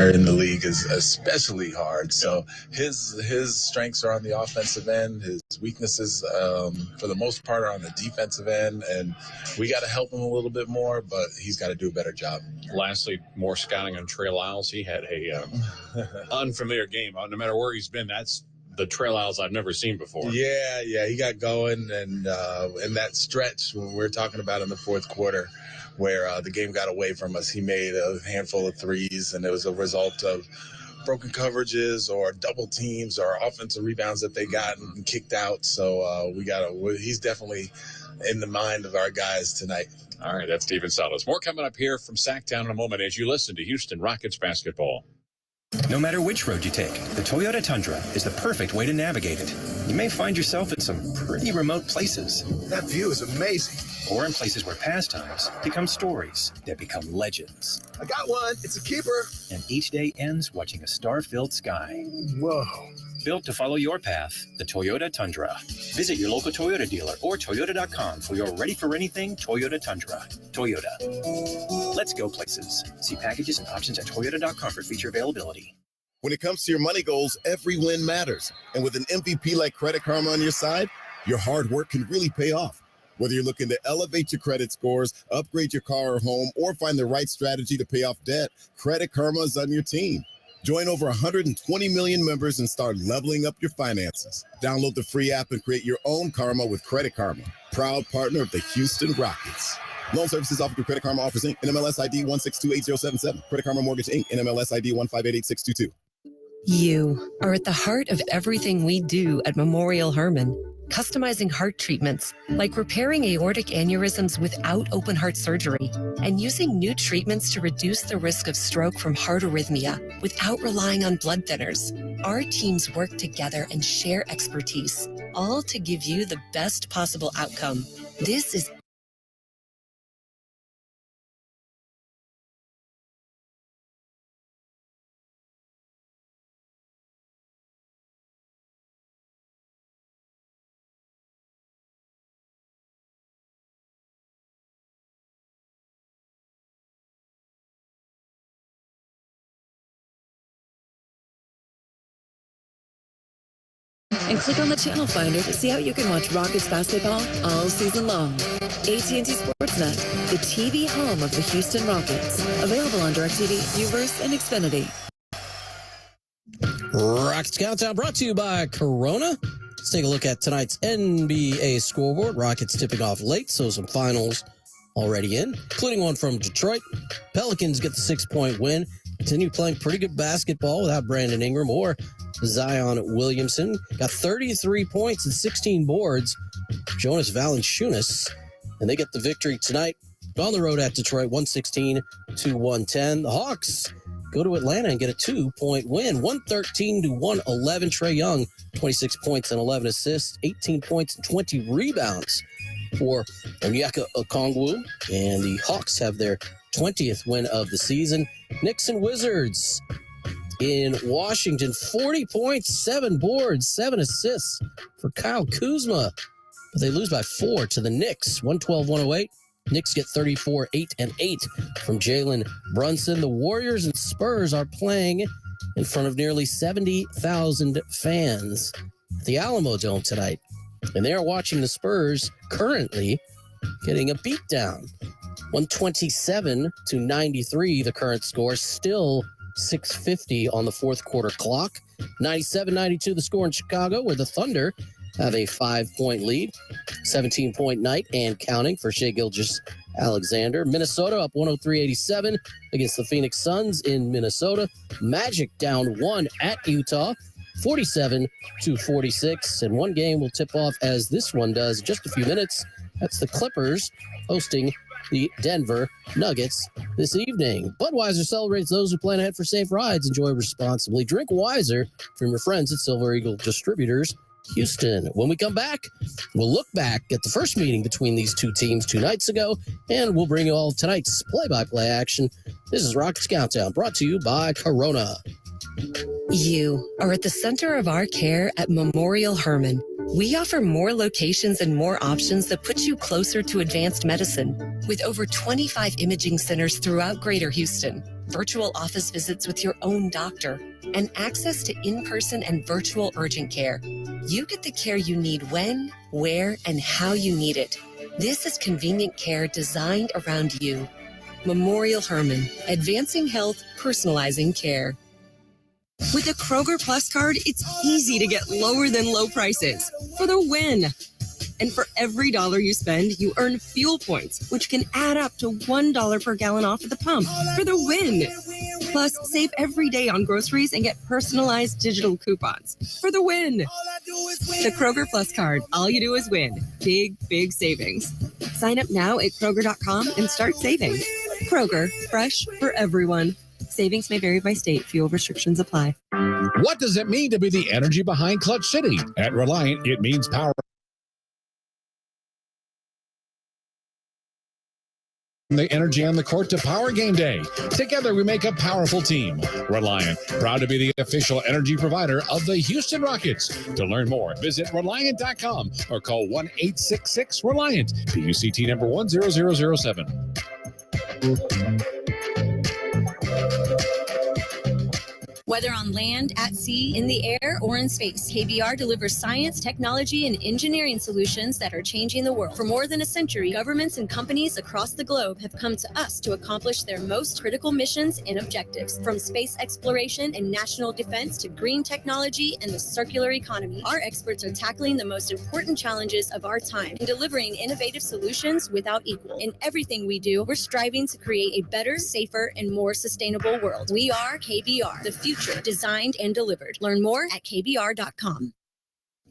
in the league is especially hard. So his strengths are on the offensive end. His weaknesses, for the most part, are on the defensive end, and we got to help him a little bit more. But he's got to do a better job. Lastly, more scouting on Trey Lyles. He had a unfamiliar game. No matter where he's been, that's the Trey Lyles I've never seen before. Yeah, he got going, and in that stretch when we're talking about in the fourth quarter, where the game got away from us, he made a handful of threes, and it was a result of broken coverages or double teams or offensive rebounds that they got and kicked out. So he's definitely in the mind of our guys tonight. All right, that's Stephen Salas. More coming up here from Sacktown in a moment as you listen to Houston Rockets basketball. No matter which road you take, the Toyota Tundra is the perfect way to navigate it. You may find yourself in some pretty remote places. That view is amazing. Or in places where pastimes become stories that become legends. I got one. It's a keeper. And each day ends watching a star-filled sky. Whoa. Built to follow your path, the Toyota Tundra. Visit your local Toyota dealer or Toyota.com for your ready-for-anything Toyota Tundra. Toyota. Let's go places. See packages and options at Toyota.com for feature availability. When it comes to your money goals, every win matters. And with an MVP like Credit Karma on your side, your hard work can really pay off. Whether you're looking to elevate your credit scores, upgrade your car or home, or find the right strategy to pay off debt, Credit Karma is on your team. Join over 120 million members and start leveling up your finances. Download the free app and create your own Karma with Credit Karma, proud partner of the Houston Rockets. Loan services offered through Credit Karma Offers Inc. NMLS ID 1628077. Credit Karma Mortgage Inc. NMLS ID 1588622. You are at the heart of everything we do at Memorial Hermann. Customizing heart treatments, like repairing aortic aneurysms without open heart surgery, and using new treatments to reduce the risk of stroke from heart arrhythmia without relying on blood thinners. Our teams work together and share expertise, all to give you the best possible outcome. This is and click on the channel finder to see how you can watch Rockets basketball all season long. AT&T Sportsnet, the TV home of the Houston Rockets. Available on DirecTV, Uverse, and Xfinity. Rockets Countdown brought to you by Corona. Let's take a look at tonight's NBA scoreboard. Rockets tipping off late, so some finals already in, including one from Detroit. Pelicans get the 6-point win. Continue playing pretty good basketball without Brandon Ingram or Zion Williamson. Got 33 points and 16 boards. Jonas Valanciunas. And they get the victory tonight on the road at Detroit, 116-110. The Hawks go to Atlanta and get a 2-point win, 113-111. Trae Young, 26 points and 11 assists, 18 points and 20 rebounds for Onyeka Okongwu. And the Hawks have their 20th win of the season. Knicks and Wizards in Washington, 40 points, 7 boards, 7 assists for Kyle Kuzma. But they lose by 4 to the Knicks, 112-108. Knicks get 34, 8 and 8 from Jalen Brunson. The Warriors and Spurs are playing in front of nearly 70,000 fans at the Alamo Dome tonight. And they are watching the Spurs currently getting a beatdown. 127-93, the current score. Still 6:50 on the fourth quarter clock. 97-92, the score in Chicago, where the Thunder have a 5-point lead. 17-point night and counting for Shai Gilgeous-Alexander. Minnesota up 103-87 against the Phoenix Suns in Minnesota. Magic down 1 at Utah, 47-46. And one game will tip off as this one does in just a few minutes. That's the Clippers hosting the Denver Nuggets this evening. Budweiser celebrates those who plan ahead for safe rides. Enjoy responsibly. Drink wiser from your friends at Silver Eagle Distributors, Houston. When we come back, we'll look back at the first meeting between these two teams 2 nights ago, and we'll bring you all tonight's play-by-play action. This is Rockets Countdown, brought to you by Corona. You are at the center of our care at Memorial Hermann. We offer more locations and more options that put you closer to advanced medicine, with over 25 imaging centers throughout Greater Houston. virtual office visits with your own doctor, and access to in-person and virtual urgent care. You get the care you need when, where, and how you need it. This is convenient care designed around you. Memorial Hermann, advancing health, personalizing care. With the Kroger Plus card, it's easy to get lower than low prices for the win. And for every dollar you spend, you earn fuel points, which can add up to $1 per gallon off at the pump for the win. Plus, save every day on groceries and get personalized digital coupons for the win. The Kroger Plus card. All you do is win. Big, big savings. Sign up now at Kroger.com and start saving. Kroger, fresh for everyone. Savings may vary by state. Fuel restrictions apply. What does it mean to be the energy behind Clutch City? At Reliant, it means power. The energy on the court to power game day. Together we make a powerful team. Reliant, proud to be the official energy provider of the Houston Rockets. To learn more, visit Reliant.com or call 1-866-RELIANT. PUCT number 10007. Whether on land, at sea, in the air, or in space, KBR delivers science, technology, and engineering solutions that are changing the world. For more than a century, governments and companies across the globe have come to us to accomplish their most critical missions and objectives. From space exploration and national defense to green technology and the circular economy, our experts are tackling the most important challenges of our time and delivering innovative solutions without equal. In everything we do, we're striving to create a better, safer, and more sustainable world. We are KBR, the future designed and delivered. Learn more at KBR.com.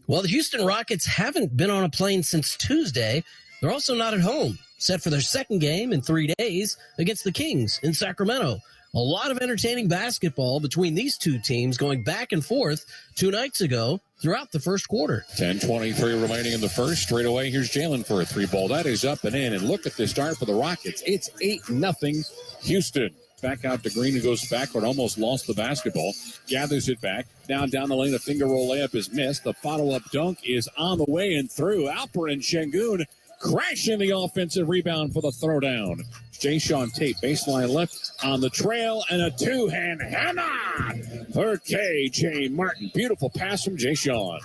Well, the Houston Rockets haven't been on a plane since Tuesday. They're also not at home, set for their second game in 3 days against the Kings in Sacramento. A lot of entertaining basketball between these two teams going back and forth 2 nights ago throughout the first quarter. 10:23 remaining in the first. Straight away, here's Jalen for a 3-ball. That is up and in. And look at the start for the Rockets. It's 8-0 Houston. Back out to Green, who goes backward, almost lost the basketball, gathers it back. Down the lane, a finger roll layup is missed. The follow-up dunk is on the way and through. Alperen Şengün crashing the offensive rebound for the throwdown. Jayshawn Tate, baseline left on the trail, and a two-hand hammer for KJ Martin. Beautiful pass from Jayshawn.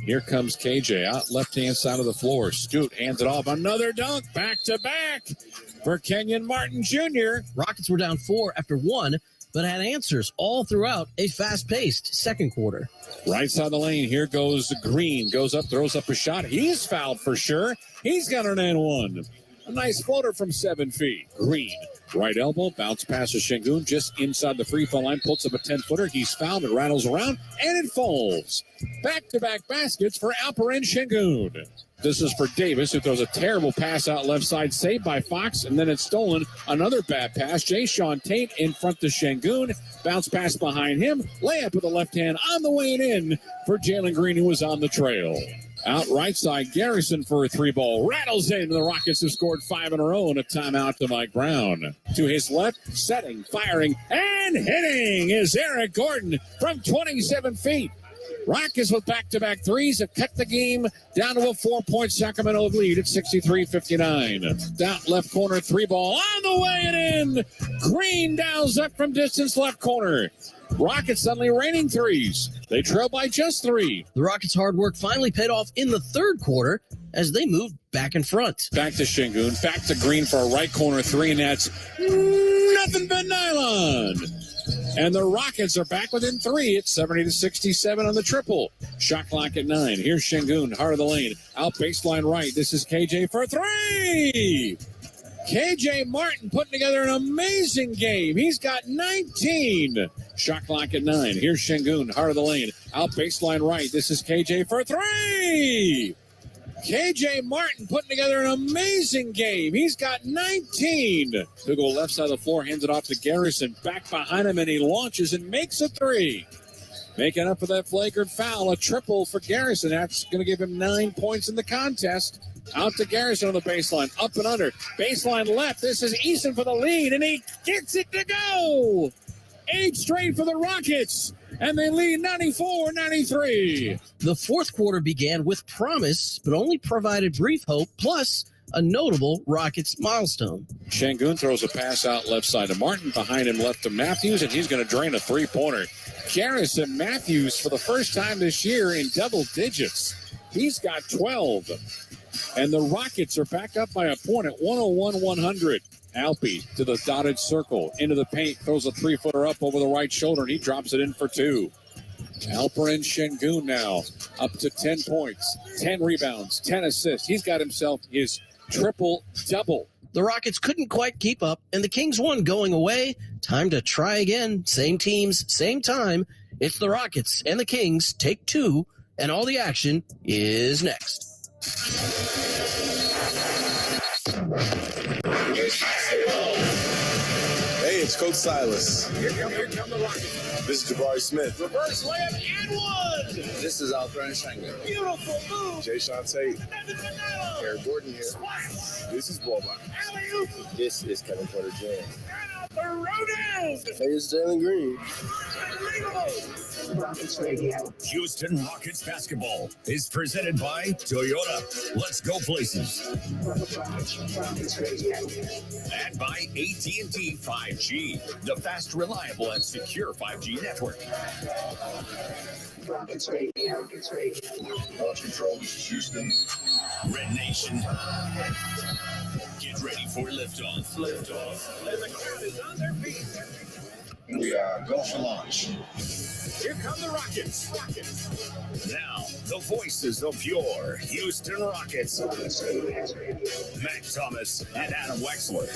Here comes KJ out left-hand side of the floor. Scoot hands it off. Another dunk, back-to-back for Kenyon Martin Jr. Rockets were down 4 after 1, but had answers all throughout a fast-paced second quarter. Right side of the lane, here goes Green. Goes up, throws up a shot. He's fouled for sure. He's got an and one. A nice floater from 7 feet. Green, right elbow, bounce pass to Şengün just inside the free throw line, puts up a 10-footer. He's fouled, it rattles around, and it falls. Back-to-back baskets for Alperen Şengün. This is for Davis, who throws a terrible pass out left side, saved by Fox, and then it's stolen. Another bad pass. Jayshawn Tate in front to Şengün. Bounce pass behind him. Layup with the left hand on the way and in for Jalen Green, who was on the trail. Out right side, Garrison for a 3-ball. Rattles in. The Rockets have scored 5 in a row, and a timeout to Mike Brown. To his left, setting, firing, and hitting is Eric Gordon from 27 feet. Rockets with back-to-back threes have cut the game down to a 4-point Sacramento lead at 63-59. Down left corner, 3-ball on the way and in. Green dials up from distance left corner. Rockets suddenly raining threes. They trail by just 3. The Rockets' hard work finally paid off in the third quarter as they moved back in front. Back to Şengün, back to Green for a right corner 3, and that's nothing but nylon. And the Rockets are back within 3. It's 70-67 on the triple. Shot clock at 9. Here's Şengün, heart of the lane. Out baseline right. This is KJ for 3. KJ Martin putting together an amazing game. He's got 19. Shot clock at 9. Here's Şengün, heart of the lane. Out baseline right. This is KJ for 3. KJ Martin putting together an amazing game. He's got 19. He'll go left side of the floor, hands it off to Garrison. Back behind him, and he launches and makes a 3. Making up for that flagrant foul, a triple for Garrison. That's going to give him 9 points in the contest. Out to Garrison on the baseline, up and under. Baseline left. This is Eason for the lead, and he gets it to go. 8 straight for the Rockets, and they lead 94-93. The fourth quarter began with promise, but only provided brief hope. Plus, a notable Rockets milestone. Şengün throws a pass out left side to Martin. Behind him left to Matthews, and he's going to drain a three-pointer. Garrison Matthews for the first time this year in double digits. He's got 12. And the Rockets are back up by a point at 101-100. Alpi to the dotted circle, into the paint, throws a three-footer up over the right shoulder, and he drops it in for two. Alperen Şengün now up to 10 points, 10 rebounds, 10 assists. He's got himself his triple-double. The Rockets couldn't quite keep up, and the Kings won going away. Time to try again. Same teams, same time. It's the Rockets and the Kings, take two, and all the action is next. Hey, it's Coach Silas. Here come the Rockets. This is Jabari Smith. Reverse layup and one. This is Alperen Şengün. Beautiful move. Jay Sean Tate. Eric Gordon here. This is Boban. This is Kevin Porter Jr. Hey, it's Jalen Green. Houston Rockets basketball is presented by Toyota. Let's go places. And by AT&T 5G, the fast, reliable, and secure 5G network. Rockets Radio. Launch control, this is Houston. Red Nation. Get ready for liftoff. And the crowd is on their feet. We are go for launch. Here come the Rockets. Now, the voices of your Houston Rockets. Matt Thomas and Adam Wexler.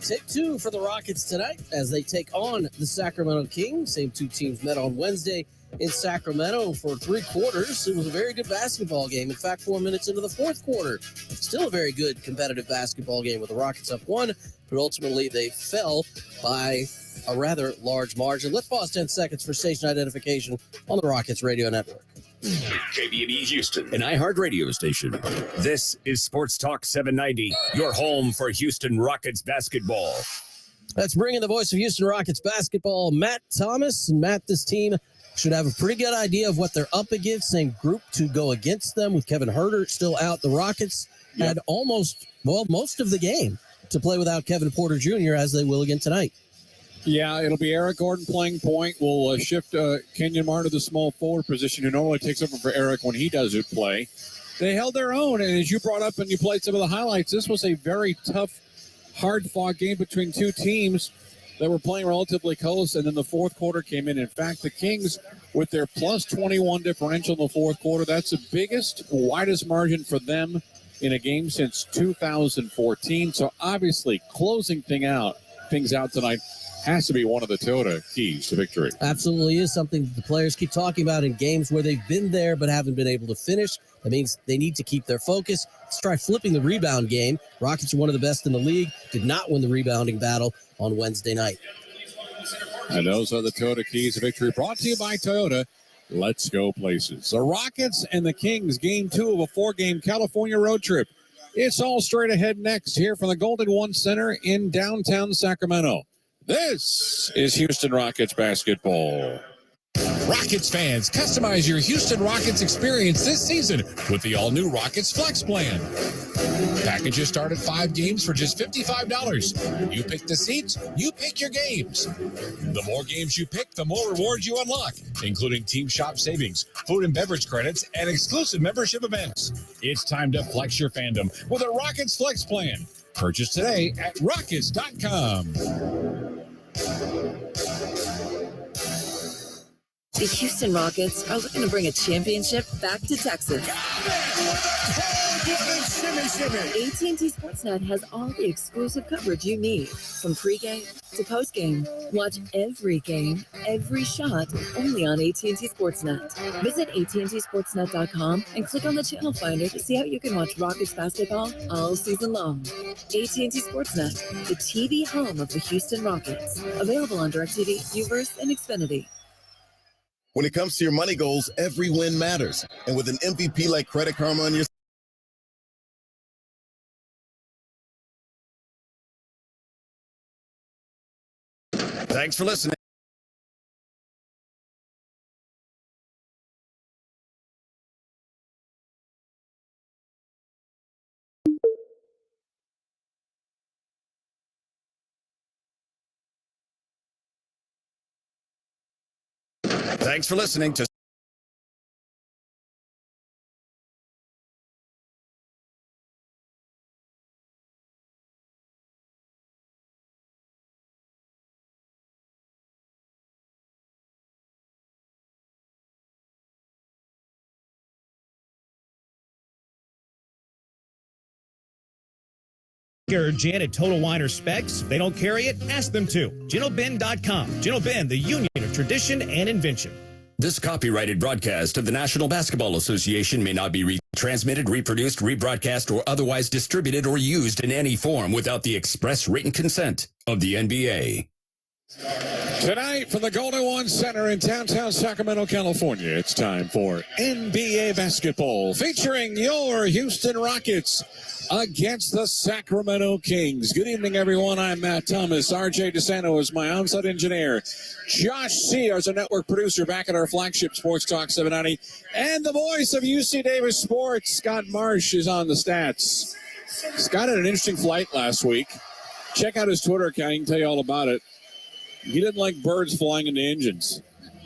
Take two for the Rockets tonight as they take on the Sacramento Kings. Same two teams met on Wednesday in Sacramento for three quarters. It was a very good basketball game. In fact, 4 minutes into the fourth quarter, still a very good competitive basketball game with the Rockets up one, but ultimately they fell by a rather large margin. Let's pause 10 seconds for station identification on the Rockets Radio Network. KBB Houston, an iHeart radio station. This is Sports Talk 790, your home for Houston Rockets basketball. Let's bring in the voice of Houston Rockets basketball, Matt Thomas. Matt, this team should have a pretty good idea of what they're up against. Same group to go against them with Kevin Huerter still out. The Rockets had most of the game to play without Kevin Porter Jr. as they will again tonight. Yeah, it'll be Eric Gordon playing point. We'll shift Kenyon Martin to the small forward position, who normally takes over for Eric when he doesn't play. They held their own, and as you brought up and you played some of the highlights, this was a very tough, hard-fought game between two teams that were playing relatively close, and then the fourth quarter came in. In fact, the Kings, with their plus 21 differential in the fourth quarter, that's the biggest, widest margin for them in a game since 2014. So obviously, closing things out tonight has to be one of the Toyota keys to victory. Absolutely is something that the players keep talking about in games where they've been there but haven't been able to finish. That means they need to keep their focus. Let's try flipping the rebound game. Rockets are one of the best in the league, did not win the rebounding battle on Wednesday night. And those are the Toyota keys to victory, brought to you by Toyota. Let's go places. The Rockets and the Kings, game 2 of a 4-game California road trip. It's all straight ahead next here from the Golden One Center in downtown Sacramento. This is Houston Rockets basketball. Rockets fans, customize your Houston Rockets experience this season with the all-new Rockets Flex Plan. Packages start at 5 games for just $55. You pick the seats, you pick your games. The more games you pick, the more rewards you unlock, including team shop savings, food and beverage credits, and exclusive membership events. It's time to flex your fandom with a Rockets Flex Plan. Purchase today at Rockets.com. The Houston Rockets are looking to bring a championship back to Texas. AT&T Sportsnet has all the exclusive coverage you need, from pregame to postgame. Watch every game, every shot, only on AT&T Sportsnet. Visit AT&TSportsnet.com and click on the channel finder to see how you can watch Rockets basketball all season long. AT&T Sportsnet, the TV home of the Houston Rockets. Available on DirecTV, Uverse, and Xfinity. When it comes to your money goals, every win matters. And with an MVP like Credit Karma on your Thanks for listening. Thanks for listening to Gin at Total Wine or Specs. They don't carry it? Ask them to. GinOBin.com. GinOBin, the union of tradition and invention. This copyrighted broadcast of the National Basketball Association may not be retransmitted, reproduced, rebroadcast, or otherwise distributed or used in any form without the express written consent of the NBA. Tonight from the Golden One Center in downtown Sacramento, California, it's time for NBA basketball featuring your Houston Rockets against the Sacramento Kings. Good evening, everyone. I'm Matt Thomas. RJ DeSanto is my on-site engineer. Josh Sear is our network producer back at our flagship Sports Talk 790. And the voice of UC Davis Sports, Scott Marsh, is on the stats. Scott had an interesting flight last week. Check out his Twitter account. He can tell you all about it. He didn't like birds flying into engines.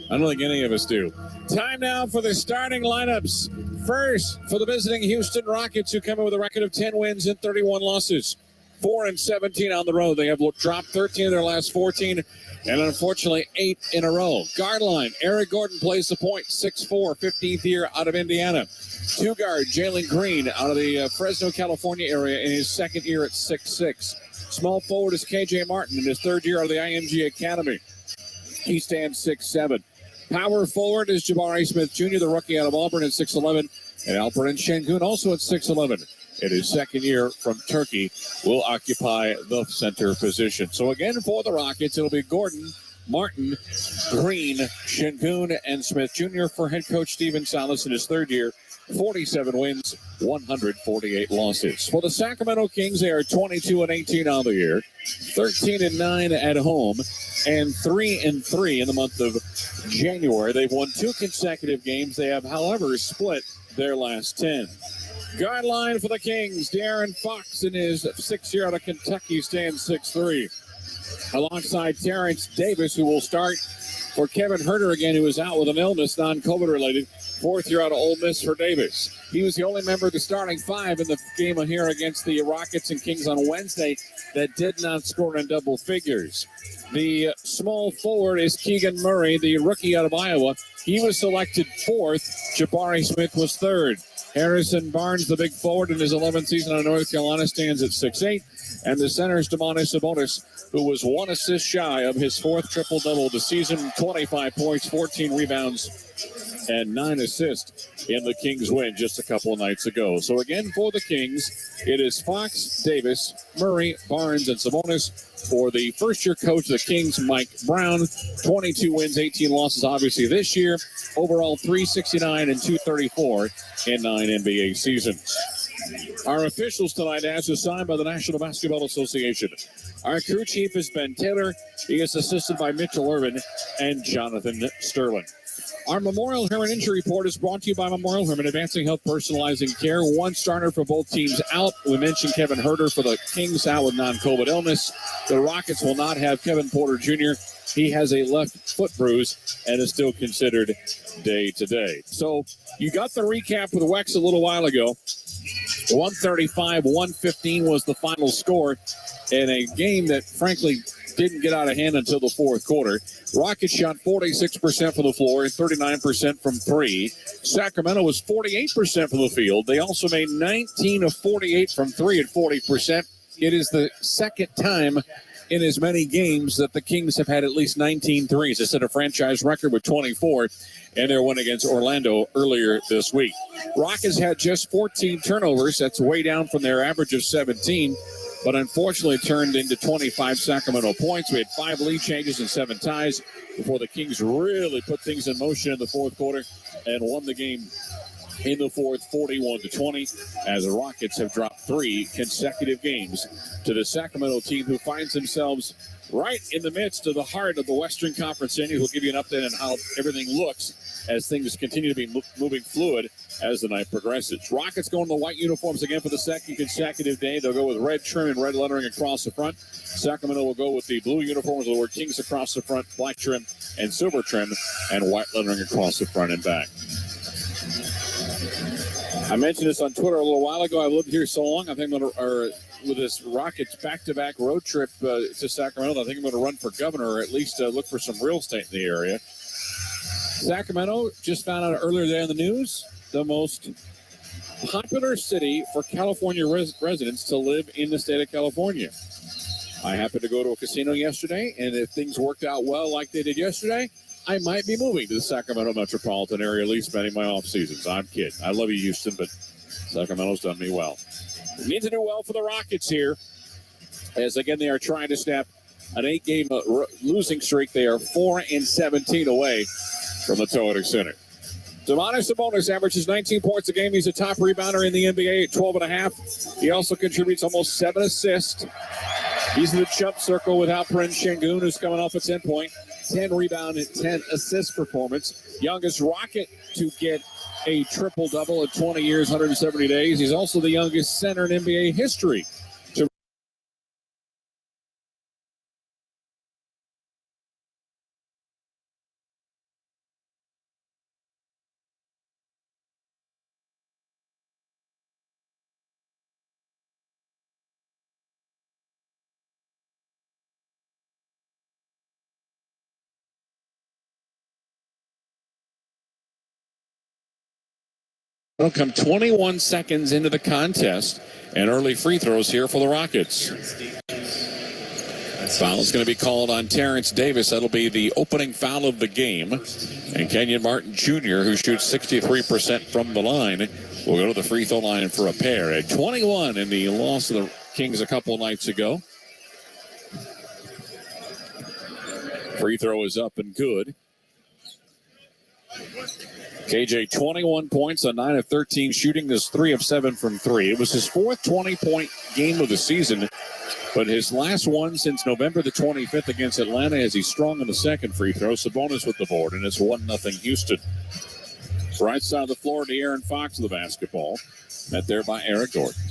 I don't think any of us do. Time now for the starting lineups. First, for the visiting Houston Rockets, who come in with a record of 10 wins and 31 losses. 4-17 on the road. They have dropped 13 of their last 14, and unfortunately 8 in a row. Guard line, Eric Gordon plays the point, 6'4", 15th year out of Indiana. Two guard, Jalen Green out of the Fresno, California area in his second year at 6'6". Small forward is KJ Martin in his third year out of the IMG Academy. He stands 6'7". Power forward is Jabari Smith Jr., the rookie out of Auburn at 6'11", and Alperen Şengün also at 6'11". In his second year from Turkey, will occupy the center position. So again, for the Rockets, it'll be Gordon, Martin, Green, Şengün, and Smith Jr. for head coach Stephen Silas in his third year. 47 wins, 148 losses. For the Sacramento Kings, they are 22-18 on the year, 13-9 at home, and 3-3 in the month of January. They've won 2 consecutive games. They have, however, split their last 10. Guard line for the Kings, De'Aaron Fox in his 6th year out of Kentucky stands 6'3". Alongside Terrence Davis, who will start for Kevin Huerter again, who is out with an illness, non-COVID related. 4th year out of Ole Miss for Davis. He was the only member of the starting 5 in the game here against the Rockets and Kings on Wednesday that did not score in double figures. The small forward is Keegan Murray, the rookie out of Iowa. He was selected 4th. Jabari Smith was 3rd. Harrison Barnes, the big forward in his 11th season on North Carolina, stands at 6'8". And the center is Domantas Sabonis, who was 1 assist shy of his 4th triple-double of the season, 25 points, 14 rebounds, and 9 assists in the Kings win just a couple of nights ago. So again, for the Kings, it is Fox, Davis, Murray, Barnes, and Sabonis. For the first-year coach of the Kings, Mike Brown, 22 wins, 18 losses, obviously this year. Overall, 369 and 234 in 9 NBA seasons. Our officials tonight, as assigned by the National Basketball Association. Our crew chief is Ben Taylor. He is assisted by Mitchell Irvin and Jonathan Sterling. Our Memorial Hermann injury report is brought to you by Memorial Hermann, advancing health, personalizing care. 1 starter for both teams out. We mentioned Kevin Huerter for the Kings out with non-COVID illness. The Rockets will not have Kevin Porter Jr. He has a left foot bruise and is still considered day-to-day. So you got the recap with Wex a little while ago. 135-115 was the final score in a game that, frankly, didn't get out of hand until the 4th quarter. Rockets shot 46% from the floor and 39% from 3. Sacramento was 48% from the field. They also made 19 of 48 from 3 at 40%. It is the second time in as many games that the Kings have had at least 19 threes. They set a franchise record with 24 in their win against Orlando earlier this week. Rockets had just 14 turnovers. That's way down from their average of 17. But unfortunately turned into 25 Sacramento points. We had 5 lead changes and 7 ties before the Kings really put things in motion in the 4th quarter and won the game in the 4th, 41-20, as the Rockets have dropped 3 consecutive games to the Sacramento team, who finds themselves right in the midst of the heart of the Western Conference. Cindy will give you an update on how everything looks as things continue to be moving fluid as the night progresses. Rockets go in the white uniforms again for the second consecutive day. They'll go with red trim and red lettering across the front. Sacramento will go with the blue uniforms with the word Kings across the front, black trim, and silver trim and white lettering across the front and back. I mentioned this on Twitter a little while ago. I've lived here so long, I think I'm going to, with this Rockets back-to-back road trip to Sacramento, I think I'm going to run for governor, or at least look for some real estate in the area. Sacramento, just found out earlier today in the news, the most popular city for California residents to live in the state of California. I happened to go to a casino yesterday, and if things worked out well like they did yesterday, I might be moving to the Sacramento metropolitan area, at least spending my off seasons. I'm kidding. I love you, Houston, but Sacramento's done me well. We need to do well for the Rockets here, as again they are trying to snap an 8-game losing streak. They are 4-17 away from the Toyota Center. Domantas Sabonis averages 19 points a game. He's a top rebounder in the NBA at 12.5. He also contributes almost 7 assists. He's in the jump circle with Alperen Sengun, who's coming off a 10-point, 10 rebound, and 10 assist performance. Youngest Rocket to get a triple-double in 20 years, 170 days. He's also the youngest center in NBA history to It'll come 21 seconds into the contest, and early free throws here for the Rockets. Foul's going to be called on Terrence Davis. That'll be the opening foul of the game. And Kenyon Martin Jr., who shoots 63% from the line, will go to the free throw line for a pair. At 21 in the loss of the Kings a couple nights ago. Free throw is up and good. KJ, 21 points on 9 of 13 shooting. This 3 of 7 from 3. It was his fourth 20-point game of the season, but his last one since November the 25th against Atlanta as he's strong on the second free throw. Sabonis with the board, and it's 1-0 Houston. Right side of the floor to Aaron Fox with the basketball. Met there by Eric Gordon.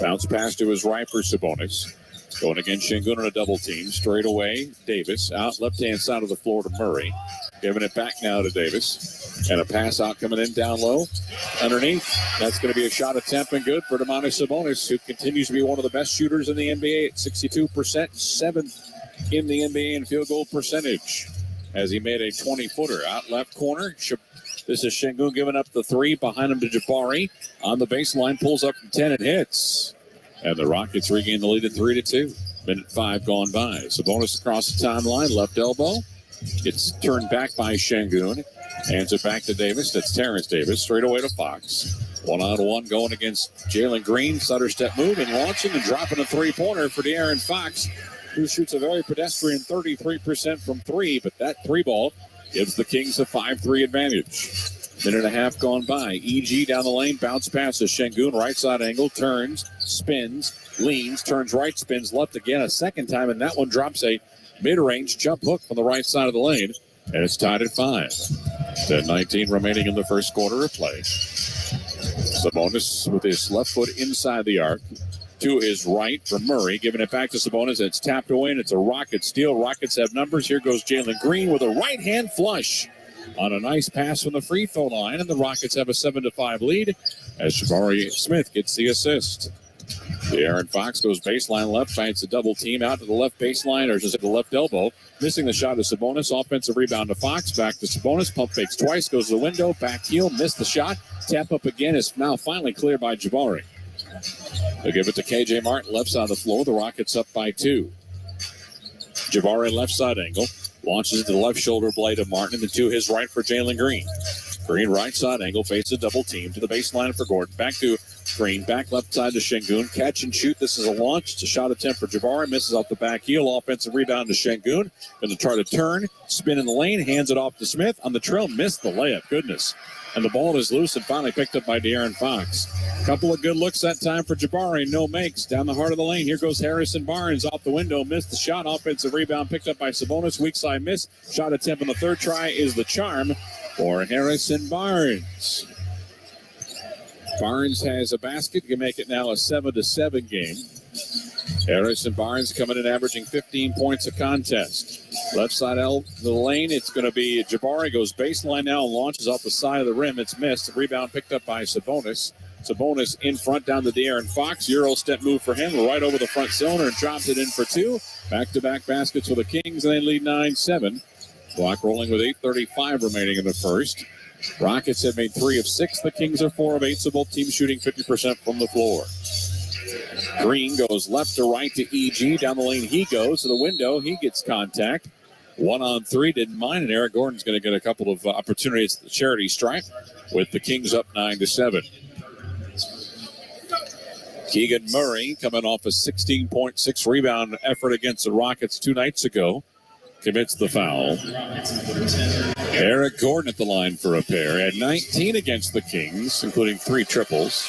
Bounce pass to his right for Sabonis. Going against Sengun on a double team. Straight away, Davis. Out left-hand side of the floor to Murray. Giving it back now to Davis. And a pass out coming in down low. Underneath. That's going to be a shot attempt and good for Domantas Sabonis, who continues to be one of the best shooters in the NBA at 62%. 7th in the NBA in field goal percentage. As he made a 20-footer out left corner. This is Sengun giving up the 3. Behind him to Jabari. On the baseline. Pulls up from 10 and hits. And the Rockets regain the lead at 3-2. Minute 5 gone by. Sabonis across the timeline, left elbow. It's turned back by Sengun. Hands it back to Davis. That's Terrence Davis. Straight away to Fox. 1-on-1 going against Jalen Green. Sutter step move and launching and dropping a three-pointer for De'Aaron Fox, who shoots a very pedestrian 33% from 3. But that 3-ball gives the Kings a 5-3 advantage. Minute and a half gone by. EG down the lane. Bounce pass to Sengun. Right side angle. Turns. Spins. Leans. Turns right. Spins left again a second time. And that one drops a mid-range jump hook from the right side of the lane. And it's tied at 5. 10:19 remaining in the first quarter of play. Sabonis with his left foot inside the arc. To his right for Murray. Giving it back to Sabonis. It's tapped away and it's a Rocket steal. Rockets have numbers. Here goes Jalen Green with a right-hand flush on a nice pass from the free throw line, and the Rockets have a 7-5 lead as Jabari Smith gets the assist. De'Aaron Fox goes baseline left, finds a double team out to the left baseline, or just at the left elbow. Missing the shot of Sabonis. Offensive rebound to Fox. Back to Sabonis. Pump fakes twice. Goes to the window. Back heel. Missed the shot. Tap up again. Is now finally cleared by Jabari. They'll give it to KJ Martin. Left side of the floor. The Rockets up by 2. Jabari left side angle. Launches it to the left shoulder blade of Martin, and to his right for Jalen Green. Green right side angle, faces a double team to the baseline for Gordon. Back to Green, back left side to Sengun. Catch and shoot. This is a launch. It's a shot attempt for Jabari. Misses off the back heel. Offensive rebound to Sengun. Going to try to turn, spin in the lane, hands it off to Smith. On the trail, missed the layup. Goodness. And the ball is loose and finally picked up by De'Aaron Fox. Couple of good looks that time for Jabari. No makes. Down the heart of the lane. Here goes Harrison Barnes off the window. Missed the shot. Offensive rebound picked up by Sabonis. Weak side miss. Shot attempt on the third try is the charm for Harrison Barnes. Barnes has a basket. Can make it now a 7-7 game. Harrison Barnes coming in averaging 15 points a contest. Left side of the lane, it's going to be Jabari goes baseline now and launches off the side of the rim. It's missed. Rebound picked up by Sabonis. Sabonis in front down to De'Aaron Fox. Euro step move for him right over the front cylinder and drops it in for two. Back-to-back baskets for the Kings, and they lead 9-7. Clock rolling with 8:35 remaining in the first. Rockets have made 3 of 6. The Kings are 4 of 8, so both teams shooting 50% from the floor. Green goes left to right to EG. Down the lane he goes to the window. He gets contact. 1-on-3, didn't mind, and Eric Gordon's going to get a couple of opportunities at the charity stripe with the Kings up 9-7. Keegan Murray coming off a 16.6 rebound effort against the Rockets 2 nights ago. Commits the foul. Eric Gordon at the line for a pair. Had 19 against the Kings, including 3 triples.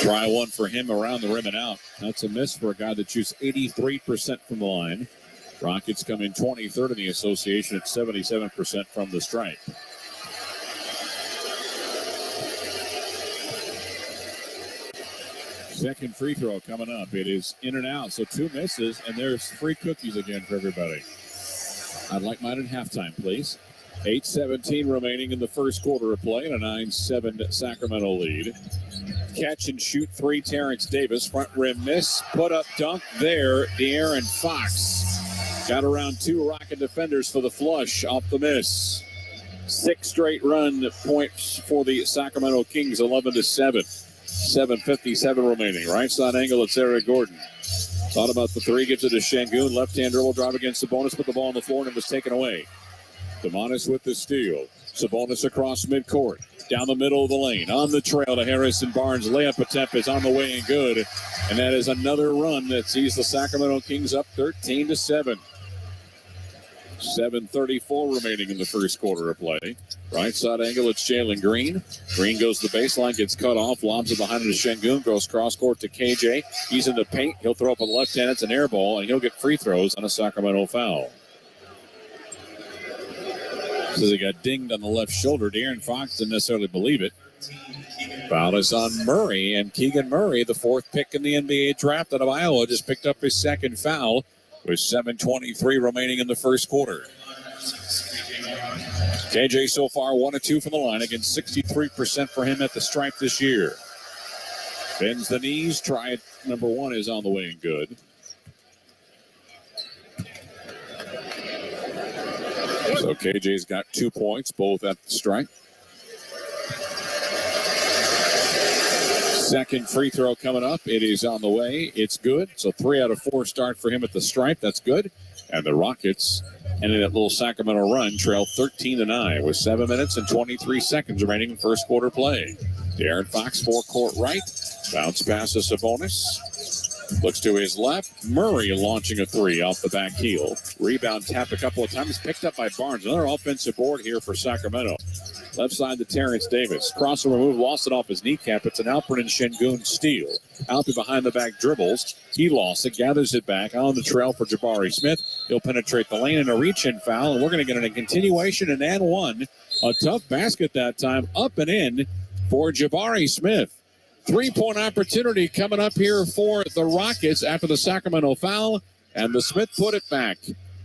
Try one for him around the rim and out. That's a miss for a guy that shoots 83% from the line. Rockets come in 23rd in the association at 77% from the stripe. Second free throw coming up. It is in and out, so 2 misses, and there's free cookies again for everybody. I'd like mine at halftime, please. 8:17 remaining in the first quarter of play, and a 9-7 Sacramento lead. Catch and shoot 3, Terrence Davis. Front rim miss. Put up dunk there. De'Aaron Fox got around 2 Rocket defenders for the flush off the miss. 6 straight run points for the Sacramento Kings, 11-7. 7:57 remaining. Right side angle, it's Eric Gordon. Thought about the 3, gives it to Şengün. Left-hand dribble drive against Sabonis, put the ball on the floor, and it was taken away. Demonis with the steal. Sabonis across midcourt. Down the middle of the lane. On the trail to Harrison Barnes. Layup attempt is on the way and good. And that is another run that sees the Sacramento Kings up 13-7. 7:34 remaining in the first quarter of play. Right side angle, it's Jalen Green. Green goes to the baseline, gets cut off, lobs it behind him to Şengün, goes cross court to KJ. He's in the paint. He'll throw up a left hand. It's an air ball, and he'll get free throws on a Sacramento foul. Says he got dinged on the left shoulder. De'Aaron Fox didn't necessarily believe it. Foul is on Murray, and Keegan Murray, the 4th pick in the NBA draft out of Iowa, just picked up his 2nd foul with 7:23 remaining in the first quarter. KJ so far 1 of 2 from the line, against 63% for him at the stripe this year. Bends the knees, try it. Number 1 is on the way and good. So KJ's got 2 points, both at the stripe. Second free throw coming up. It is on the way. It's good. So 3 out of 4 start for him at the stripe. That's good. And the Rockets ended that little Sacramento run, trail 13-9 with 7 minutes and 23 seconds remaining in first quarter play. De'Aaron Fox, forecourt right. Bounce pass to Sabonis. Looks to his left. Murray launching a 3 off the back heel. Rebound tapped a couple of times. Picked up by Barnes. Another offensive board here for Sacramento. Left side to Terrence Davis. Crossover move, lost it off his kneecap. It's an Alperen Şengün steal. Alperen behind the back dribbles. He lost it, gathers it back on the trail for Jabari Smith. He'll penetrate the lane in a reach-in foul, and we're going to get a continuation and 1. A tough basket that time, up and in for Jabari Smith. 3-point opportunity coming up here for the Rockets after the Sacramento foul, and the Smith put it back.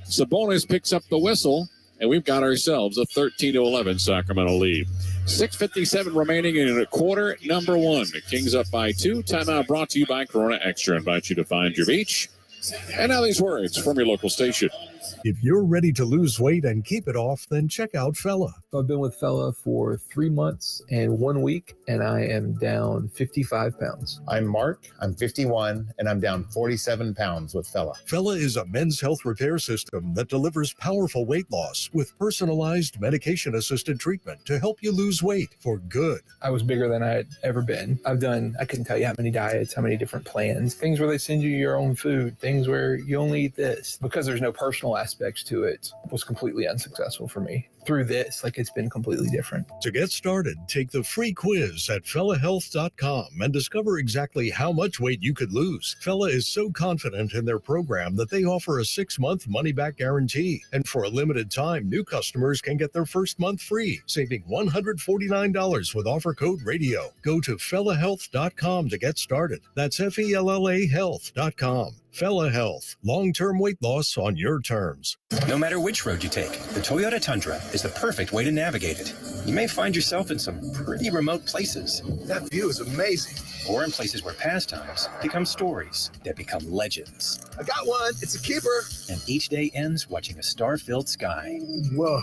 Sabonis picks up the whistle, and we've got ourselves a 13-11 Sacramento lead. 6:57 remaining in a quarter, number 1. The Kings up by 2. Timeout brought to you by Corona Extra. Invite you to find your beach. And now these words from your local station. If you're ready to lose weight and keep it off, then check out Fella. I've been with Fella for 3 months and 1 week, and I am down 55 pounds. I'm Mark. I'm 51, and I'm down 47 pounds with Fella. Fella is a men's health repair system that delivers powerful weight loss with personalized medication-assisted treatment to help you lose weight for good. I was bigger than I had ever been. I couldn't tell you how many diets, how many different plans, things where they send you your own food, things where you only eat this. Because there's no personal aspects to it, was completely unsuccessful for me. through this, like, it's been completely different. To get started, take the free quiz at fellahealth.com and discover exactly how much weight you could lose. Fella is so confident in their program that they offer a 6-month money-back guarantee. And for a limited time, new customers can get their first month free, saving $149 with offer code RADIO. Go to fellahealth.com to get started. That's FELLA health.com. Fella Health, long-term weight loss on your terms. No matter which road you take, the Toyota Tundra is the perfect way to navigate it. You may find yourself in some pretty remote places. That view is amazing. Or in places where pastimes become stories that become legends. I got one. It's a keeper. And each day ends watching a star-filled sky. Whoa.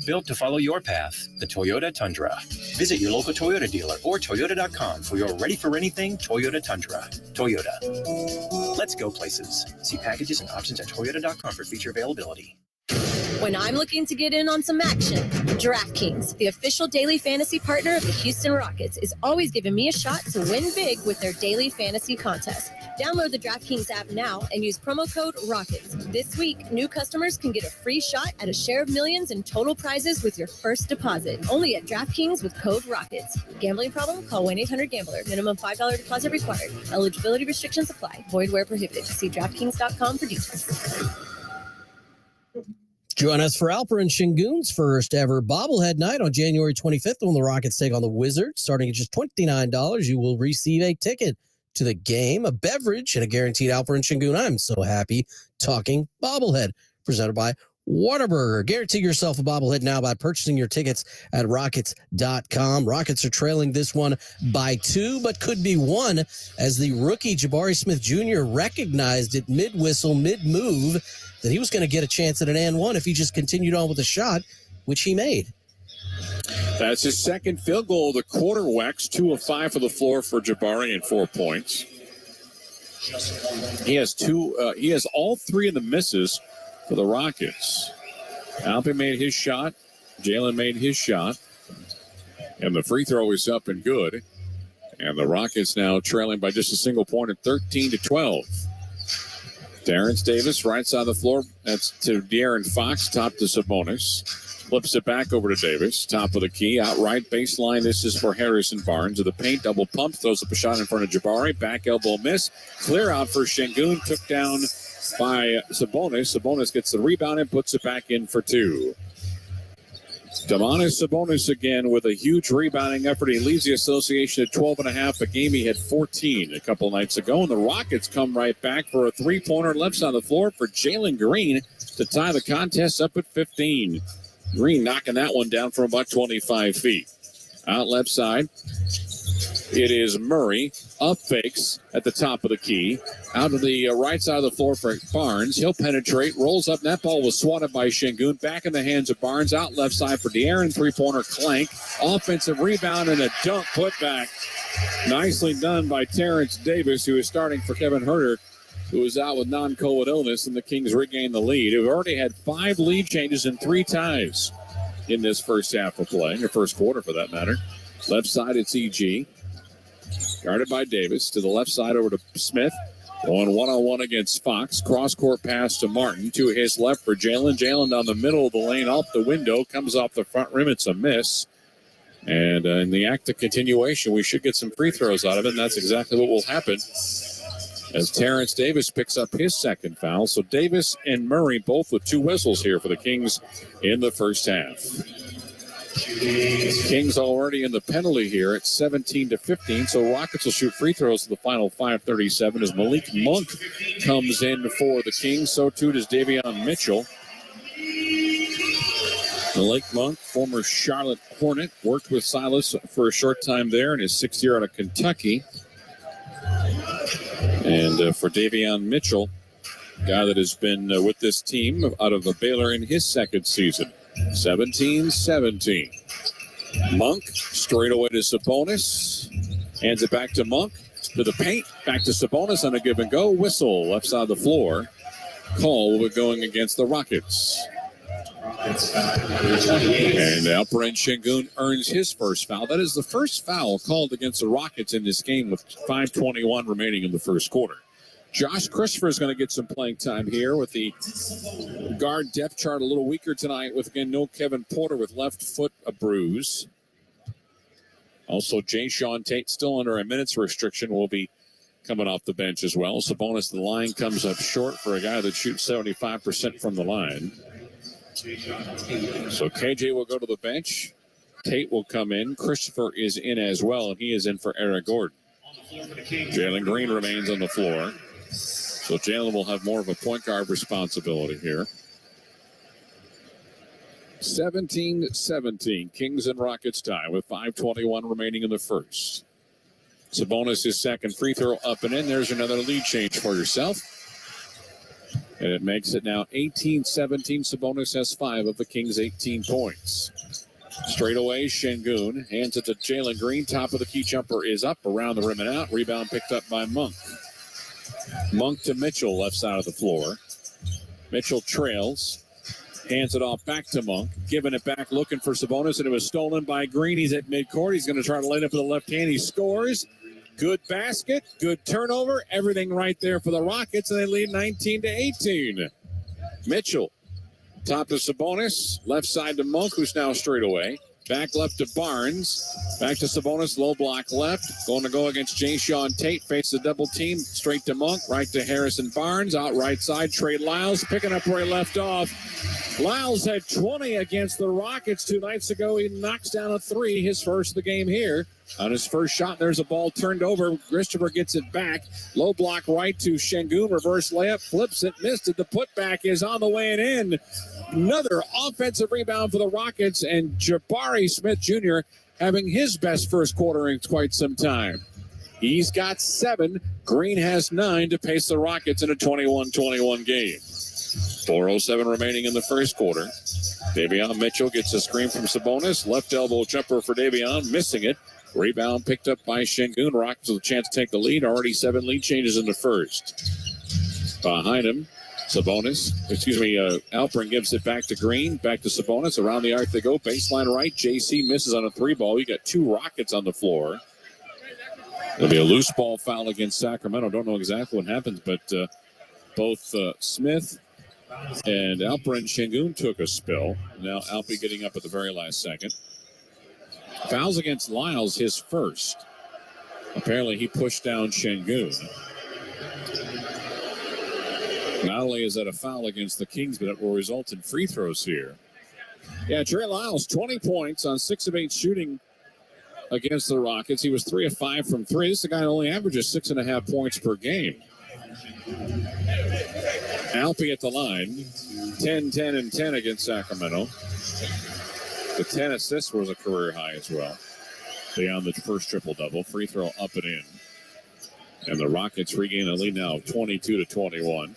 Built to follow your path, the Toyota Tundra. Visit your local Toyota dealer or Toyota.com for your ready-for-anything Toyota Tundra. Toyota. Let's go places. See packages and options at Toyota.com for feature availability. When I'm looking to get in on some action, DraftKings, the official daily fantasy partner of the Houston Rockets, is always giving me a shot to win big with their daily fantasy contest. Download the DraftKings app now and use promo code ROCKETS. This week, new customers can get a free shot at a share of millions in total prizes with your first deposit. Only at DraftKings with code ROCKETS. Gambling problem? Call 1-800-GAMBLER. Minimum $5 deposit required. Eligibility restrictions apply. Void where prohibited. See DraftKings.com for details. Join us for Alper and Shingun's first ever bobblehead night on January 25th when the Rockets take on the Wizards. Starting at just $29, you will receive a ticket to the game, a beverage, and a guaranteed Alper and Shingun. I'm so happy talking bobblehead, presented by Whataburger. Guarantee yourself a bobblehead now by purchasing your tickets at Rockets.com. Rockets are trailing this one by 2, but could be 1 as the rookie Jabari Smith Jr. recognized it mid-whistle, mid-move, that he was going to get a chance at an and 1 if he just continued on with a shot, which he made. That's his second field goal of the quarter. Wax 2 of 5 for the floor for Jabari and 4 points. He has he has all 3 of the misses for the Rockets. Alpe made his shot. Jalen made his shot. And the free throw is up and good. And the Rockets now trailing by just a single point at 13-12. Terrence Davis, right side of the floor. That's to De'Aaron Fox, top to Sabonis. Flips it back over to Davis, top of the key. Outright baseline. This is for Harrison Barnes. To the paint, double pump. Throws up a shot in front of Jabari. Back elbow miss. Clear out for Şengün. Took down by Sabonis. Sabonis gets the rebound and puts it back in for 2. Domantas Sabonis again with a huge rebounding effort. He leads the association at 12.5. A game he had 14 a couple nights ago. And the Rockets come right back for a three-pointer left side of the floor for Jalen Green to tie the contest up at 15. Green knocking that one down from about 25 feet. Out left side, it is Murray. Up fakes at the top of the key. Out to the right side of the floor for Barnes. He'll penetrate, rolls up. That ball was swatted by Şengün. Back in the hands of Barnes. Out left side for De'Aaron. Three-pointer clank. Offensive rebound and a dunk put back. Nicely done by Terrence Davis, who is starting for Kevin Huerter, who is out with non-COVID illness, and the Kings regain the lead. We've already had 5 lead changes and 3 ties in this first half of play, or first quarter for that matter. Left side, it's E.G. Guarded by Davis. To the left side over to Smith. Going one-on-one against Fox. Cross-court pass to Martin. To his left for Jalen. Jalen down the middle of the lane, off the window. Comes off the front rim. It's a miss. And in the act of continuation, we should get some free throws out of it, and that's exactly what will happen as Terrence Davis picks up his second foul. So Davis and Murray both with 2 whistles here for the Kings in the first half. Kings already in the penalty here at 17-15, so Rockets will shoot free throws to the final 5:37 as Malik Monk comes in for the Kings. So too does Davion Mitchell. Malik Monk, former Charlotte Hornet, worked with Silas for a short time there in his 6th year out of Kentucky. And for Davion Mitchell, guy that has been with this team out of Baylor in his 2nd season. 17-17. Monk straight away to Sabonis. Hands it back to Monk. To the paint. Back to Sabonis on a give and go. Whistle left side of the floor. Call will be going against the Rockets. And Alperen Şengün earns his first foul. That is the first foul called against the Rockets in this game with 5:21 remaining in the first quarter. Josh Christopher is going to get some playing time here with the guard depth chart a little weaker tonight with, again, no Kevin Porter with left foot a bruise. Also, Jayshawn Tate still under a minutes restriction will be coming off the bench as well. Sabonis, the line comes up short for a guy that shoots 75% from the line. So KJ will go to the bench. Tate will come in. Christopher is in as well, and he is in for Eric Gordon. Jalen Green remains on the floor. So Jalen will have more of a point guard responsibility here. 17-17. Kings and Rockets tie with 5:21 remaining in the first. Sabonis, his second free throw up and in. There's another lead change for yourself. And it makes it now 18-17. Sabonis has 5 of the Kings' 18 points. Straight away, Şengün hands it to Jalen Green. Top of the key jumper is up, around the rim and out. Rebound picked up by Monk. Monk to Mitchell, left side of the floor. Mitchell trails. Hands it off back to Monk. Giving it back, looking for Sabonis, and it was stolen by Green. He's at midcourt. He's going to try to lay it up with the left hand. He scores. Good basket, good turnover. Everything right there for the Rockets, and they lead 19-18. Mitchell, top to Sabonis. Left side to Monk, who's now straight away. Back left to Barnes. Back to Sabonis, low block left. Going to go against Jayshawn Tate. Face the double team. Straight to Monk. Right to Harrison Barnes. Out right side, Trey Lyles. Picking up where he left off. Lyles had 20 against the Rockets 2 nights ago. He knocks down a 3, his first of the game here. On his first shot, there's a ball turned over. Christopher gets it back. Low block right to Şengün. Reverse layup. Flips it. Missed it. The putback is on the way and in. Another offensive rebound for the Rockets. And Jabari Smith Jr. having his best first quarter in quite some time. He's got 7. Green has 9 to pace the Rockets in a 21-21 game. 4:07 remaining in the first quarter. Davion Mitchell gets a screen from Sabonis. Left elbow jumper for Davion, missing it. Rebound picked up by Şengün. Rockets with a chance to take the lead. Already 7 lead changes in the first. Behind him, Alpern gives it back to Green. Back to Sabonis. Around the arc they go. Baseline right. JC misses on a 3-ball. You got 2 Rockets on the floor. There'll be a loose ball foul against Sacramento. Don't know exactly what happens, but both Smith and Alperen Şengün took a spill. Now Alpi getting up at the very last second. Fouls against Lyles, his first. Apparently he pushed down Şengün. Not only is that a foul against the Kings, but it will result in free throws here. Yeah, Trey Lyles, 20 points on 6 of 8 shooting against the Rockets. He was 3 of 5 from 3. This is a guy who only averages 6.5 points per game. Alpi at the line, 10, 10, and 10 against Sacramento. The 10 assists was a career high as well. Beyond the first triple-double. Free throw up and in. And the Rockets regain a lead now of 22-21.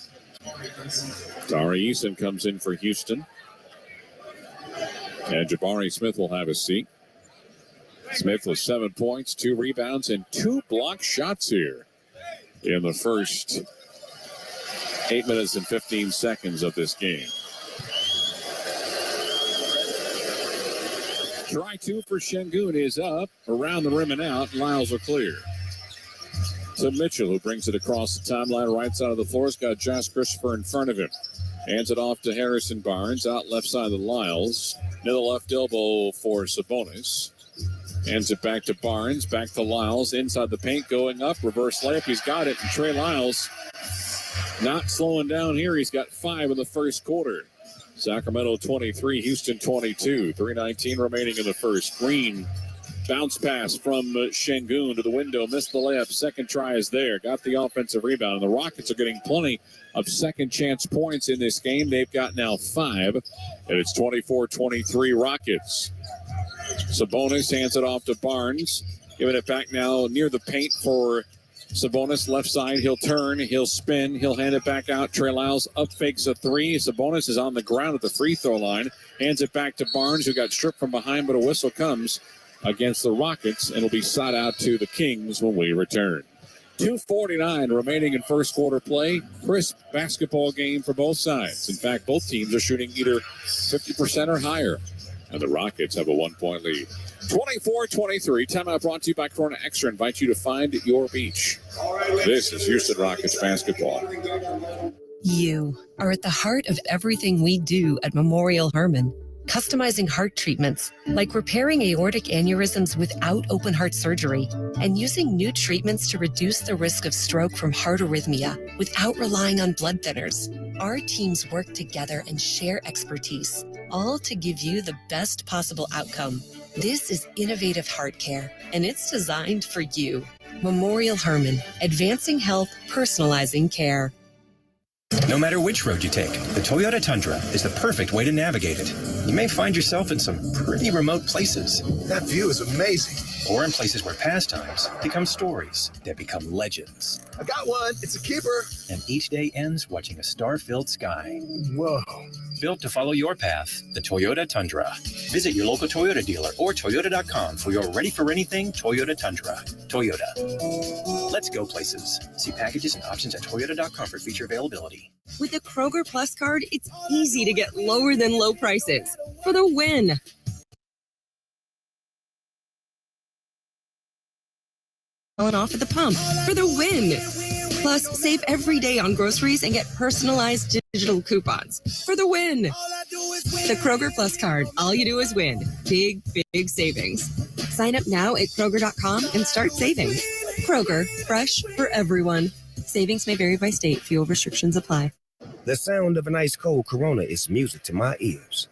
Tari Eason comes in for Houston. And Jabari Smith will have a seat. Smith with 7 points, 2 rebounds, and 2 blocked shots here in the first 8 minutes and 15 seconds of this game. Try 2 for Şengün is up. Around the rim and out. Lyles are clear. To Mitchell, who brings it across the timeline. Right side of the floor. He's got Josh Christopher in front of him. Hands it off to Harrison Barnes. Out left side of Lyles. Near the left elbow for Sabonis. Hands it back to Barnes. Back to Lyles. Inside the paint going up. Reverse layup. He's got it. And Trey Lyles not slowing down here. He's got 5 in the first quarter. Sacramento 23, Houston 22. 3:19 remaining in the first. Green bounce pass from Şengün to the window. Missed the layup. Second try is there. Got the offensive rebound. And the Rockets are getting plenty of second chance points in this game. They've got now 5. And it's 24-23 Rockets. Sabonis hands it off to Barnes. Giving it back now near the paint for Sabonis, left side. He'll turn. He'll spin. He'll hand it back out. Trey Lyles up fakes a 3. Sabonis is on the ground at the free throw line. Hands it back to Barnes, who got stripped from behind, but a whistle comes against the Rockets, and it'll be sought out to the Kings when we return. 2:49 remaining in first quarter play. Crisp basketball game for both sides. In fact, both teams are shooting either 50% or higher And the Rockets have a 1-point lead. 24-23. Timeout brought to you by Corona Extra. Invite you to find your beach. This is Houston Rockets basketball. You are at the heart of everything we do at Memorial Hermann. Customizing heart treatments, like repairing aortic aneurysms without open heart surgery, and using new treatments to reduce the risk of stroke from heart arrhythmia without relying on blood thinners. Our teams work together and share expertise, all to give you the best possible outcome. This is innovative heart care, and it's designed for you. Memorial Hermann, advancing health, personalizing care. No matter which road you take, the Toyota Tundra is the perfect way to navigate it. You may find yourself in some pretty remote places. That view is amazing. Or in places where pastimes become stories that become legends. I got one. It's a keeper. And each day ends watching a star-filled sky. Whoa. Built to follow your path, the Toyota Tundra. Visit your local Toyota dealer or Toyota.com for your ready-for-anything Toyota Tundra. Toyota. Let's go places. See packages and options at Toyota.com for feature availability. With the Kroger Plus card, it's easy to get lower than low prices for the win. Off at the pump for the win. Plus, save every day on groceries and get personalized digital coupons for the win. The Kroger Plus card. All you do is win. Big, big savings. Sign up now at Kroger.com and start saving. Kroger, fresh for everyone. Savings may vary by state. Fuel restrictions apply. The sound of an ice cold Corona is music to my ears.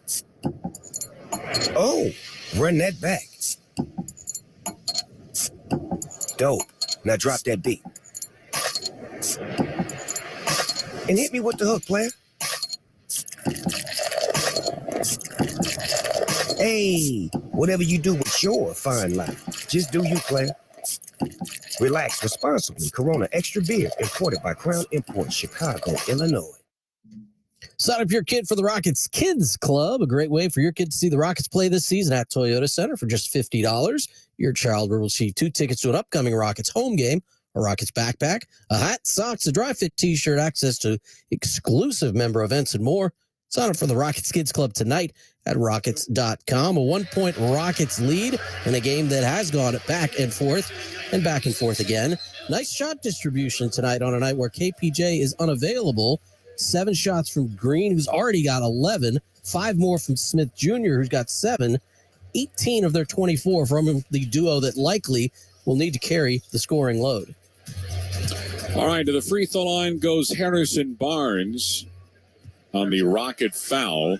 Oh, run that back. Dope. Now drop that beat. And hit me with the hook, player. Hey, whatever you do with your fine life, just do you, player. Relax responsibly. Corona Extra Beer, imported by Crown Imports, Chicago, Illinois. Sign up your kid for the Rockets Kids Club, a great way for your kid to see the Rockets play this season at Toyota Center for just $50. Your child will receive 2 tickets to an upcoming Rockets home game, a Rockets backpack, a hat, socks, a dry fit t-shirt, access to exclusive member events, and more. Sign up for the Rockets Kids Club tonight at Rockets.com. A 1-point Rockets lead in a game that has gone back and forth again. Nice shot distribution tonight on a night where KPJ is unavailable. 7 shots from Green, who's already got 11. 5 more from Smith Jr., who's got 7. 18 of their 24 from the duo that likely will need to carry the scoring load. All right, to the free throw line goes Harrison Barnes on the Rocket foul,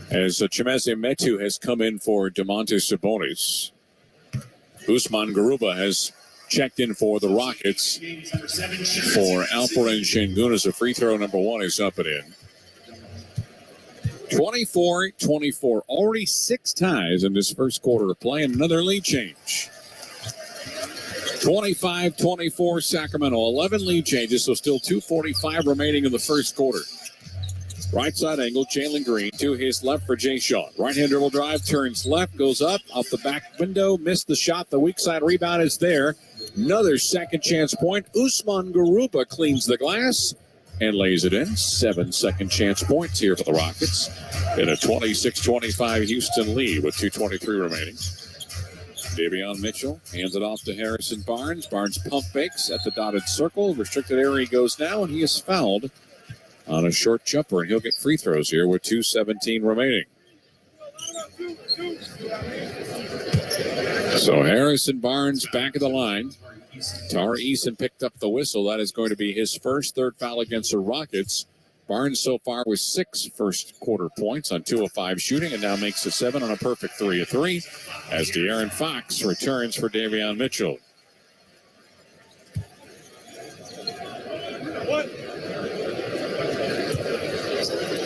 as Chimese Metu has come in for Domantas Sabonis. Usman Garuba has checked in for the Rockets for Alperen Şengün as a free throw number 1 is up and in. 24-24, already 6 ties in this first quarter of play, and another lead change. 25-24 Sacramento, 11 lead changes, so still 2:45 remaining in the first quarter. Right side angle, Jalen Green to his left for Jay Shaw. Right-hand dribble drive, turns left, goes up, off the back window, missed the shot. The weak side rebound is there. Another second chance point. Usman Garuba cleans the glass and lays it in. 7 second chance points here for the Rockets in a 26-25 Houston lead with 2:23 remaining. Davion Mitchell hands it off to Harrison Barnes. Barnes pump fakes at the dotted circle. Restricted area he goes now, and he is fouled on a short jumper, and he'll get free throws here with 2:17 remaining. So Harrison Barnes back at the line. Tari Eason picked up the whistle. That is going to be his first third foul against the Rockets. Barnes so far with 6 first quarter points on 2 of 5 shooting, and now makes it 7 on a perfect 3 of 3 as De'Aaron Fox returns for Davion Mitchell.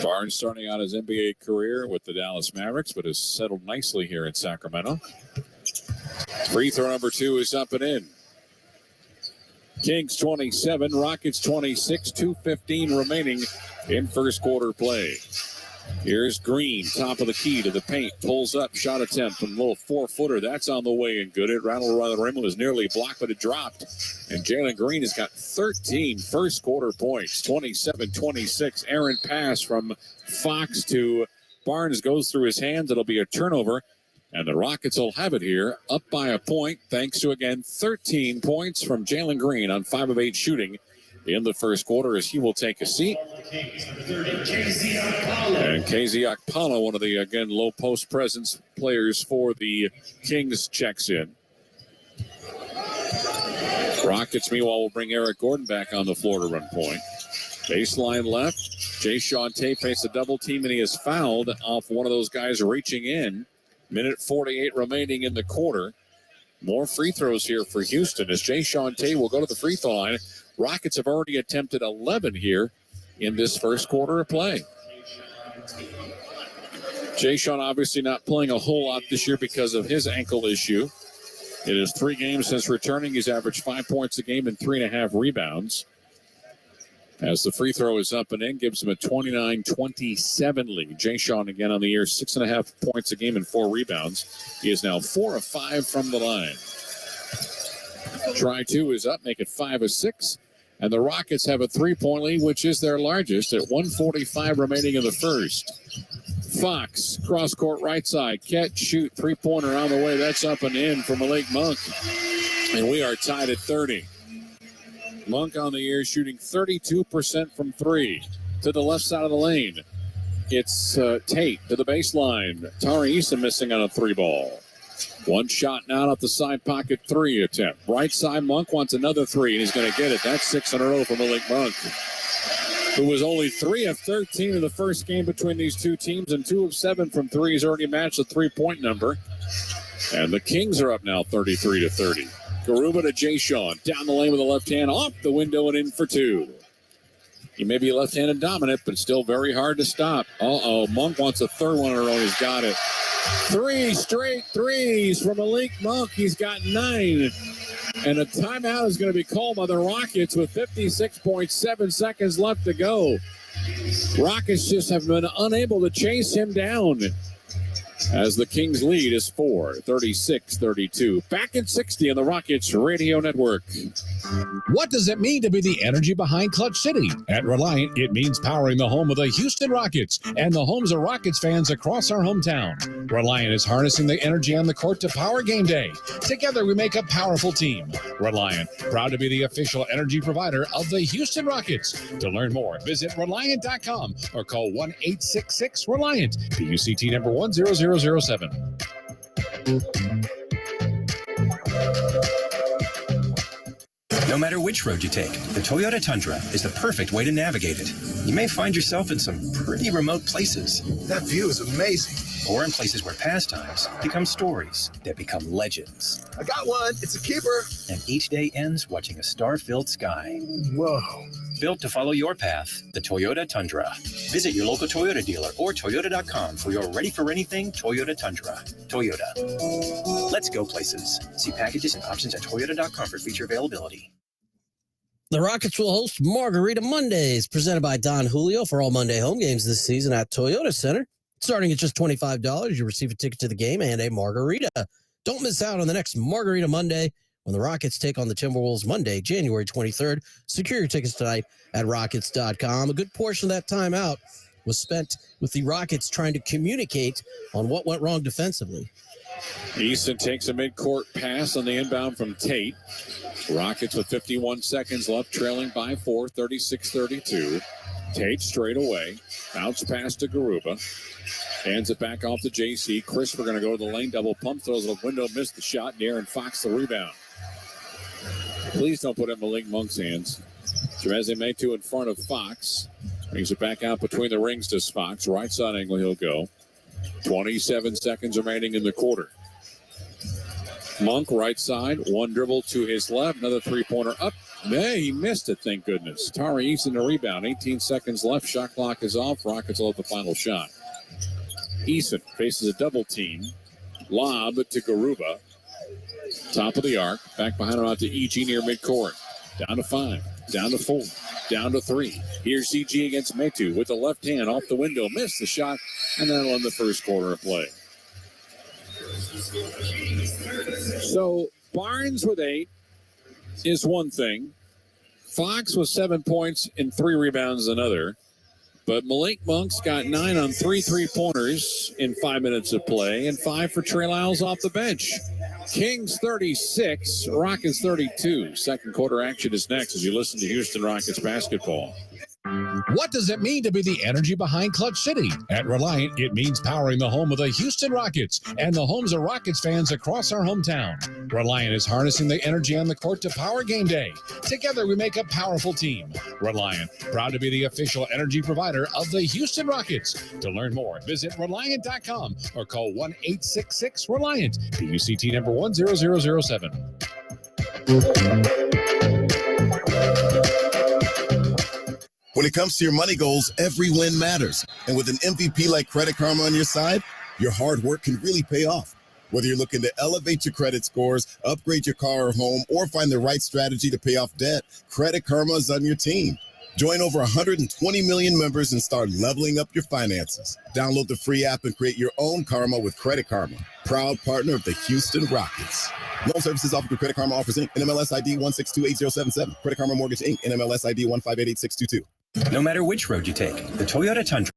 Barnes starting out his NBA career with the Dallas Mavericks, but has settled nicely here in Sacramento. Free throw number 2 is up and in. Kings 27, Rockets 26, 2:15 remaining in first quarter play. Here's Green, top of the key to the paint, pulls up, shot attempt from a little 4-footer. That's on the way and good. It rattled around the rim, was nearly blocked, but it dropped. And Jalen Green has got 13 first quarter points, 27-26. Errant pass from Fox to Barnes goes through his hands. It'll be a turnover, and the Rockets will have it here, up by a point, thanks to, again, 13 points from Jalen Green on 5 of 8 shooting in the first quarter as he will take a seat. And KZ Okpala, one of the, again, low post presence players for the Kings, checks in. Rockets, meanwhile, will bring Eric Gordon back on the floor to run point. Baseline left. Jayshawn Tate faced a double team, and he is fouled off one of those guys reaching in. Minute 48 remaining in the quarter. More free throws here for Houston as Jayshawn Tate will go to the free throw line. Rockets have already attempted 11 here in this first quarter of play. Jayshawn obviously not playing a whole lot this year because of his ankle issue. It is 3 games since returning. He's averaged 5 points a game and 3.5 rebounds. As the free throw is up and in, gives him a 29-27 lead. Jayshawn again on the year, 6.5 points a game and 4 rebounds. He is now 4 of 5 from the line. Try 2 is up, make it 5 of 6. And the Rockets have a 3-point lead, which is their largest, at 1:45 remaining in the first. Fox, cross-court right side, catch, shoot, 3-pointer on the way. That's up and in for Malik Monk. And we are tied at 30. Monk on the year shooting 32% from 3 to the left side of the lane. It's Tate to the baseline. Tari Eason missing on a 3 ball. One shot now off the side pocket 3 attempt. Right side, Monk wants another 3, and he's going to get it. That's 6 in a row for Malik Monk, who was only 3 of 13 in the first game between these two teams, and 2 of 7 from 3. He's already matched the 3-point number. And the Kings are up now 33-30. Garuba to Jayshawn. Down the lane with the left hand, off the window and in for 2. He may be left-handed dominant, but still very hard to stop. Monk wants a third one in a row. He's got it. 3 straight threes from Malik Monk. He's got 9. And a timeout is going to be called by the Rockets with 56.7 seconds left to go. Rockets just have been unable to chase him down, as the Kings lead is 4, 36-32. Back in 60 on the Rockets Radio Network. What does it mean to be the energy behind Clutch City? At Reliant, it means powering the home of the Houston Rockets and the homes of Rockets fans across our hometown. Reliant is harnessing the energy on the court to power game day. Together, we make a powerful team. Reliant, proud to be the official energy provider of the Houston Rockets. To learn more, visit Reliant.com or call 1-866-RELIANT. PUCT number 10007. No matter which road you take, the Toyota Tundra is the perfect way to navigate it. You may find yourself in some pretty remote places. That view is amazing. Or in places where pastimes become stories that become legends. I got one. It's a keeper. And each day ends watching a star-filled sky. Whoa. Built to follow your path, the Toyota Tundra. Visit your local Toyota dealer or Toyota.com for your ready-for-anything Toyota Tundra. Toyota. Let's go places. See packages and options at Toyota.com for feature availability. The Rockets will host Margarita Mondays, presented by Don Julio for all Monday home games this season at Toyota Center. Starting at just $25, you receive a ticket to the game and a margarita. Don't miss out on the next Margarita Monday when the Rockets take on the Timberwolves Monday, January 23rd. Secure your tickets tonight at Rockets.com. A good portion of that time out was spent with the Rockets trying to communicate on what went wrong defensively. Easton takes a midcourt pass on the inbound from Tate. Rockets with 51 seconds left, trailing by 4, 36-32. Tate straight away. Bounce pass to Garuba. Hands it back off to JC. Chris, we're going to go to the lane. Double pump. Throws a window. Missed the shot. De'Aaron Fox the rebound. Please don't put it in Malik Monk's hands. Chimezie Metu in front of Fox. Brings it back out between the rings to Fox. Right side angle he'll go. 27 seconds remaining in the quarter. Monk right side. One dribble to his left. Another three-pointer up. He missed it, thank goodness. Tari Eason the rebound. 18 seconds left. Shot clock is off. Rockets will have the final shot. Eason faces a double team. Lob to Garuba. Top of the arc. Back behind him out to EG near midcourt. Down to 5. Down to 4. Down to 3. Here's EG against Metu with the left hand off the window. Missed the shot. And that'll end the first quarter of play. So Barnes with 8 is one thing. Fox with 7 points and 3 rebounds another. But Malik Monk's got 9 on 3 3-pointers in 5 minutes of play and 5 for Trey Lyles off the bench. Kings 36, Rockets 32. Second quarter action is next as you listen to Houston Rockets basketball. What does it mean to be the energy behind Clutch City? At Reliant, it means powering the home of the Houston Rockets and the homes of Rockets fans across our hometown. Reliant is harnessing the energy on the court to power game day. Together, we make a powerful team. Reliant, proud to be the official energy provider of the Houston Rockets. To learn more, visit Reliant.com or call 1-866-RELIANT, PUCT number 10007. When it comes to your money goals, every win matters. And with an MVP like Credit Karma on your side, your hard work can really pay off. Whether you're looking to elevate your credit scores, upgrade your car or home, or find the right strategy to pay off debt, Credit Karma is on your team. Join over 120 million members and start leveling up your finances. Download the free app and create your own karma with Credit Karma, proud partner of the Houston Rockets. Loan services offered through Credit Karma Offers Inc. NMLS ID 1628077. Credit Karma Mortgage Inc. NMLS ID 1588622. No matter which road you take, the Toyota Tundra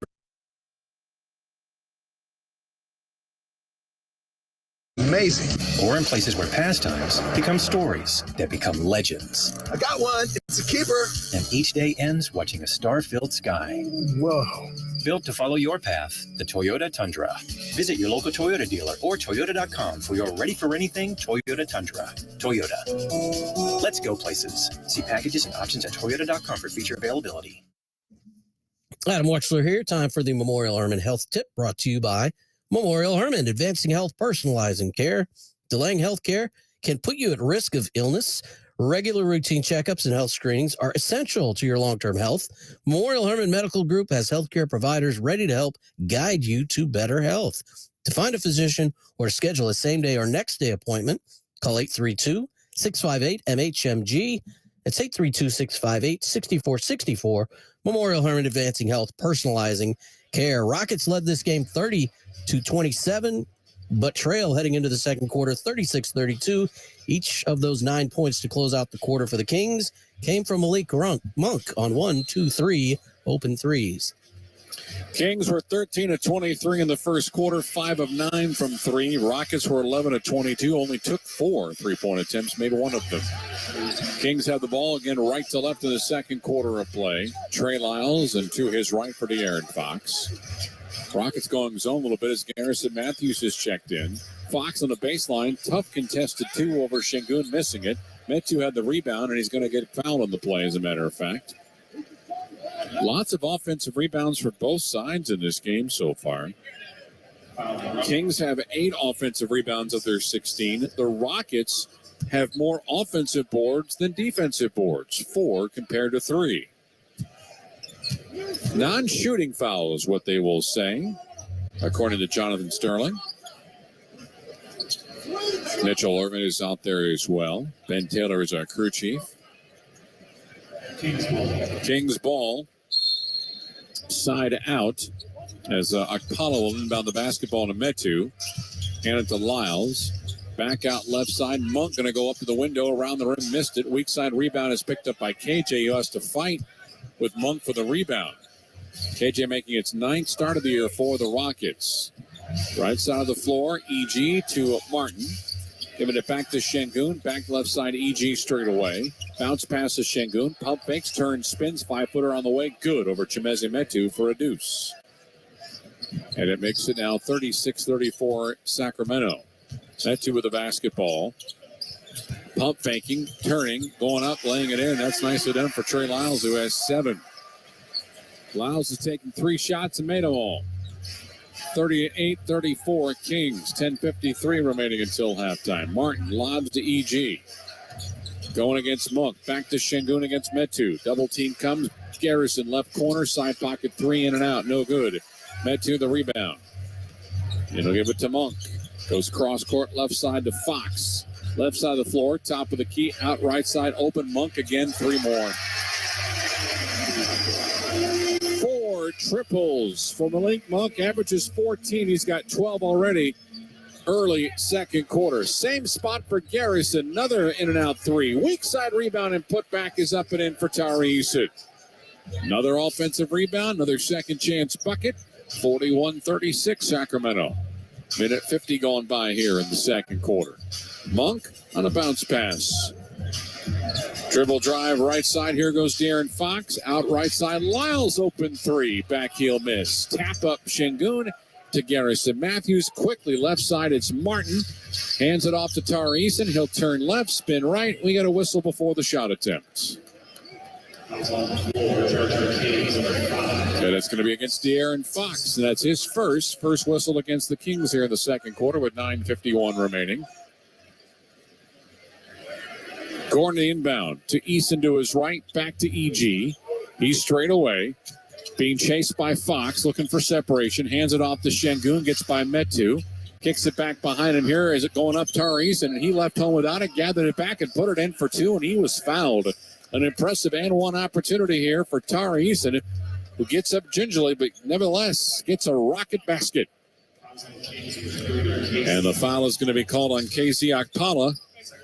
Amazing. or in places where pastimes become stories that become legends. I got one. It's a keeper. And each day ends watching a star-filled sky. Whoa. Built to follow your path, the Toyota Tundra. Visit your local Toyota dealer or Toyota.com for your ready-for-anything Toyota Tundra. Toyota. Let's go places. See packages and options at Toyota.com for feature availability. Adam Wexler here. Time for the Memorial Hermann Health Tip, brought to you by Memorial Hermann, advancing health, personalizing care. Delaying health care can put you at risk of illness. Regular routine checkups and health screenings are essential to your long-term health. Memorial Hermann Medical Group has healthcare providers ready to help guide you to better health. To find a physician or schedule a same-day or next-day appointment, call 832-658-MHMG. That's 832-658-6464. Memorial Hermann, advancing health, personalizing care. Rockets led this game 30-27, but trail heading into the second quarter 36-32. Each of those 9 points to close out the quarter for the Kings came from Malik Monk on 1, 2, 3 open threes. Kings were 13 of 23 in the first quarter, 5 of 9 from 3. Rockets were 11 of 22, only took 4 3-point attempts, made 1 of them. Kings have the ball again right to left in the second quarter of play. Trey Lyles, and to his right for De'Aaron Fox. Rockets going zone a little bit as Garrison Matthews has checked in. Fox on the baseline, tough contested 2 over Şengün, missing it. Metu had the rebound, and he's going to get fouled on the play, as a matter of fact. Lots of offensive rebounds for both sides in this game so far. Kings have 8 offensive rebounds of their 16. The Rockets have more offensive boards than defensive boards, 4 compared to 3. Non-shooting foul is what they will say, according to Jonathan Sterling. Mitchell Irvin is out there as well. Ben Taylor is our crew chief. Kings ball. Side out as Akpala will inbound the basketball to Metu. Hand it to Lyles. Back out left side. Monk going to go up to the window. Around the rim, missed it. Weak side rebound is picked up by KJ, who has to fight with Monk for the rebound. KJ making its 9th start of the year for the Rockets. Right side of the floor, EG to Martin. Giving it back to Şengün. Back left side, EG straight away. Bounce pass to Şengün. Pump fakes, turns, spins. 5-footer on the way. Good over Chimezie Metu for a deuce. And it makes it now 36-34 Sacramento. Metu with the basketball. Pump faking, turning, going up, laying it in. That's nicely done for Trey Lyles, who has 7. Lyles has taken 3 shots and made them all. 38-34 Kings. 10:53 remaining until halftime. Martin lobs to EG. Going against Monk. Back to Şengün against Metu. Double team comes. Garrison left corner. Side pocket 3 in and out. No good. Metu the rebound. And he'll give it to Monk. Goes cross court left side to Fox. Left side of the floor. Top of the key. Out right side. Open. Monk again. 3 more. 4 triples for Malik Monk. Averages 14. He's got 12 already. Early second quarter. Same spot for Garrison. Another in and out 3. Weak side rebound and put back is up and in for Tari Eason. Another offensive rebound, another second chance bucket. 41-36 Sacramento. Minute 50 going by here in the second quarter. Monk on a bounce pass. Dribble drive right side. Here goes De'Aaron Fox. Out right side. Lyles open three. Back heel miss. Tap up Şengün to Garrison Matthews. Quickly left side. It's Martin. Hands it off to Tari Eason. He'll turn left, spin right. We got a whistle before the shot attempt. And that's going to be against De'Aaron Fox. And that's his first whistle against the Kings here in the second quarter with 9:51 remaining. Gordon inbound to Eason to his right, back to E.G. He's straight away. Being chased by Fox, looking for separation. Hands it off to Şengün, gets by Metu. Kicks it back behind him here. Is it going up Tari Eason? And he left home without it, gathered it back and put it in for two, and he was fouled. An impressive and one opportunity here for Tari Eason, who gets up gingerly, but nevertheless gets a rocket basket. And the foul is going to be called on KZ Okpala.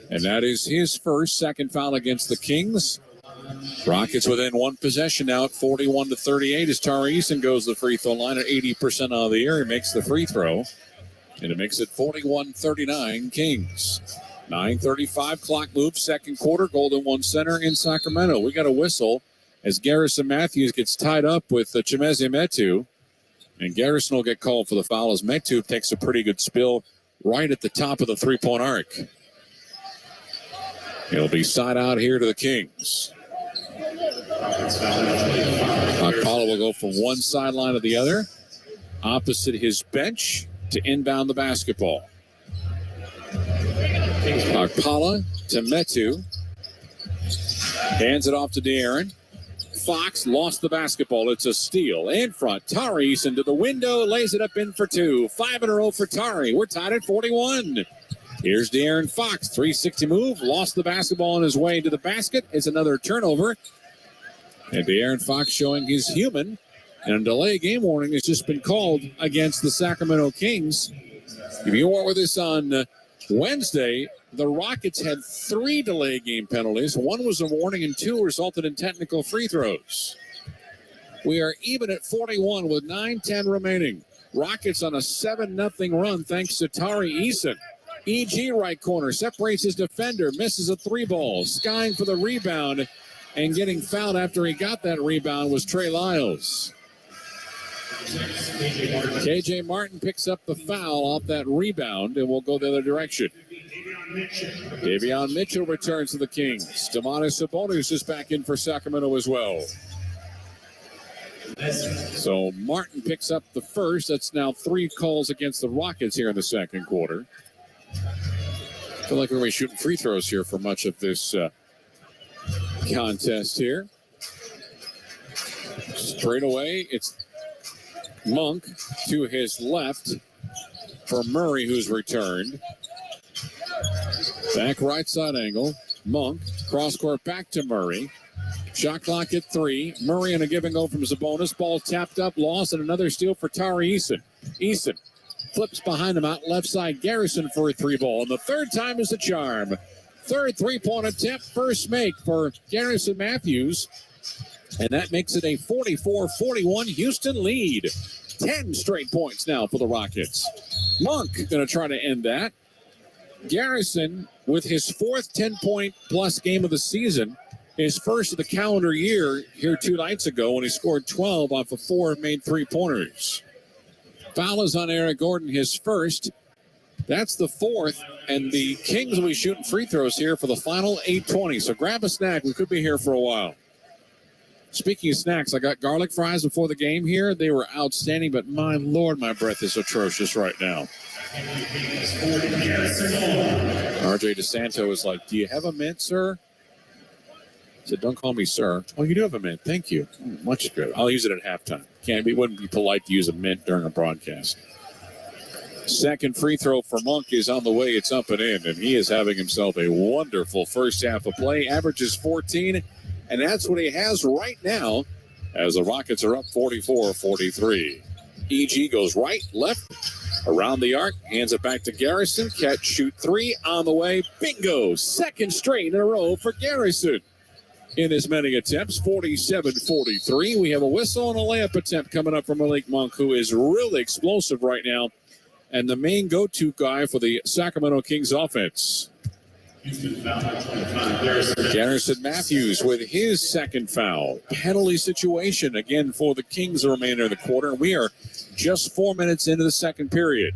And that is his second foul against the Kings. Rockets within one possession now at 41-38 as Tari Eason goes to the free throw line at 80% out of the air. He makes the free throw. And it makes it 41-39 Kings. 9:35 clock move, second quarter. Golden One Center in Sacramento. We got a whistle as Garrison Matthews gets tied up with Chimezie Metu. And Garrison will get called for the foul as Metu takes a pretty good spill right at the top of the three-point arc. It'll be side out here to the Kings. Okpala will go from one sideline to the other, opposite his bench to inbound the basketball. Okpala to Metu. Hands it off to De'Aaron. Fox lost the basketball. It's a steal. In front, Tari Eason to the window, lays it up in for two. 5 in a row for Tari. We're tied at 41. Here's De'Aaron Fox, 360 move, lost the basketball on his way to the basket. It's another turnover. And De'Aaron Fox showing he's human. And a delay game warning has just been called against the Sacramento Kings. If you weren't with us on Wednesday, the Rockets had 3 delay game penalties. 1 was a warning and 2 resulted in technical free throws. We are even at 41 with 9:10 remaining. Rockets on a 7-0 run thanks to Tari Eason. E.G. right corner, separates his defender, misses a 3-ball. Skying for the rebound and getting fouled after he got that rebound was Trey Lyles. KJ Martin picks up the foul off that rebound and will go the other direction. Davion Mitchell returns to the Kings. Domantas Sabonis is back in for Sacramento as well. So Martin picks up the first. That's now 3 calls against the Rockets here in the second quarter. I feel like we're going to be shooting free throws here for much of this contest here. Straight away, it's Monk to his left for Murray, who's returned. Back right side angle. Monk, cross court back to Murray. Shot clock at 3. Murray on a give and go from Sabonis. Ball tapped up, lost, and another steal for Tari Eason. Eason flips behind him out left side. Garrison for a 3-ball. And the third time is the charm. Third 3-point attempt, first make for Garrison Matthews. And that makes it a 44-41 Houston lead. 10 straight points now for the Rockets. Monk going to try to end that. Garrison with his 4th 10-point plus game of the season. His first of the calendar year here 2 nights ago when he scored 12 off of 4 made 3-pointers. Foul is on Eric Gordon, his first. That's the 4th, and the Kings will be shooting free throws here for the final 8:20. So grab a snack. We could be here for a while. Speaking of snacks, I got garlic fries before the game here. They were outstanding, but my Lord, my breath is atrocious right now. RJ DeSanto is like, do you have a mint, sir? I said, don't call me sir. Oh, you do have a mint. Thank you. Much good. I'll use it at halftime. It wouldn't be polite to use a mint during a broadcast. Second free throw for Monk is on the way. It's up and in, and he is having himself a wonderful first half of play. Averages 14, and that's what he has right now as the Rockets are up 44-43. E.G. goes right, left, around the arc, hands it back to Garrison. Catch, shoot 3 on the way. Bingo! Second straight in a row for Garrison. in as many attempts, 47-43. We have a whistle and a layup attempt coming up from Malik Monk, who is really explosive right now and the main go-to guy for the Sacramento Kings offense. Garrison Matthews with his second foul. Penalty situation again for the Kings the remainder of the quarter. We are just 4 minutes into the second period.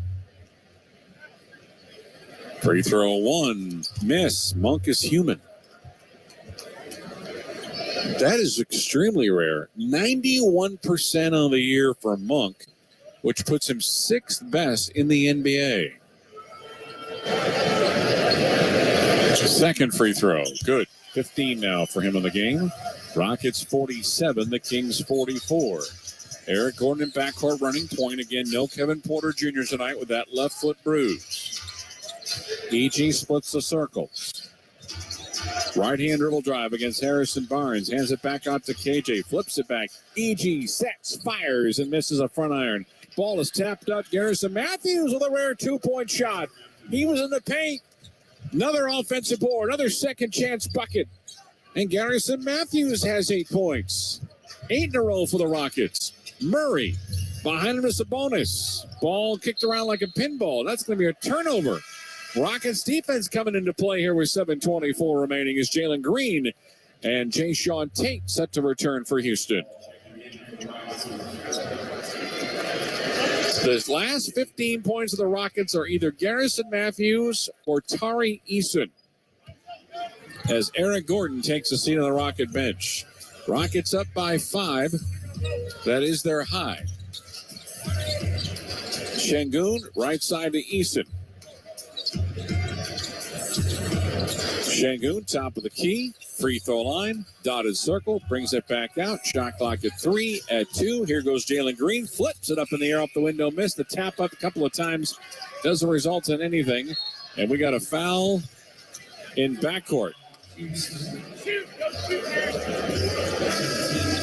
Free throw one, miss. Monk is human. That is extremely rare. 91% on the year for Monk, which puts him sixth best in the NBA. Second free throw. Good. 15 now for him in the game. Rockets 47, the Kings 44. Eric Gordon in backcourt running point. Again, no Kevin Porter Jr. tonight with that left foot bruise. EG splits the circle. Right-hand dribble drive against Harrison Barnes. Hands it back out to KJ. Flips it back. EG sets, fires, and misses a front iron. Ball is tapped up. Garrison Matthews with a rare two-point shot. He was in the paint. Another offensive board. Another second chance bucket. And Garrison Matthews has 8 points. 8 in a row for the Rockets. Murray behind him is a bonus. Ball kicked around like a pinball. That's going to be a turnover. Rockets defense coming into play here with 7:24 remaining is Jalen Green and Jay Sean Tate set to return for Houston. The last 15 points of the Rockets are either Garrison Matthews or Tari Eason, as Eric Gordon takes a seat on the Rocket bench. Rockets up by 5. That is their high. Şengün, right side to Eason. Şengün, top of the key, free throw line, dotted circle, brings it back out. Shot clock at 3, at 2. Here goes Jalen Green, flips it up in the air off the window, missed the tap up a couple of times, doesn't result in anything. And we got a foul in backcourt.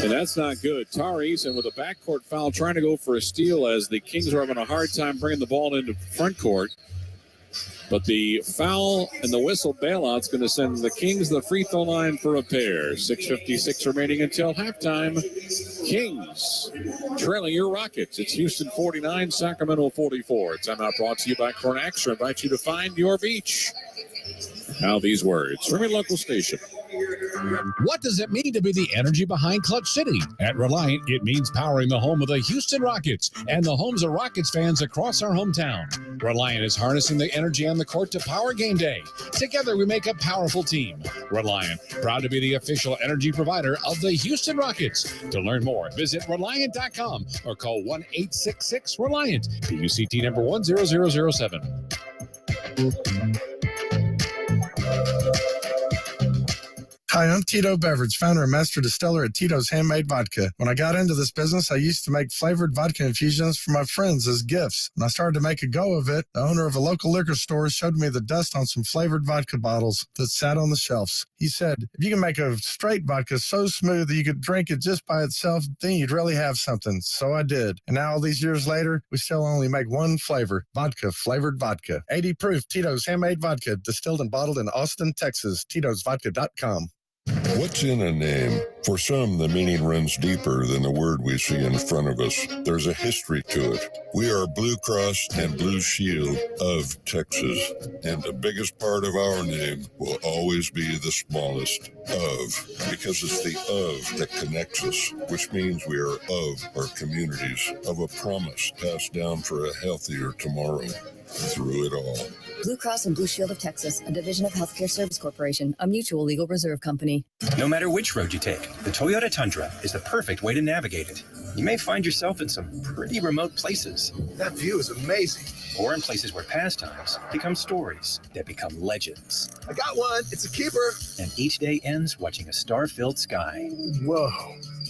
And that's not good. Tari Eason with a backcourt foul trying to go for a steal as the Kings are having a hard time bringing the ball into front court. But the foul and the whistle bailout's going to send the Kings to the free throw line for a pair. 6:56 remaining until halftime. Kings trailing your Rockets. It's Houston 49, Sacramento 44. Timeout brought to you by Cornax. I invite you to find your beach. Now these words from your local station. What does it mean to be the energy behind Clutch City? At Reliant, it means powering the home of the Houston Rockets and the homes of Rockets fans across our hometown. Reliant is harnessing the energy on the court to power game day. Together, we make a powerful team. Reliant, proud to be the official energy provider of the Houston Rockets. To learn more, visit Reliant.com or call 1-866-RELIANT. PUCT number 10007. Hi, I'm Tito Beverage, founder and master distiller at Tito's Handmade Vodka. When I got into this business, I used to make flavored vodka infusions for my friends as gifts. When I started to make a go of it, the owner of a local liquor store showed me the dust on some flavored vodka bottles that sat on the shelves. He said, if you can make a straight vodka so smooth that you could drink it just by itself, then you'd really have something. So I did. And now all these years later, we still only make one flavor, vodka flavored vodka. 80 proof Tito's Handmade Vodka, distilled and bottled in Austin, Texas. Tito'sVodka.com. What's in a name? For some, the meaning runs deeper than the word we see in front of us. There's a history to it. We are Blue Cross and Blue Shield of Texas, and the biggest part of our name will always be the smallest, of, because it's the of that connects us, which means we are of our communities, of a promise passed down for a healthier tomorrow. Through it all. Blue Cross and Blue Shield of Texas, a division of Healthcare Service Corporation, a mutual legal reserve company. No matter which road you take, the Toyota Tundra is the perfect way to navigate it. You may find yourself in some pretty remote places. That view is amazing. Or in places where pastimes become stories that become legends. I got one. It's a keeper. And each day ends watching a star-filled sky. Whoa.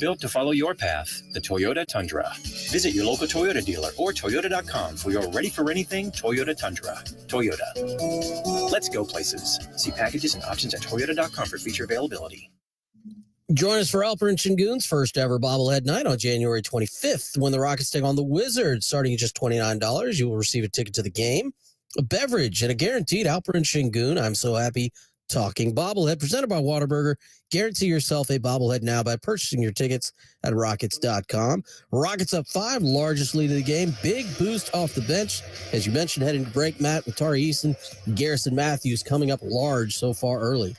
Built to follow your path, the Toyota Tundra. Visit your local Toyota dealer or Toyota.com for your ready-for-anything Toyota Tundra. Toyota. Let's go places. See packages and options at Toyota.com for feature availability. Join us for Alper and Şengün's first ever bobblehead night on January 25th when the Rockets take on the Wizards. Starting at just $29, you will receive a ticket to the game, a beverage, and a guaranteed Alper and Şengün I'm so happy Talking Bobblehead, presented by Whataburger. Guarantee yourself a bobblehead now by purchasing your tickets at Rockets.com. Rockets up 5, largest lead of the game. Big boost off the bench. As you mentioned, heading to break, Matt, with Tari Eason, Garrison Matthews coming up large so far early.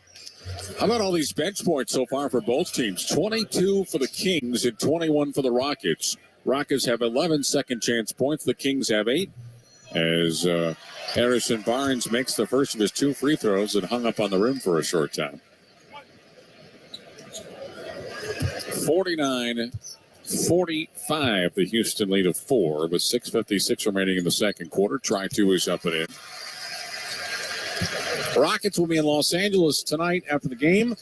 How about all these bench points so far for both teams? 22 for the Kings and 21 for the Rockets. Rockets have 11 second chance points. The Kings have 8. As Harrison Barnes makes the first of his 2 free throws and hung up on the rim for a short time. 49-45, the Houston lead of 4 with 6:56 remaining in the second quarter. Try 2 is up and in. Rockets will be in Los Angeles tonight after the game.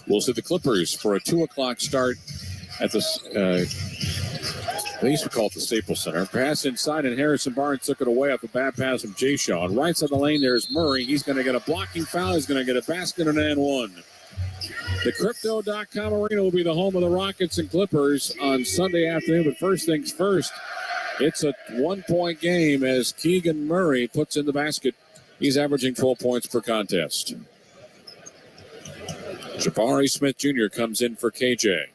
We'll see the Clippers for a 2 o'clock start at the they used to call it the Staples Center. Pass inside, and Harrison Barnes took it away off a bad pass from Jay Shaw. Right side of the lane, there's Murray. He's going to get a blocking foul. He's going to get a basket and an and 1. The Crypto.com Arena will be the home of the Rockets and Clippers on Sunday afternoon. But first things first, it's a 1-point game as Keegan Murray puts in the basket. He's averaging 12 points per contest. Jabari Smith Jr. comes in for KJ.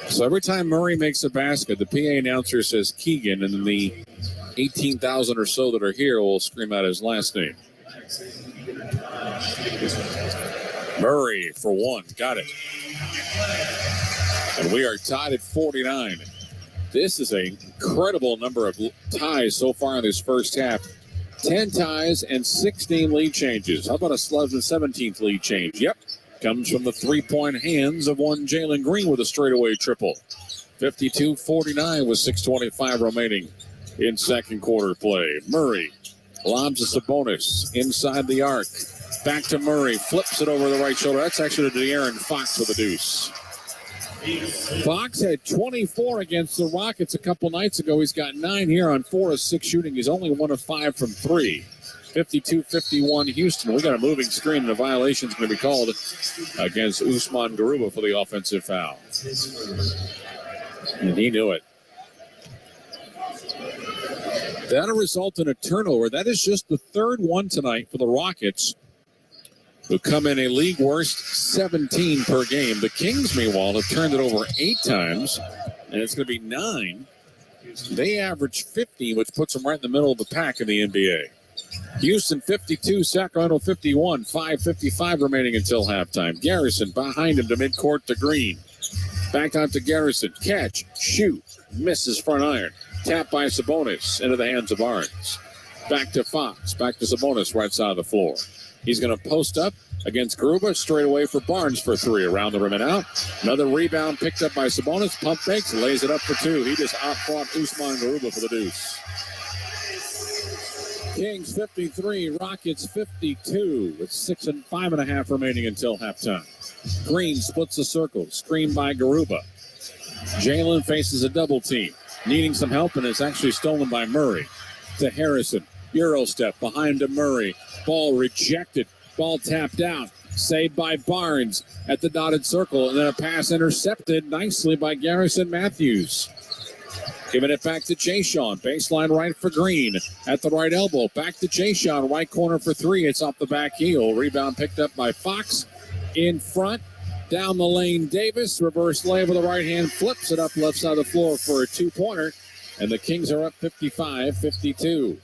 So every time Murray makes a basket, the PA announcer says Keegan, and then the 18,000 or so that are here will scream out his last name. Murray for 1. Got it. And we are tied at 49. This is an incredible number of ties so far in this first half. 10 ties and 16 lead changes. How about a 17th lead change? Yep. Comes from the three-point hands of one Jalen Green with a straightaway triple. 52-49 with 6:25 remaining in second quarter play. Murray lobs a Sabonis inside the arc. Back to Murray. Flips it over the right shoulder. That's actually to De'Aaron Fox with a deuce. Fox had 24 against the Rockets a couple nights ago. He's got 9 here on 4 of 6 shooting. He's only 1 of 5 from 3. 52-51 Houston. We got a moving screen, and a violation is going to be called against Usman Garuba for the offensive foul. And he knew it. That'll result in a turnover. That is just the third one tonight for the Rockets, who come in a league worst 17 per game. The Kings, meanwhile, have turned it over 8 times, and it's going to be 9. They average 50, which puts them right in the middle of the pack in the NBA. Houston 52, Sacramento 51, 5:55 remaining until halftime. Garrison behind him to midcourt to Green. Back out to Garrison. Catch, shoot, misses front iron. Tap by Sabonis into the hands of Barnes. Back to Fox, back to Sabonis right side of the floor. He's going to post up against Garuba, straight away for Barnes for 3, around the rim and out. Another rebound picked up by Sabonis. Pump fakes, lays it up for 2. He just outfought Usman Garuba for the deuce. Kings 53, Rockets 52, with 6 and 5.5 remaining until halftime. Green splits the circle, screened by Garuba. Jalen faces a double team, needing some help, and it's actually stolen by Murray. To Harrison, Euro step behind to Murray. Ball rejected, ball tapped out. Saved by Barnes at the dotted circle, and then a pass intercepted nicely by Garrison Matthews. Giving it back to Jay-Sean. Baseline right for Green. At the right elbow. Back to Jay-Sean. Right corner for 3. It's off the back heel. Rebound picked up by Fox. In front. Down the lane, Davis. Reverse layup with the right hand. Flips it up left side of the floor for a 2-pointer. And the Kings are up 55-52.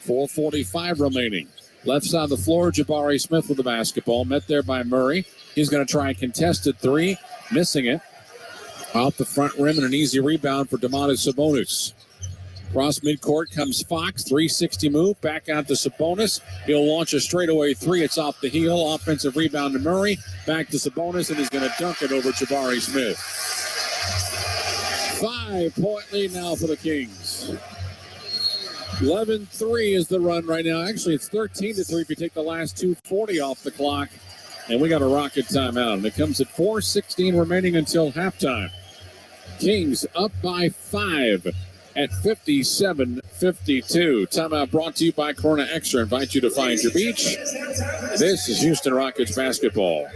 4:45 remaining. Left side of the floor, Jabari Smith with the basketball. Met there by Murray. He's going to try a contested 3. Missing it. Off the front rim and an easy rebound for Domantas Sabonis. Cross midcourt comes Fox. 360 move. Back out to Sabonis. He'll launch a straightaway 3. It's off the heel. Offensive rebound to Murray. Back to Sabonis, and he's going to dunk it over Jabari Smith. 5-point lead now for the Kings. 11-3 is the run right now. Actually, it's 13-3 if you take the last 2:40 off the clock. And we got a Rocket timeout. And it comes at 4:16 remaining until halftime. Kings up by 5 at 57-52. Timeout brought to you by Corona Extra. Invite you to find your beach. This is Houston Rockets basketball.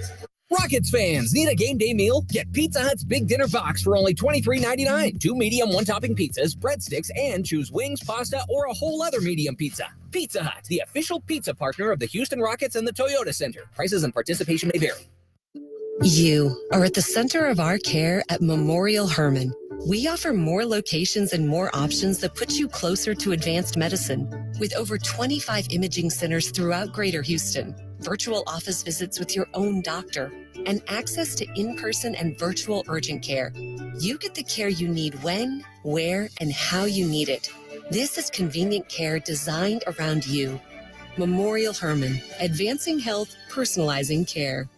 Rockets fans, need a game day meal? Get Pizza Hut's Big Dinner Box for only $23.99. 2 medium, 1-topping pizzas, breadsticks, and choose wings, pasta, or a whole other medium pizza. Pizza Hut, the official pizza partner of the Houston Rockets and the Toyota Center. Prices and participation may vary. You are at the center of our care at Memorial Hermann. We offer more locations and more options that put you closer to advanced medicine. With over 25 imaging centers throughout Greater Houston, virtual office visits with your own doctor, and access to in-person and virtual urgent care, you get the care you need when, where, and how you need it. This is convenient care designed around you. Memorial Hermann, advancing health, personalizing care.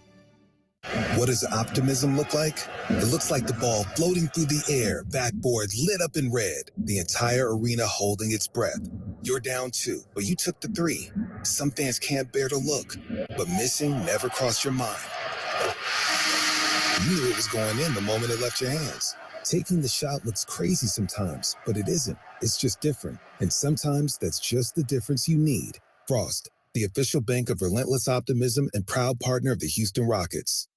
What does optimism look like? It looks like the ball floating through the air, backboard lit up in red, the entire arena holding its breath. You're down 2, but you took the 3. Some fans can't bear to look, but missing never crossed your mind. You knew it was going in the moment it left your hands. Taking the shot looks crazy sometimes, but it isn't. It's just different. And sometimes that's just the difference you need. Frost, the official bank of relentless optimism and proud partner of the Houston Rockets.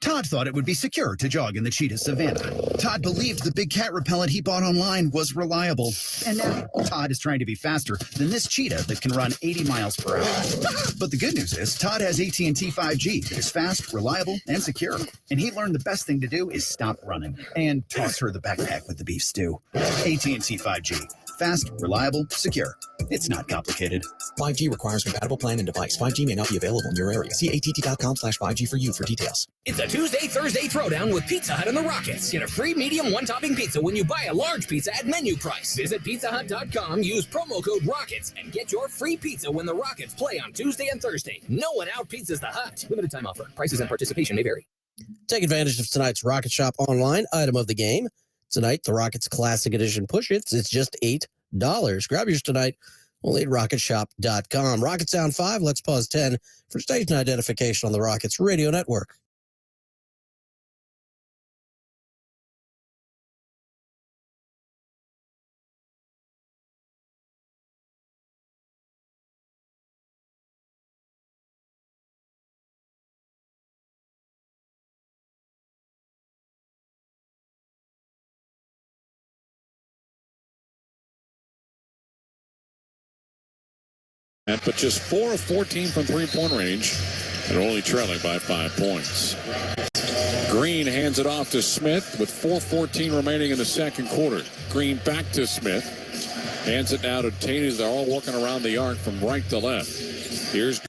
Todd thought it would be secure to jog in the cheetah savanna. Todd believed the big cat repellent he bought online was reliable. And now Todd is trying to be faster than this cheetah that can run 80 miles per hour. But the good news is Todd has AT&T 5G that is fast, reliable, and secure. And he learned the best thing to do is stop running and toss her the backpack with the beef stew. AT&T 5G. Fast, reliable, secure. It's not complicated. 5G requires compatible plan and device. 5G may not be available in your area. See att.com/5G for you for details. It's a Tuesday-Thursday throwdown with Pizza Hut and the Rockets. Get a free medium one-topping pizza when you buy a large pizza at menu price. Visit pizzahut.com, use promo code ROCKETS, and get your free pizza when the Rockets play on Tuesday and Thursday. No one out-pizzas the Hut. Limited time offer. Prices and participation may vary. Take advantage of tonight's Rocket Shop online item of the game. Tonight, the Rockets Classic Edition Push-Its. It's just $8. Grab yours tonight only at rocketshop.com. Rocket Sound 5, let's pause 10 for station identification on the Rockets Radio Network. But just 4 of 14 from three-point range and only trailing by 5 points. Green hands it off to Smith with 4:14 remaining in the second quarter. Green back to Smith. Hands it now to Tate as they're all working around the arc from right to left. Here's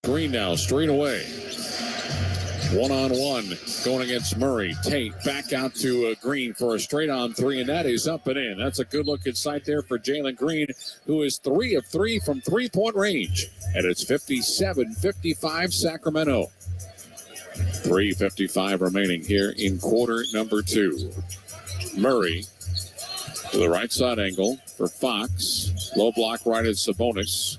Green now straight away. One-on-one going against Murray. Tate back out to Green for a straight-on 3, and that is up and in. That's a good-looking sight there for Jalen Green, who is 3 of 3 from three-point range. And it's 57-55 Sacramento. 3:55 remaining here in quarter number 2. Murray to the right side angle for Fox. Low block right at Sabonis.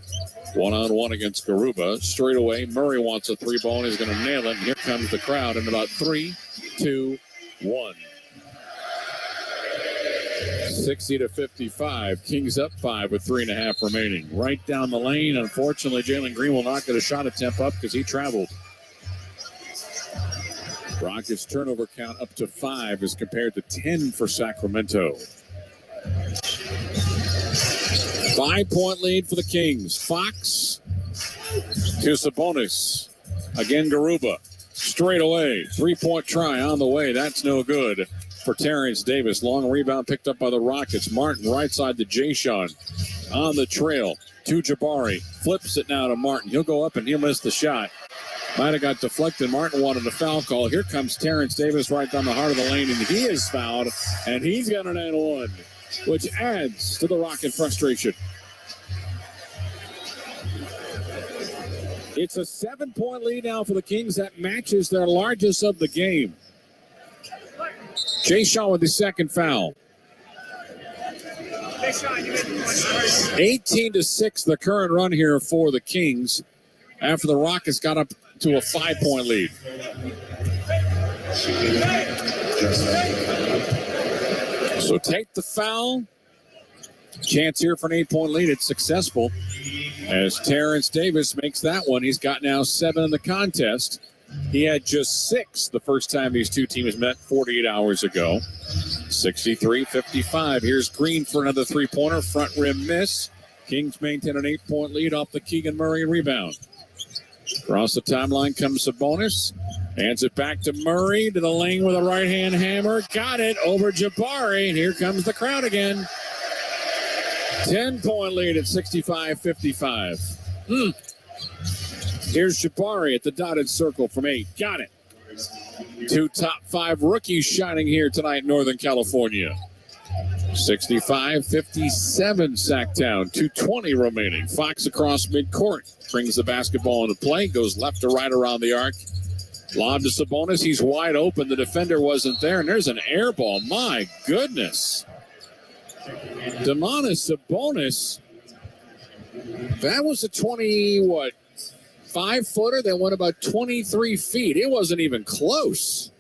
One-on-one against Garuba. Straight away, Murray wants a 3-ball. He's going to nail it. And here comes the crowd in about 3, 2, 1. 60-55. Kings up 5 with 3.5 remaining. Right down the lane. Unfortunately, Jalen Green will not get a shot attempt up because he traveled. Rockets turnover count up to 5 as compared to 10 for Sacramento. 5-point lead for the Kings. Fox to Sabonis. Again, Garuba. Straight away. 3-point try on the way. That's no good for Terrence Davis. Long rebound picked up by the Rockets. Martin right side to Jason. On the trail to Jabari. Flips it now to Martin. He'll go up and he'll miss the shot. Might have got deflected. Martin wanted a foul call. Here comes Terrence Davis right down the heart of the lane, and he is fouled, and he's got an and one, which adds to the Rocket frustration. It's a 7-point lead now for the Kings. That matches their largest of the game. Jay Shaw with the second foul. 18-6, the current run here for the Kings after the Rockets got up to a 5-point lead. So take the foul. Chance here for an 8-point lead. It's successful as Terrence Davis makes that one. He's got now 7 in the contest. He had just 6 the first time these two teams met 48 hours ago. 63-55. Here's Green for another 3-pointer. Front rim miss. Kings maintain an 8-point lead off the Keegan Murray rebound. Across the timeline comes Sabonis. Hands it back to Murray to the lane with a right-hand hammer. Got it over Jabari. And here comes the crowd again. 10-point lead at 65-55. Here's Jabari at the dotted circle from 8. Got it. 2 top 5 rookies shining here tonight in Northern California. 65-57 Sacktown. 2:20 remaining. Fox across midcourt. Brings the basketball into play. Goes left to right around the arc. Lob to Sabonis. He's wide open. The defender wasn't there. And there's an air ball. My goodness. Domantas Sabonis. That was a 5-footer that went about 23 feet. It wasn't even close.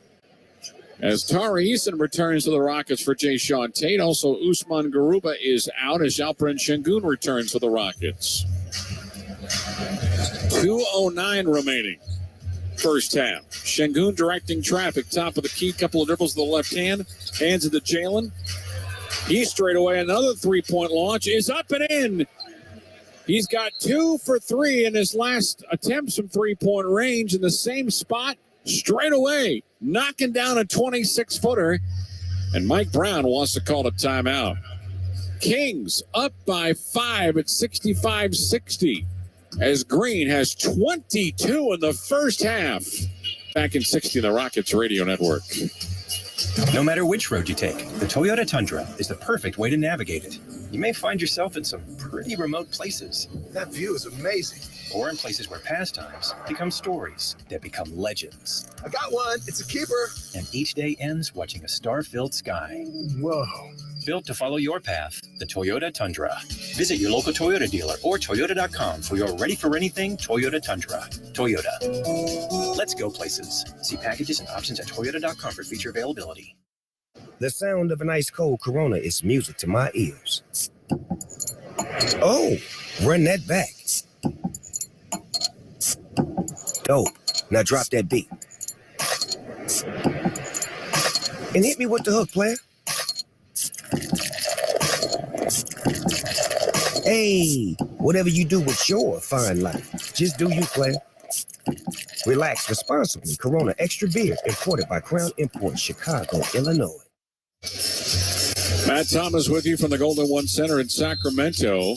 As Tari Eason returns to the Rockets for Jayshawn Tate. Also, Usman Garuba is out as Alperen Şengün returns for the Rockets. 2:09 remaining. First half. Şengün directing traffic. Top of the key. Couple of dribbles to the left hand. Hands it to Jalen. He straight away. Another 3-point launch is up and in. He's got 2 for 3 in his last attempts from 3-point range in the same spot. Straight away. Knocking down a 26-footer. And Mike Brown wants to call a timeout. Kings up by 5 at 65-60. As Green has 22 in the first half. Back in 60, the Rockets Radio Network. No matter which road you take, the Toyota Tundra is the perfect way to navigate it. You may find yourself in some pretty remote places. That view is amazing. Or in places where pastimes become stories that become legends. I got one. It's a keeper. And each day ends watching a star-filled sky. Whoa. Built to follow your path, the Toyota Tundra. Visit your local Toyota dealer or Toyota.com for your ready-for-anything Toyota Tundra. Toyota. Let's go places. See packages and options at Toyota.com for feature availability. The sound of an ice cold Corona is music to my ears. Oh, run that back. Dope. Now drop that beat. And hit me with the hook, player. Hey, whatever you do with your fine life, just do you, player. Relax responsibly. Corona Extra Beer, imported by Crown Imports, Chicago, Illinois. Matt Thomas with you from the Golden One Center in Sacramento.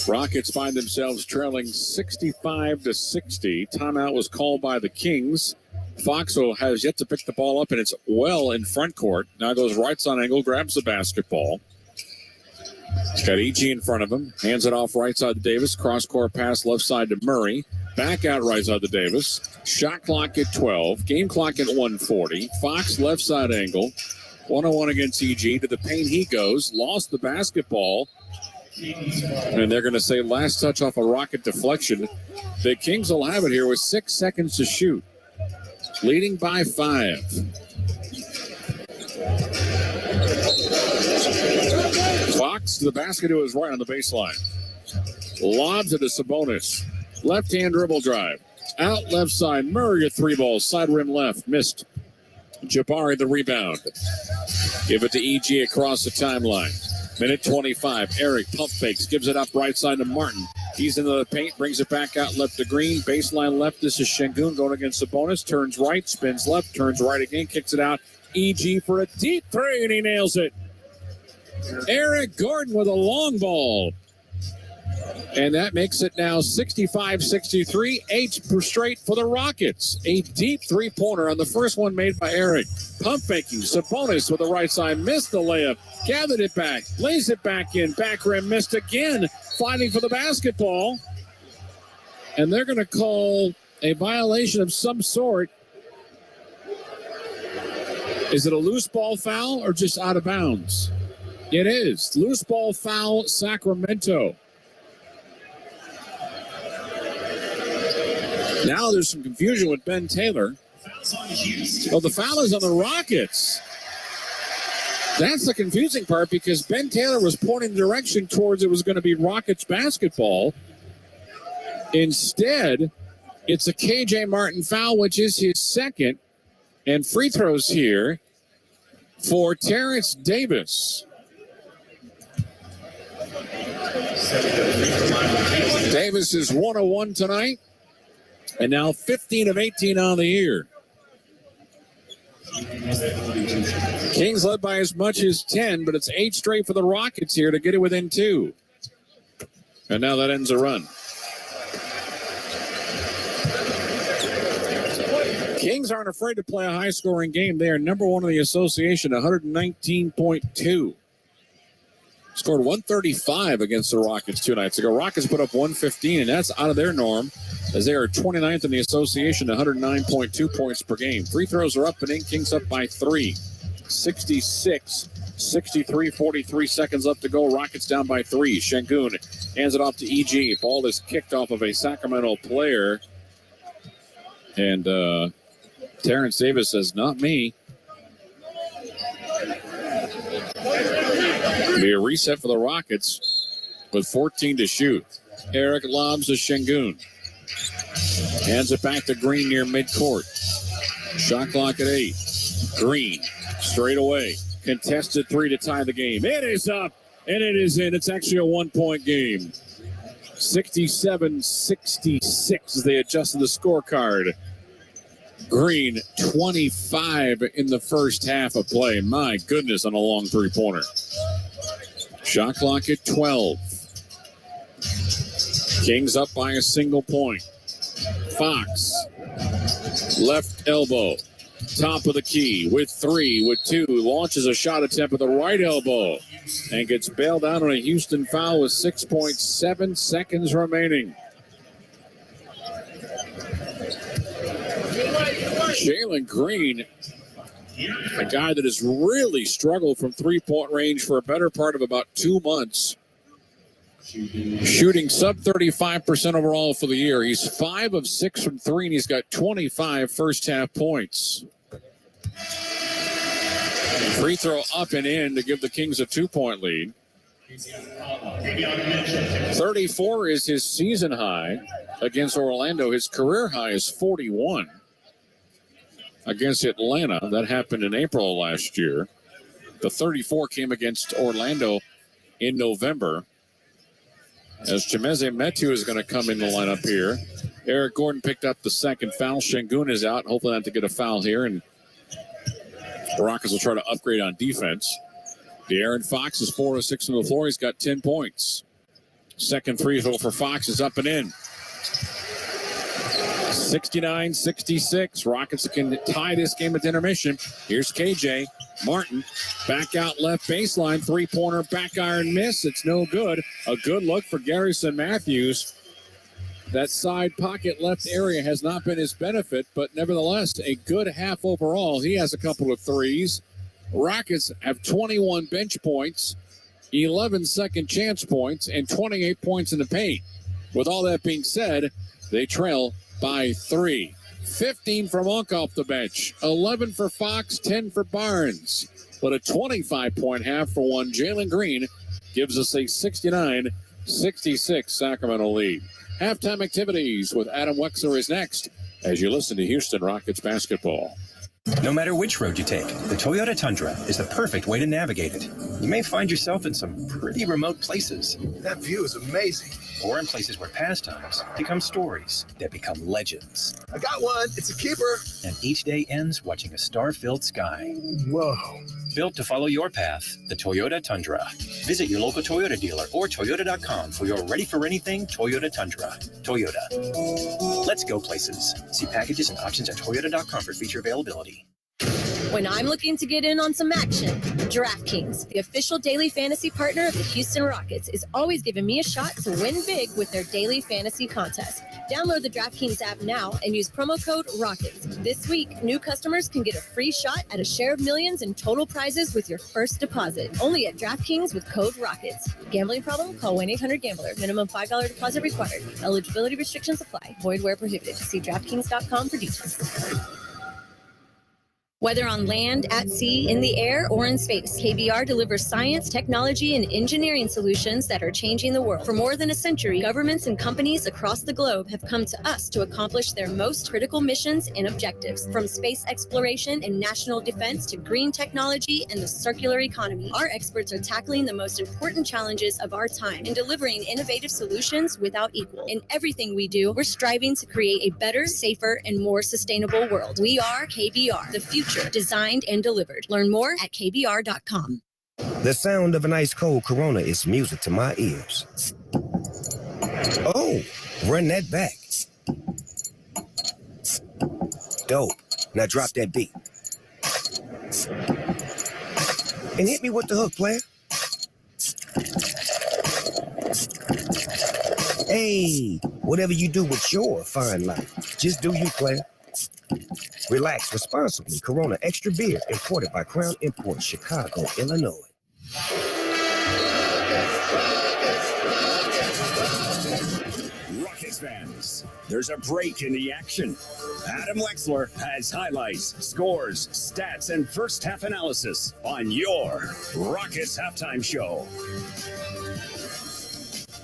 Rockets find themselves trailing 65-60. Timeout was called by the Kings. Foxo has yet to pick the ball up, and it's well in front court. Now goes right side angle, grabs the basketball. He's got EG in front of him. Hands it off right side to Davis. Cross-court pass left side to Murray. Back out right side to Davis. Shot clock at 12. Game clock at 1:40. Fox left side angle. 1-on-1 against EG. To the paint he goes. Lost the basketball. And they're going to say last touch off a Rocket deflection. The Kings will have it here with 6 seconds to shoot. Leading by 5. Fox to the basket to his right on the baseline. Lobs it to Sabonis. Left-hand dribble drive. Out left side. Murray a 3-ball. Side rim left. Missed. Jabari the rebound. Give it to EG across the timeline. Minute 25. Eric pump fakes. Gives it up right side to Martin. He's into the paint. Brings it back out left to Green. Baseline left. This is Şengün going against Sabonis. Turns right. Spins left. Turns right again. Kicks it out. EG for a deep 3, and he nails it. Eric Gordon with a long ball. And that makes it now 65-63, 8 straight for the Rockets. A deep 3-pointer on the first one made by Eric. Pump faking. Sabonis with the right side. Missed the layup. Gathered it back. Lays it back in. Back rim missed again. Fighting for the basketball. And they're going to call a violation of some sort. Is it a loose ball foul or just out of bounds? It is. Loose ball foul, Sacramento. Now there's some confusion with Ben Taylor. Oh, the foul is on the Rockets. That's the confusing part because Ben Taylor was pointing the direction towards it was going to be Rockets basketball. Instead, it's a KJ Martin foul, which is his second. And free throws here for Terrence Davis. Davis is 1 of 1 tonight, and now 15 of 18 on the year. Kings led by as much as 10, but it's 8 straight for the Rockets here to get it within 2. And now that ends a run. Kings aren't afraid to play a high-scoring game. They are number 1 in the association, 119.2. Scored 135 against the Rockets 2 nights ago. Rockets put up 115, and that's out of their norm, as they are 29th in the association, 109.2 points per game. Free throws are up and in. Kings up by 3. 66-63, 43 seconds left to go. Rockets down by 3. Şengün hands it off to E.G. Ball is kicked off of a Sacramento player. And Terrence Davis says, not me. Be a reset for the Rockets with 14 to shoot. Eric lobs to Şengün. Hands it back to Green near midcourt. Shot clock at 8. Green straight away. Contested 3 to tie the game. It is up and it is in. It's actually a 1-point game. 67-66 as they adjusted the scorecard. Green, 25 in the first half of play. My goodness, on a long three-pointer. Shot clock at 12. Kings up by a single point. Fox, left elbow, top of the key with 3, with 2. Launches a shot attempt with the right elbow and gets bailed out on a Houston foul with 6.7 seconds remaining. Jalen Green, a guy that has really struggled from three-point range for a better part of about 2 months. Shooting sub 35% overall for the year. He's 5 of 6 from 3, and he's got 25 first-half points. Free throw up and in to give the Kings a 2-point lead. 34 is his season high against Orlando. His career high is 41. Against Atlanta. That happened in April last year. The 34 came against Orlando in November. As Chimezie Metu is going to come in the lineup here. Eric Gordon picked up the second foul. Şengün is out. Hopefully not to get a foul here. And the Rockets will try to upgrade on defense. De'Aaron Fox is 4 of 6 on the floor. He's got 10 points. Second free throw for Fox is up and in. 69-66. Rockets can tie this game at intermission. Here's KJ Martin. Back out left baseline. Three-pointer back iron miss. It's no good. A good look for Garrison Matthews. That side pocket left area has not been his benefit, but nevertheless, a good half overall. He has a couple of threes. Rockets have 21 bench points, 11 second chance points, and 28 points in the paint. With all that being said, they trail by 3. 15 for Monk off the bench, 11 for Fox, 10 for Barnes. But a 25-point half for one. Jalen Green gives us a 69-66 Sacramento lead. Halftime activities with Adam Wexler is next as you listen to Houston Rockets basketball. No matter which road you take, the Toyota Tundra is the perfect way to navigate it. You may find yourself in some pretty remote places. That view is amazing. Or in places where pastimes become stories that become legends. I got one. It's a keeper. And each day ends watching a star-filled sky. Whoa. Built to follow your path, the Toyota Tundra. Visit your local Toyota dealer or Toyota.com for your ready-for-anything Toyota Tundra. Toyota. Let's go places. See packages and options at Toyota.com for feature availability. When I'm looking to get in on some action, DraftKings, the official daily fantasy partner of the Houston Rockets, is always giving me a shot to win big with their daily fantasy contest. Download the DraftKings app now and use promo code ROCKETS. This week, new customers can get a free shot at a share of millions in total prizes with your first deposit. Only at DraftKings with code ROCKETS. Gambling problem? Call 1-800-GAMBLER. Minimum $5 deposit required. Eligibility restrictions apply. Void where prohibited. See DraftKings.com for details. Whether on land, at sea, in the air, or in space, KBR delivers science, technology, and engineering solutions that are changing the world. For more than a century, governments and companies across the globe have come to us to accomplish their most critical missions and objectives. From space exploration and national defense to green technology and the circular economy, our experts are tackling the most important challenges of our time and delivering innovative solutions without equal. In everything we do, we're striving to create a better, safer, and more sustainable world. We are KBR, the future designed and delivered. Learn more at kbr.com. The sound of an ice cold Corona is music to my ears. Oh, run that back. Dope. Now drop that beat. And hit me with the hook, player. Hey, whatever you do with your fine life, just do you, player. Relax responsibly. Corona Extra Beer, imported by Crown Imports, Chicago, Illinois. Rockets fans, there's a break in the action. Adam Wexler has highlights, scores, stats, and first half analysis on your Rockets halftime show.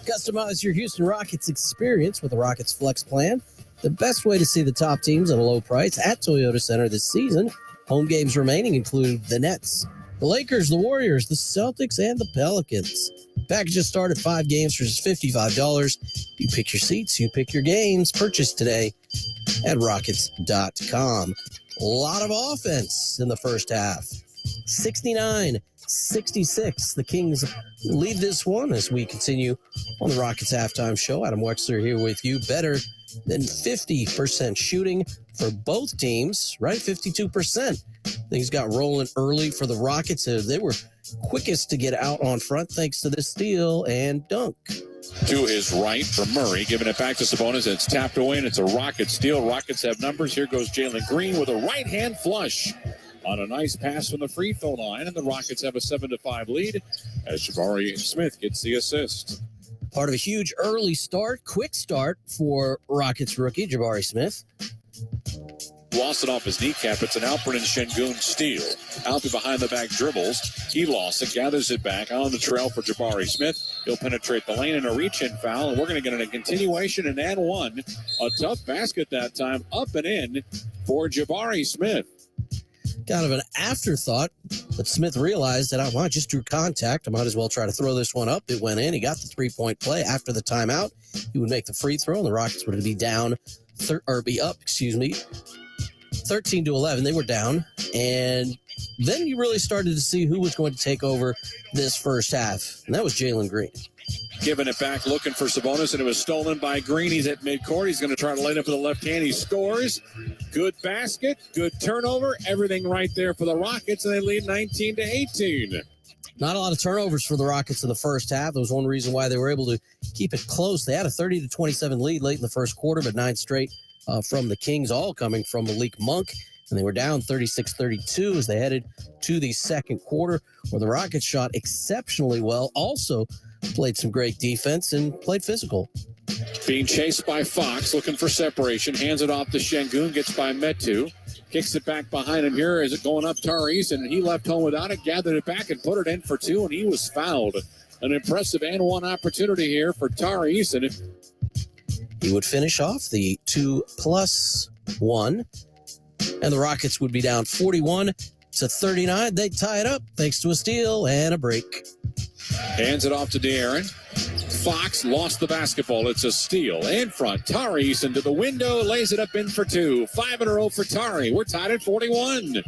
Customize your Houston Rockets experience with the Rockets Flex plan. The best way to see the top teams at a low price at Toyota Center this season. Home games remaining include the Nets, the Lakers, the Warriors, the Celtics, and the Pelicans. Packages start at 5 games for just $55. You pick your seats, you pick your games. Purchase today at Rockets.com. A lot of offense in the first half. 69-66. The Kings lead this one as we continue on the Rockets halftime show. Adam Wexler here with you. Better than 50% shooting for both teams, right? 52%. Things got rolling early for the Rockets. They were quickest to get out on front thanks to this steal and dunk. To his right from Murray, giving it back to Sabonis. It's tapped away, and it's a Rocket steal. Rockets have numbers. Here goes Jalen Green with a right-hand flush on a nice pass from the free throw line, and the Rockets have a 7-5 lead as Jabari Smith gets the assist. Part of a huge early start, quick start for Rockets rookie Jabari Smith. Lost it off his kneecap. It's an Alperen Şengün steal. Alpi behind the back dribbles. He lost it, gathers it back on the trail for Jabari Smith. He'll penetrate the lane in a reach-in foul, and we're going to get a continuation and one. A tough basket that time, up and in for Jabari Smith. Kind of an afterthought, but Smith realized that I just drew contact. I might as well try to throw this one up. It went in. He got the three-point play after the timeout. He would make the free throw, and the Rockets would be down, 13-11. They were down, and then you really started to see who was going to take over this first half, and that was Jalen Green. Giving it back, looking for Sabonis, and it was stolen by Green. He's at midcourt. He's going to try to lay it up with the left hand. He scores. Good basket, good turnover, everything right there for the Rockets, and they lead 19-18. Not a lot of turnovers for the Rockets in the first half. That was one reason why they were able to keep it close. They had a 30-27 lead late in the first quarter, but 9 straight from the Kings, all coming from Malik Monk. And they were down 36-32 as they headed to the second quarter, where the Rockets shot exceptionally well, also played some great defense and played physical. Being chased by Fox, looking for separation, hands it off to Şengün, gets by Metu, kicks it back behind him here as it going up Tari Eason, and he left home without it, gathered it back and put it in for 2, and he was fouled. An impressive and one opportunity here for Tari Eason. He would finish off the 2+1, and the Rockets would be down 41-39. They tie it up thanks to a steal and a break. Hands it off to De'Aaron. Fox lost the basketball. It's a steal. In front, Tari Eason to the window, lays it up in for 2. 5 in a row for Tari. We're tied at 41.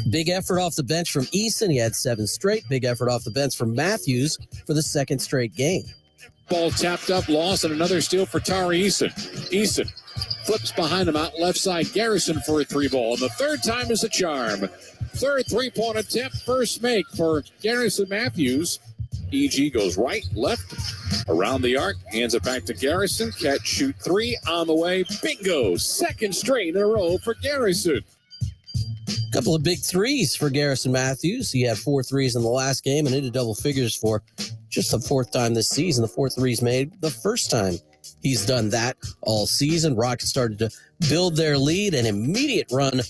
Big effort off the bench from Eason. He had 7 straight. Big effort off the bench from Matthews for the second straight game. Ball tapped up, lost, and another steal for Tari Eason. Eason flips behind him out left side. Garrison for a 3-ball, and the third time is a charm. Third three-point attempt, first make for Garrison Matthews. EG goes right, left, around the arc, hands it back to Garrison. Catch, shoot 3 on the way. Bingo! Second straight in a row for Garrison. A couple of big threes for Garrison Matthews. He had 4 threes in the last game and into double figures for just the 4th time this season. The 4 threes made the first time he's done that all season. Rockets started to build their lead. An immediate run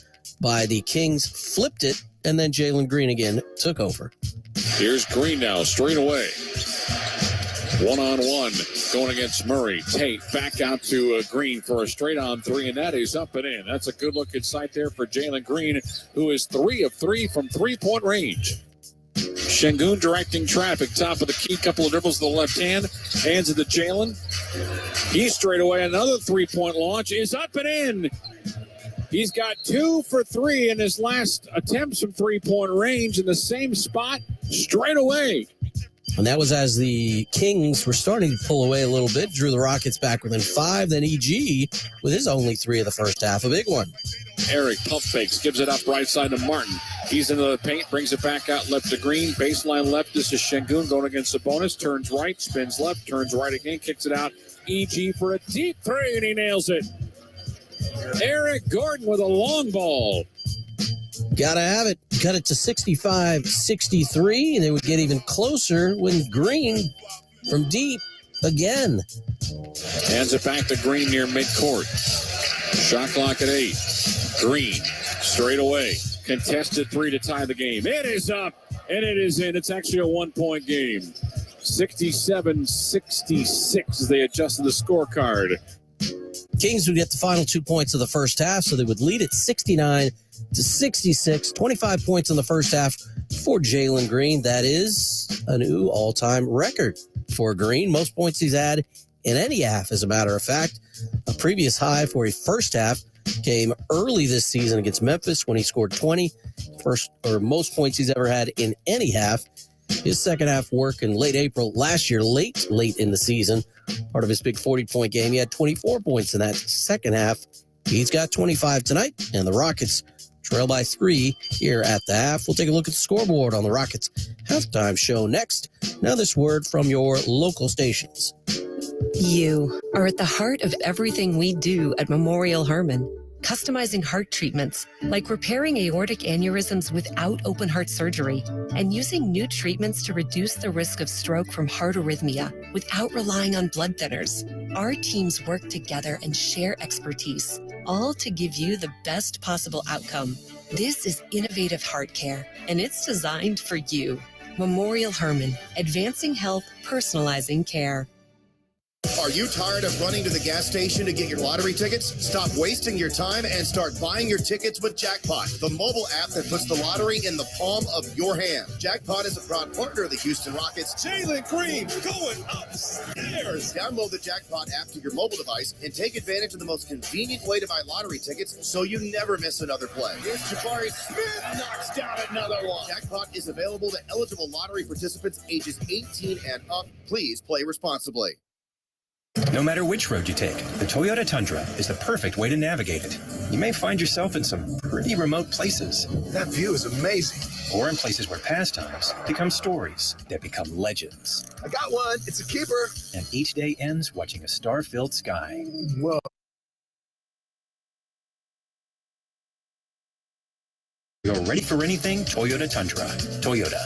by the Kings, flipped it, and then Jalen Green again took over. Here's Green now, straight away. One-on-one going against Murray. Tate back out to Green for a straight-on three, and that is up and in. That's a good-looking sight there for Jalen Green, who is 3 of 3 from three-point range. Şengün directing traffic, top of the key, couple of dribbles to the left hand, hands it to Jalen. He's straight away. Another three-point launch is up and in. He's got 2 for 3 in his last attempts from three-point range in the same spot, straight away. And that was as the Kings were starting to pull away a little bit, drew the Rockets back within 5. Then EG with his only 3 of the first half, a big one. Eric pump fakes, gives it up right side to Martin. He's into the paint, brings it back out left to Green. Baseline left, this is Şengün going against Sabonis. Turns right, spins left, turns right again, kicks it out. EG for a deep 3, and he nails it. Eric Gordon with a long ball. Gotta have it. Cut it to 65-63, and they would get even closer when Green from deep again. Hands it back to Green near midcourt. Shot clock at 8. Green straight away. Contested 3 to tie the game. It is up, and it is in. It's actually a 1-point game. 67-66 as they adjusted the scorecard. Kings would get the final 2 points of the first half, so they would lead at 69-66. 25 points in the first half for Jalen Green. That is a new all-time record for Green. Most points he's had in any half, as a matter of fact. A previous high for a first half came early this season against Memphis when he scored 20. Most points he's ever had in any half. His second half work in late April last year, late in the season, part of his big 40-point game. He had 24 points in that second half. He's got 25 tonight, and the Rockets trail by 3 here at the half. We'll take a look at the scoreboard on the Rockets halftime show next. Now this word from your local stations. You are at the heart of everything we do at Memorial Hermann. Customizing heart treatments, like repairing aortic aneurysms without open heart surgery, and using new treatments to reduce the risk of stroke from heart arrhythmia without relying on blood thinners. Our teams work together and share expertise, all to give you the best possible outcome. This is innovative heart care, and it's designed for you. Memorial Hermann, advancing health, personalizing care. Are you tired of running to the gas station to get your lottery tickets? Stop wasting your time and start buying your tickets with Jackpot, the mobile app that puts the lottery in the palm of your hand. Jackpot is a proud partner of the Houston Rockets. Jalen Green going upstairs. Download the Jackpot app to your mobile device and take advantage of the most convenient way to buy lottery tickets so you never miss another play. Here's Jabari Smith knocks down another one. Jackpot is available to eligible lottery participants ages 18 and up. Please play responsibly. No matter which road you take, the Toyota Tundra is the perfect way to navigate it. You may find yourself in some pretty remote places. That view is amazing. Or in places where pastimes become stories that become legends. I got one. It's a keeper. And each day ends watching a star-filled sky. Whoa. You're ready for anything Toyota Tundra. Toyota.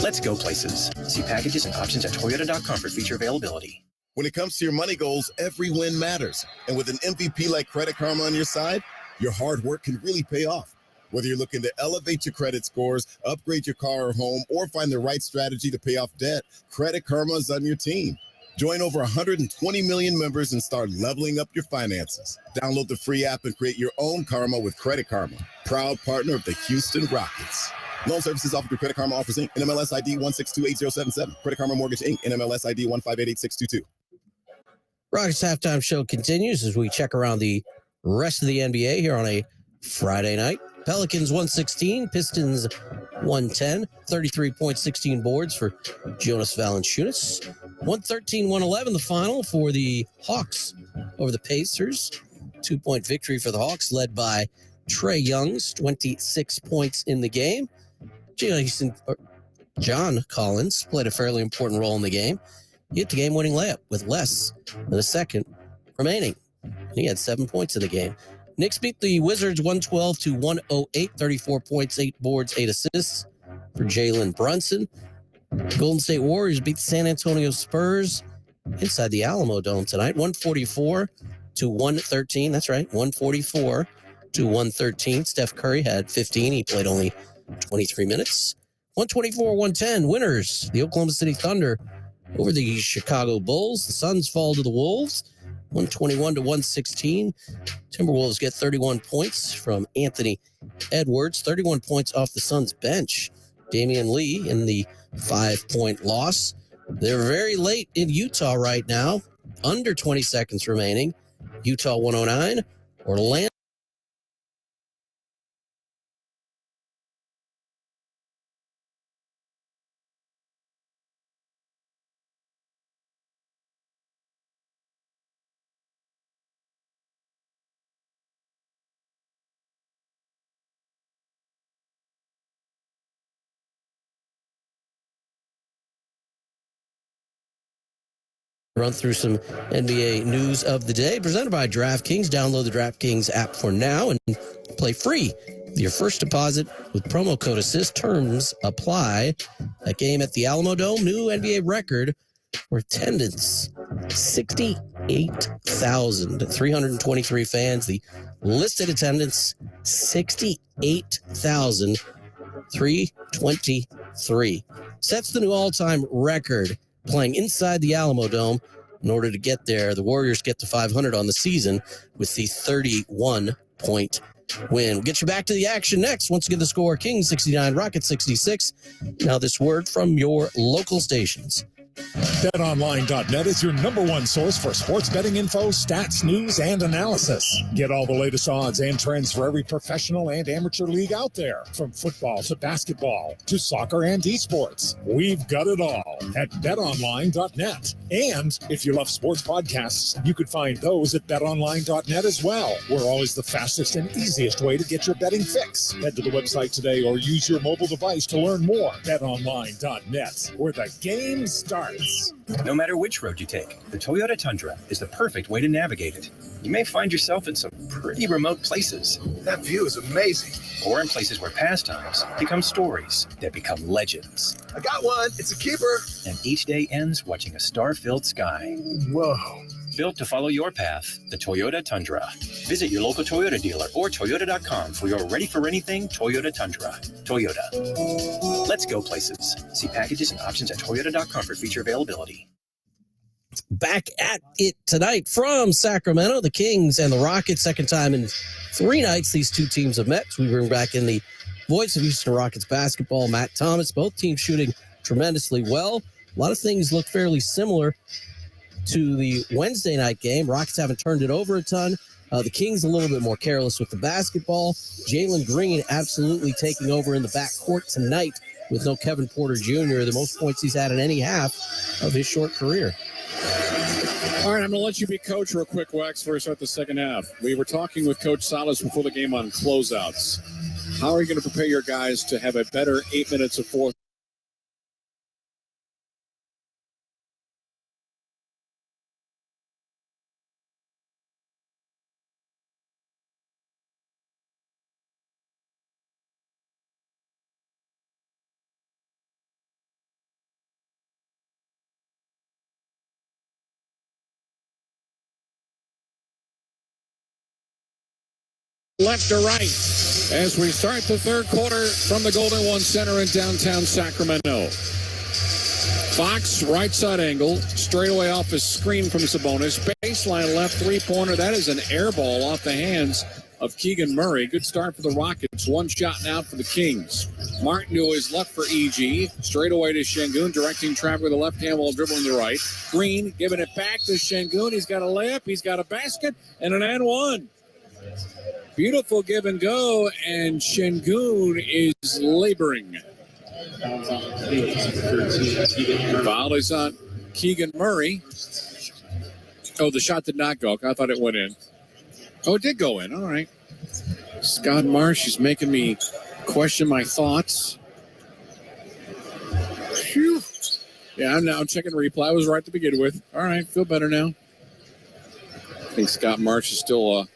Let's go places. See packages and options at toyota.com for feature availability. When it comes to your money goals, every win matters. And with an MVP like Credit Karma on your side, your hard work can really pay off. Whether you're looking to elevate your credit scores, upgrade your car or home, or find the right strategy to pay off debt, Credit Karma is on your team. Join over 120 million members and start leveling up your finances. Download the free app and create your own karma with Credit Karma, proud partner of the Houston Rockets. Loan services offered through Credit Karma Offers Inc. NMLS ID 1628077. Credit Karma Mortgage Inc. NMLS ID 1588622. Rockets halftime show continues as we check around the rest of the NBA here on a Friday night. Pelicans 116, Pistons 110, 33.16 boards for Jonas Valanciunas. 113-111 the final for the Hawks over the Pacers. 2-point victory for the Hawks led by Trae Young's 26 points in the game. John Collins played a fairly important role in the game. He hit the game-winning layup with less than a second remaining. He had 7 points in the game. Knicks beat the Wizards 112-108, 34 points, 8 boards, 8 assists for Jalen Brunson. Golden State Warriors beat the San Antonio Spurs inside the Alamo Dome tonight, 144-113. That's right, 144-113 to 113. Steph Curry had 15. He played only 23 minutes. 124-110 winners. The Oklahoma City Thunder over the Chicago Bulls. The Suns fall to the Wolves. 121-116. Timberwolves get 31 points from Anthony Edwards. 31 points off the Suns bench. Damian Lee in the 5-point loss. They're very late in Utah right now. Under 20 seconds remaining. Utah 109. Orlando. Run through some NBA news of the day presented by DraftKings. Download the DraftKings app for now and play free. Your first deposit with promo code ASSIST. Terms apply. A game at the Alamo Dome, new NBA record for attendance. 68,323 fans. The listed attendance, 68,323. Sets the new all-time record. Playing inside the Alamo Dome. In order to get there, the Warriors get to 500 on the season with the 31-point win. We'll get you back to the action next. Once again, the score, Kings 69, Rockets 66. Now this word from your local stations. BetOnline.net is your #1 source for sports betting info, stats, news, and analysis. Get all the latest odds and trends for every professional and amateur league out there. From football to basketball to soccer and esports. We've got it all at BetOnline.net. And if you love sports podcasts, you could find those at BetOnline.net as well. We're always the fastest and easiest way to get your betting fix. Head to the website today or use your mobile device to learn more. BetOnline.net, where the game starts. No matter which road you take, the Toyota Tundra is the perfect way to navigate it. You may find yourself in some pretty remote places. That view is amazing. Or in places where pastimes become stories that become legends. I got one. It's a keeper. And each day ends watching a star-filled sky. Whoa. Built to follow your path, the Toyota Tundra. Visit your local Toyota dealer or Toyota.com for your ready-for-anything Toyota Tundra. Toyota. Let's go places. See packages and options at Toyota.com for feature availability. Back at it tonight from Sacramento, the Kings and the Rockets. Second time in 3 nights these two teams have met. We bring back in the voice of Houston Rockets basketball, Matt Thomas. Both teams shooting tremendously well. A lot of things look fairly similar to the Wednesday night game. Rockets haven't turned it over a ton. The Kings a little bit more careless with the basketball. Jalen Green absolutely taking over in the backcourt tonight with no Kevin Porter Jr., the most points he's had in any half of his short career. All right, I'm going to let you be coach real quick, Wax, before we start the second half. We were talking with Coach Salas before the game on closeouts. How are you going to prepare your guys to have a better 8 minutes of fourth? Left to right as we start the third quarter from the Golden One Center in downtown Sacramento. Fox, right side angle, straight away off his screen from Sabonis. Baseline left three-pointer. That is an air ball off the hands of Keegan Murray. Good start for the Rockets. One shot now for the Kings. Martin to his left for EG. Straight away to Şengün, directing traffic with the left hand while dribbling the right. Green giving it back to Şengün. He's got a layup. He's got a basket and an and one. Beautiful give and go, and Şengün is laboring. Foul is on Keegan Murray. Oh, the shot did not go. I thought it went in. Oh, it did go in. All right. Scott Marsh is making me question my thoughts. Phew. Yeah, I'm now checking replay. I was right to begin with. All right, feel better now. I think Scott Marsh is still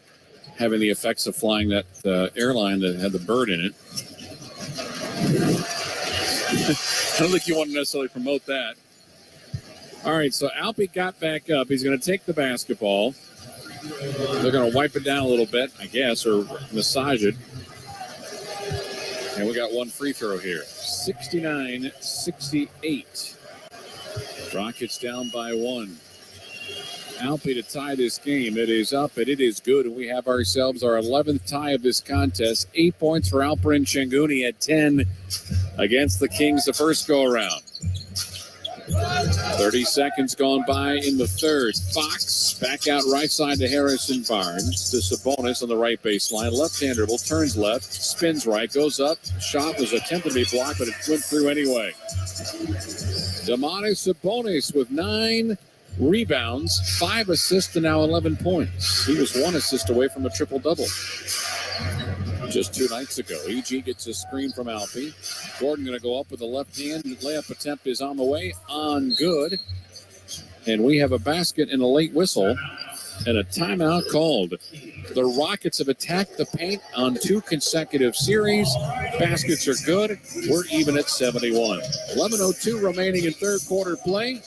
having the effects of flying that airline that had the bird in it. I don't think you want to necessarily promote that. All right, so Alpi got back up. He's going to take the basketball. They're going to wipe it down a little bit, I guess, or massage it. And we got one free throw here. 69-68. Rockets down by one. Alpi to tie this game. It is up and it is good. And we have ourselves our 11th tie of this contest. 8 points for Alperen Şengün at 10 against the Kings the first go-around. 30 seconds gone by in the third. Fox back out right side to Harrison Barnes. To Sabonis on the right baseline. Left-hander will turns left, spins right, goes up. Shot was attempted to be blocked, but it went through anyway. Domantas Sabonis with 9 rebounds, 5 assists, and now 11 points. He was 1 assist away from a triple-double just 2 nights ago. EG gets a screen from Alpi. Gordon going to go up with the left hand. Layup attempt is on the way. On good. And we have a basket and a late whistle and a timeout called. The Rockets have attacked the paint on 2 consecutive series. Baskets are good. We're even at 71. 11:02 remaining in third quarter play.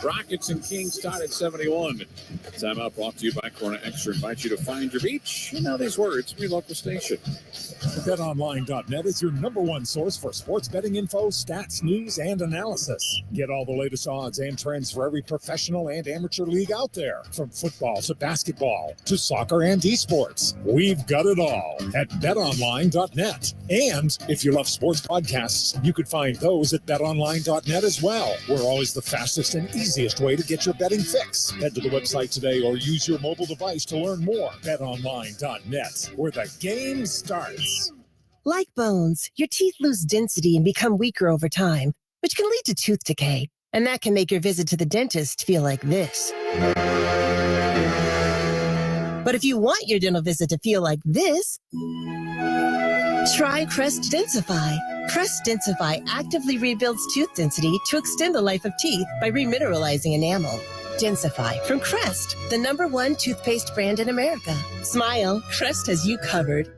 Rockets and Kings tied at 71. Timeout brought to you by Corona Extra. Invite you to find your beach. You know these words. We local station. BetOnline.net is your #1 source for sports betting info, stats, news, and analysis. Get all the latest odds and trends for every professional and amateur league out there. From football to basketball to soccer and esports. We've got it all at BetOnline.net. And if you love sports podcasts, you could find those at BetOnline.net as well. We're always the fastest and easiest way to get your betting fix. Head to the website today or use your mobile device to learn more. BetOnline.net, where the game starts. Like bones, your teeth lose density and become weaker over time, which can lead to tooth decay. And that can make your visit to the dentist feel like this. But if you want your dental visit to feel like this, try Crest Densify. Crest Densify actively rebuilds tooth density to extend the life of teeth by remineralizing enamel. Densify from Crest, the #1 toothpaste brand in America. Smile, Crest has you covered.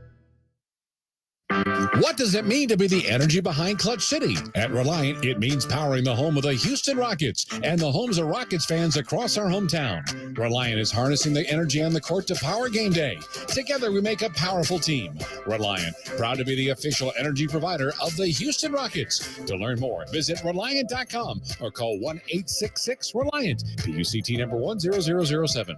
What does it mean to be the energy behind Clutch City? At Reliant, it means powering the home of the Houston Rockets and the homes of Rockets fans across our hometown. Reliant is harnessing the energy on the court to power game day. Together, we make a powerful team. Reliant, proud to be the official energy provider of the Houston Rockets. To learn more, visit Reliant.com or call 1-866-RELIANT, PUCT number 10007.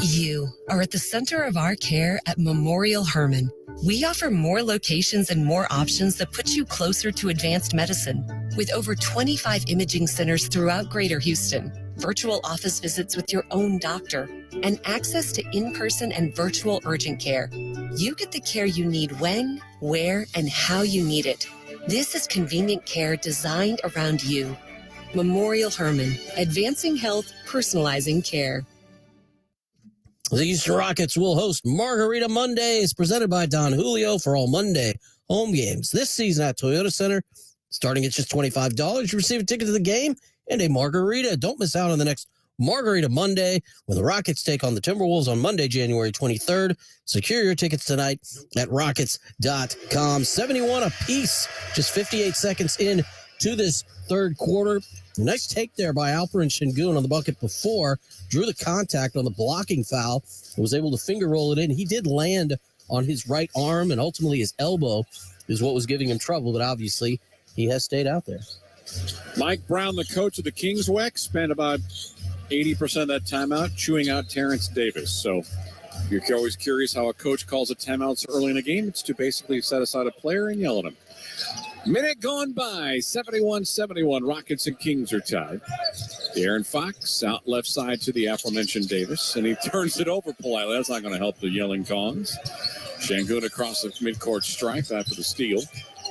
You are at the center of our care at Memorial Hermann. We offer more locations and more options that put you closer to advanced medicine. With over 25 imaging centers throughout Greater Houston, virtual office visits with your own doctor, and access to in-person and virtual urgent care, you get the care you need when, where, and how you need it. This is convenient care designed around you. Memorial Hermann, advancing health, personalizing care. The Houston Rockets will host Margarita Mondays, presented by Don Julio for all Monday home games this season at Toyota Center. Starting at just $25, you receive a ticket to the game and a margarita. Don't miss out on the next Margarita Monday when the Rockets take on the Timberwolves on Monday, January 23rd. Secure your tickets tonight at Rockets.com. 71 apiece, just 58 seconds in to this third quarter. Nice take there by Alperen Şengün on the bucket before. Drew the contact on the blocking foul and was able to finger roll it in. He did land on his right arm, and ultimately his elbow is what was giving him trouble, but obviously he has stayed out there. Mike Brown, the coach of the Kings, Weck, spent about 80% of that timeout chewing out Terrence Davis. So you're always curious how a coach calls a timeout so early in a game. It's to basically set aside a player and yell at him. Minute gone by, 71-71. Rockets and Kings are tied. De'Aaron Fox out left side to the aforementioned Davis, and he turns it over politely. That's not going to help the yelling Kongs. Şengün across the midcourt stripe after the steal.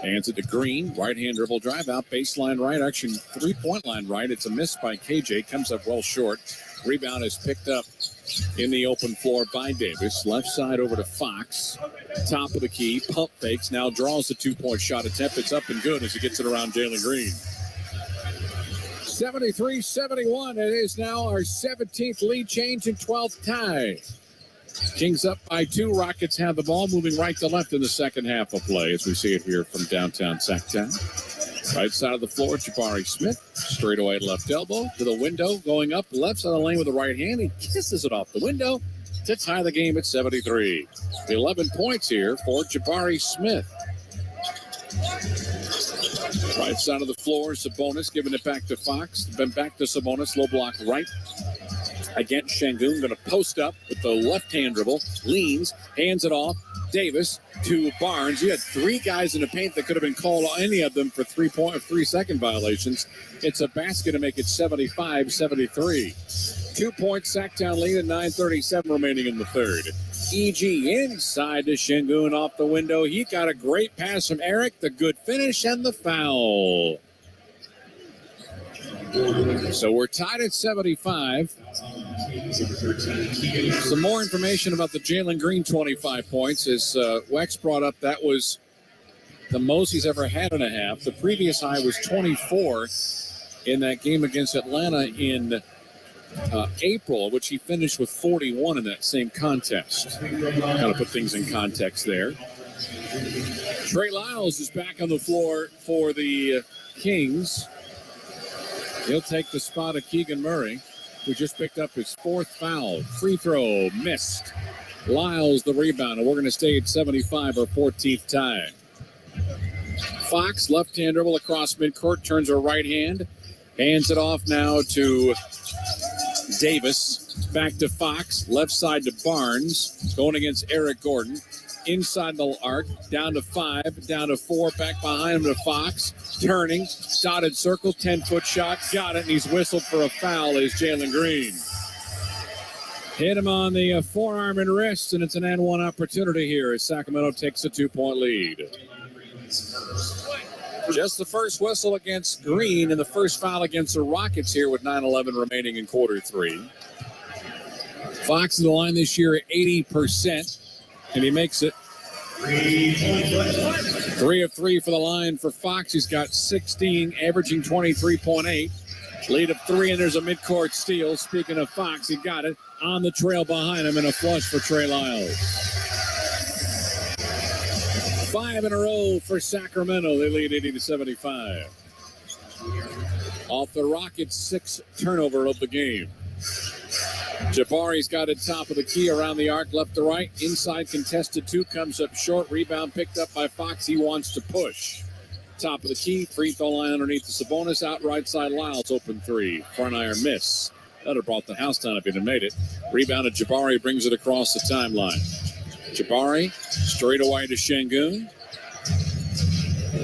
Hands it to Green. Right-hand dribble drive out. Baseline right. Actually, three-point line right. It's a miss by KJ. Comes up well short. Rebound is picked up in the open floor by Davis. Left side over to Fox. Top of the key. Pump fakes. Now draws the two-point shot attempt. It's up and good as he gets it around Jalen Green. 73-71. It is now our 17th lead change and 12th tie. Kings up by 2. Rockets have the ball moving right to left in the second half of play as we see it here from downtown Sacktown. Right side of the floor, Jabari Smith. Straight away left elbow to the window. Going up the left side of the lane with the right hand. He kisses it off the window to tie the game at 73. 11 points here for Jabari Smith. Right side of the floor, Sabonis giving it back to Fox. Then back to Sabonis, low block right. Against Şengün, going to post up with the left-hand dribble. Leans, hands it off. Davis to Barnes. You had three guys in the paint that could have been called, any of them, for 3-second violations. It's a basket to make it 75-73. 2-point Sacktown lead at 9:37 remaining in the third. E.G. inside to Şengün off the window. He got a great pass from Eric. The good finish and the foul. So we're tied at 75. Some more information about the Jalen Green 25 points. As Wex brought up, that was the most he's ever had in a half. The previous high was 24 in that game against Atlanta in April, which he finished with 41 in that same contest. Kind of put things in context there. Trey Lyles is back on the floor for the Kings. He'll take the spot of Keegan Murray, who just picked up his fourth foul. Free throw missed. Lyles the rebound, and we're going to stay at 75, our 14th tie. Fox, left-hand dribble across midcourt, turns her right hand, hands it off now to Davis. Back to Fox, left side to Barnes, going against Eric Gordon. Inside the arc, down to 5, down to 4, back behind him to Fox. Turning, dotted circle, 10-foot shot, got it, and he's whistled for a foul as Jalen Green. Hit him on the forearm and wrist, and it's an and-one opportunity here as Sacramento takes a 2-point lead. Just the first whistle against Green and the first foul against the Rockets here with 9:11 remaining in quarter three. Fox in the line this year at 80%. And he makes it 3 of 3 for the line for Fox. He's got 16, averaging 23.8. Lead of 3, and there's a midcourt steal. Speaking of Fox, he got it on the trail behind him, and a flush for Trey Lyles. 5 in a row for Sacramento. They lead 80-75. Off the Rockets' 6th turnover of the game. Jabari's got it top of the key around the arc, left to right. Inside contested 2, comes up short. Rebound picked up by Fox. He wants to push. Top of the key, free throw line underneath the Sabonis. Out right side, Lyles, open 3. Front iron miss. That would have brought the house down if he'd have made it. Rebounded Jabari, brings it across the timeline. Jabari, straight away to Şengün.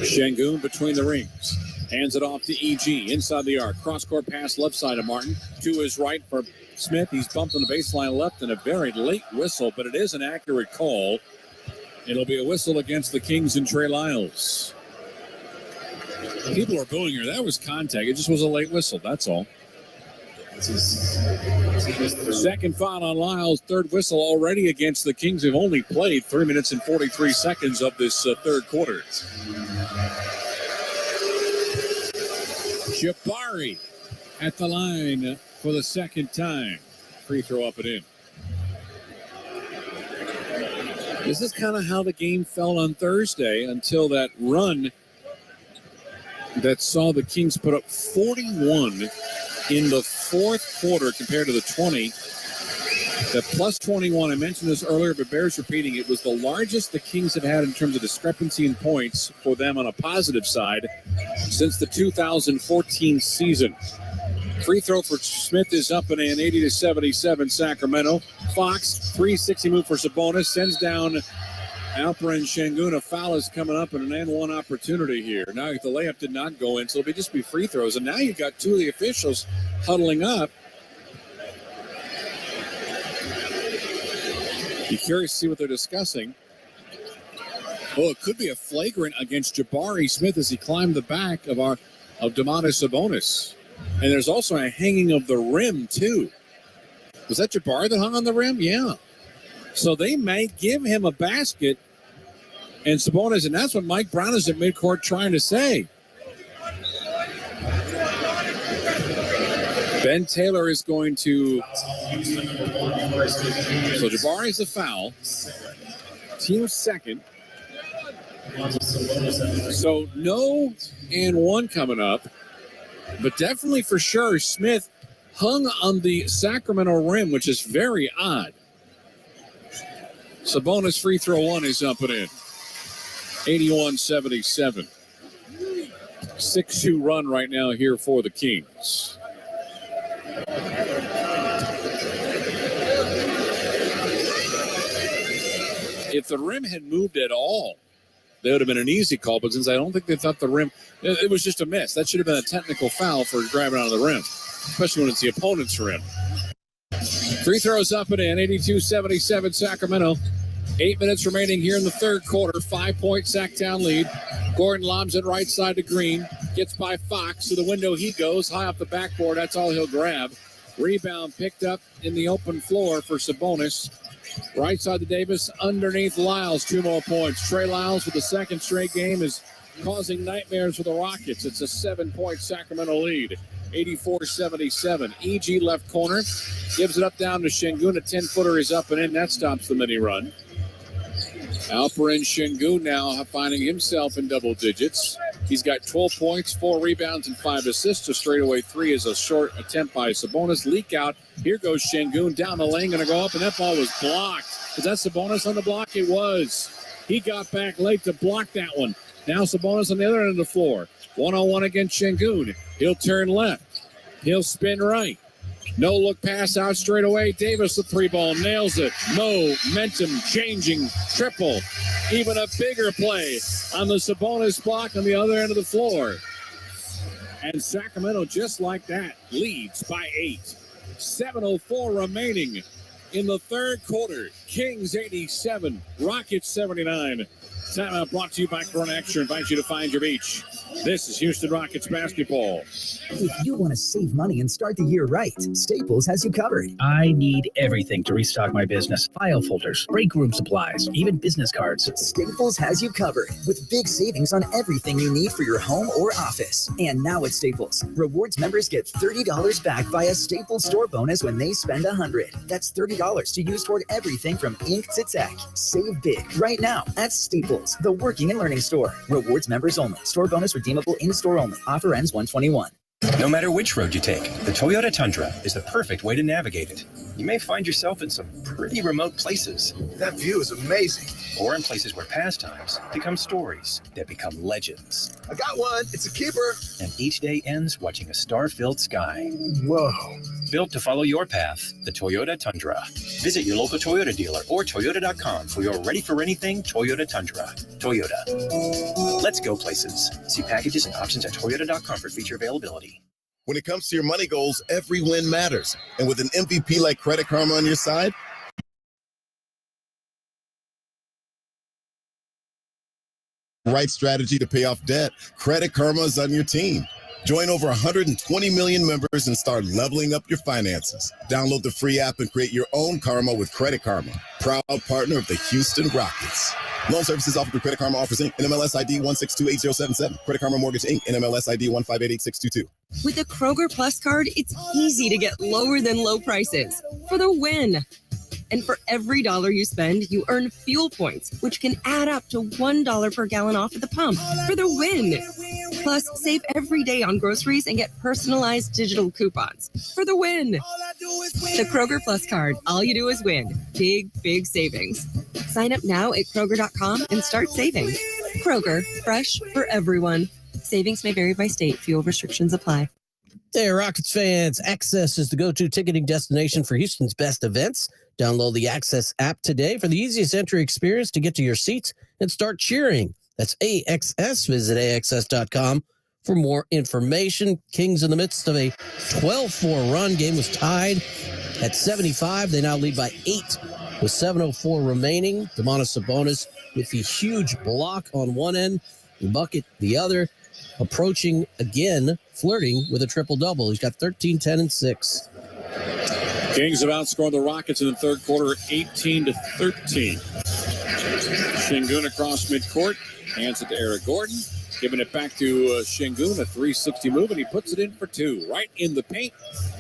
Şengün between the rings. Hands it off to E.G. inside the arc. Cross-court pass left side of Martin. To his right for Smith. He's bumped on the baseline left and a very late whistle, but it is an accurate call. It'll be a whistle against the Kings and Trey Lyles. People are booing here. That was contact. It just was a late whistle. That's all. Second foul on Lyles. Third whistle already against the Kings, who've only played 3 minutes and 43 seconds of this third quarter. Jabari at the line for the second time. Free throw up and in. This is kind of how the game felt on Thursday until that run that saw the Kings put up 41 in the fourth quarter compared to the 20. The plus 21, I mentioned this earlier, but bears repeating, it was the largest the Kings have had in terms of discrepancy in points for them on a positive side since the 2014 season. Free throw for Smith is up and in, 80-77 Sacramento. Fox, 360 move for Sabonis, sends down Alperen Şengün. A foul is coming up and an and-one opportunity here. Now the layup did not go in, so it'll just be free throws. And now you've got 2 of the officials huddling up. Be curious to see what they're discussing. Oh, it could be a flagrant against Jabari Smith as he climbed the back of Domantas Sabonis. And there's also a hanging of the rim, too. Was that Jabari that hung on the rim? Yeah. So they might give him a basket. And Sabonis, and that's what Mike Brown is at midcourt trying to say. Ben Taylor is going to... So Jabari's a foul. Team second. So no and one coming up, but definitely for sure Smith hung on the Sacramento rim, which is very odd. Sabonis free throw one is up and in. 81-77. 6-2 run right now here for the Kings. If the rim had moved at all, that would have been an easy call, but since I don't think they thought the rim, it was just a miss. That should have been a technical foul for grabbing onto the rim, especially when it's the opponent's rim. Free throws up and in, 82-77 Sacramento. 8 minutes remaining here in the third quarter. 5-point Sacktown lead. Gordon lobs it right side to Green. Gets by Fox. To the window he goes. High off the backboard. That's all he'll grab. Rebound picked up in the open floor for Sabonis. Right side to Davis. Underneath Lyles. 2 more points. Trey Lyles with the second straight game is causing nightmares for the Rockets. It's a 7-point Sacramento lead. 84-77. EG left corner. Gives it up down to Şengün. A 10-footer is up and in. That stops the mini run. Alperen Şengün now finding himself in double digits. He's got 12 points, 4 rebounds, and 5 assists. A straightaway 3 is a short attempt by Sabonis. Leak out. Here goes Şengün down the lane, going to go up, and that ball was blocked. Was that Sabonis on the block? It was. He got back late to block that one. Now Sabonis on the other end of the floor. 1-on-1 against Şengün. He'll turn left. He'll spin right. No look pass out straight away. Davis, the 3-ball, nails it. Momentum changing triple. Even a bigger play on the Sabonis block on the other end of the floor. And Sacramento, just like that, leads by 8. 7:04 remaining in the third quarter. Kings 87, Rockets 79. Timeout brought to you by Corona Extra. Invites you to find your beach. This is Houston Rockets basketball. If you want to save money and start the year right, Staples has you covered. I need everything to restock my business. File folders, break room supplies, even business cards. Staples has you covered with big savings on everything you need for your home or office. And now at Staples, Rewards members get $30 back via Staples store bonus when they spend $100. That's $30 to use toward everything from ink to tech. Save big right now at Staples, the working and learning store. Rewards members only. Store bonus redeemable in-store only. Offer ends 1/21. No matter which road you take, the Toyota Tundra is the perfect way to navigate it. You may find yourself in some pretty remote places. That view is amazing. Or in places where pastimes become stories that become legends. I got one. It's a keeper. And each day ends watching a star-filled sky. Whoa. Built to follow your path, the Toyota Tundra. Visit your local Toyota dealer or Toyota.com for your ready-for-anything Toyota Tundra. Toyota. Let's go places. See packages and options at Toyota.com for feature availability. When it comes to your money goals, every win matters. And with an MVP like Credit Karma on your side, right strategy to pay off debt, Credit Karma is on your team. Join over 120 million members and start leveling up your finances. Download the free app and create your own karma with Credit Karma, proud partner of the Houston Rockets. Loan services offered through Credit Karma Offers Inc. NMLS ID 1628077. Credit Karma Mortgage Inc. NMLS ID 1588622. With the Kroger Plus card, it's easy to get lower than low prices for the win. And for every dollar you spend, you earn fuel points, which can add up to $1 per gallon off at the pump for the win. Plus, save every day on groceries and get personalized digital coupons for the win. The Kroger Plus card. All you do is win. Big, big savings. Sign up now at Kroger.com and start saving. Kroger, fresh for everyone. Savings may vary by state. Fuel restrictions apply. Hey, Rockets fans, Access is the go-to ticketing destination for Houston's best events. Download the Access app today for the easiest entry experience to get to your seats and start cheering. That's AXS. Visit AXS.com for more information. Kings in the midst of a 12-4 run. Game was tied at 75. They now lead by 8 with 7:04 remaining. Domantas Sabonis with the huge block on one end, the bucket the other. Approaching again, flirting with a triple-double. He's got 13, 10, and 6. Kings have outscored the Rockets in the third quarter 18-13. Şengün across midcourt. Hands it to Eric Gordon. Giving it back to Şengün, a 360 move, and he puts it in for 2. Right in the paint.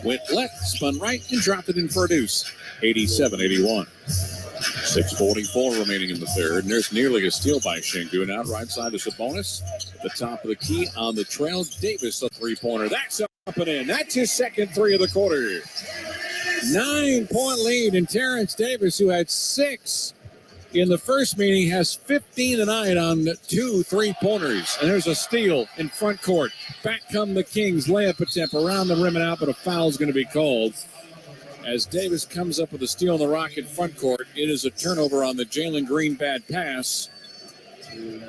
Went left, spun right, and dropped it in for a deuce. 87-81. 6:44 remaining in the third. And there's nearly a steal by Şengün. Out right side of Sabonis. At the top of the key on the trail. Davis, a three-pointer. That's up and in. That's his second three of the quarter. 9-point lead. And Terrence Davis, who had 6 in the first meeting, has 15 tonight on 2 3-pointers. And there's a steal in front court. Back come the Kings. Layup attempt around the rim and out, but a foul is going to be called. As Davis comes up with a steal in the Rocket front court, it is a turnover on the Jalen Green bad pass.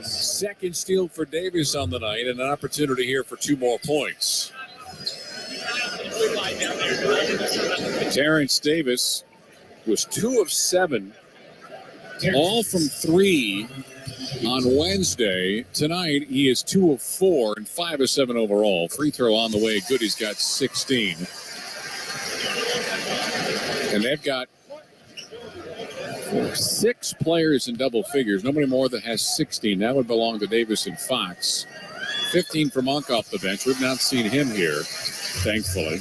Second steal for Davis on the night, and an opportunity here for 2 more points. Terrence Davis was 2 of 7, all from 3 on Wednesday. Tonight, he is 2 of 4 and 5 of 7 overall. Free throw on the way. Good, he's got 16. And they've got 6 players in double figures. Nobody more that has 16. That would belong to Davis and Fox. 15 for Monk off the bench. We've not seen him here, thankfully.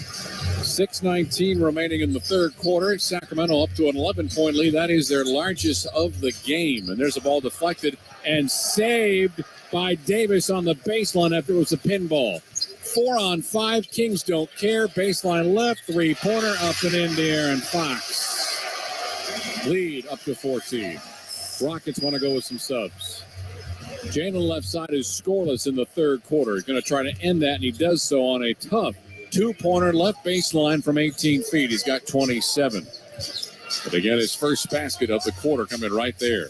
6:19 remaining in the third quarter. Sacramento up to an 11-point lead. That is their largest of the game. And there's a ball deflected and saved by Davis on the baseline after it was a pinball. 4 on 5. Kings don't care. Baseline left. 3-pointer up and in the air, and Fox. Lead up to 14. Rockets want to go with some subs. Jalen left side is scoreless in the third quarter. He's going to try to end that, and he does so on a tough 2-pointer left baseline from 18 feet. He's got 27. But again, his first basket of the quarter coming right there.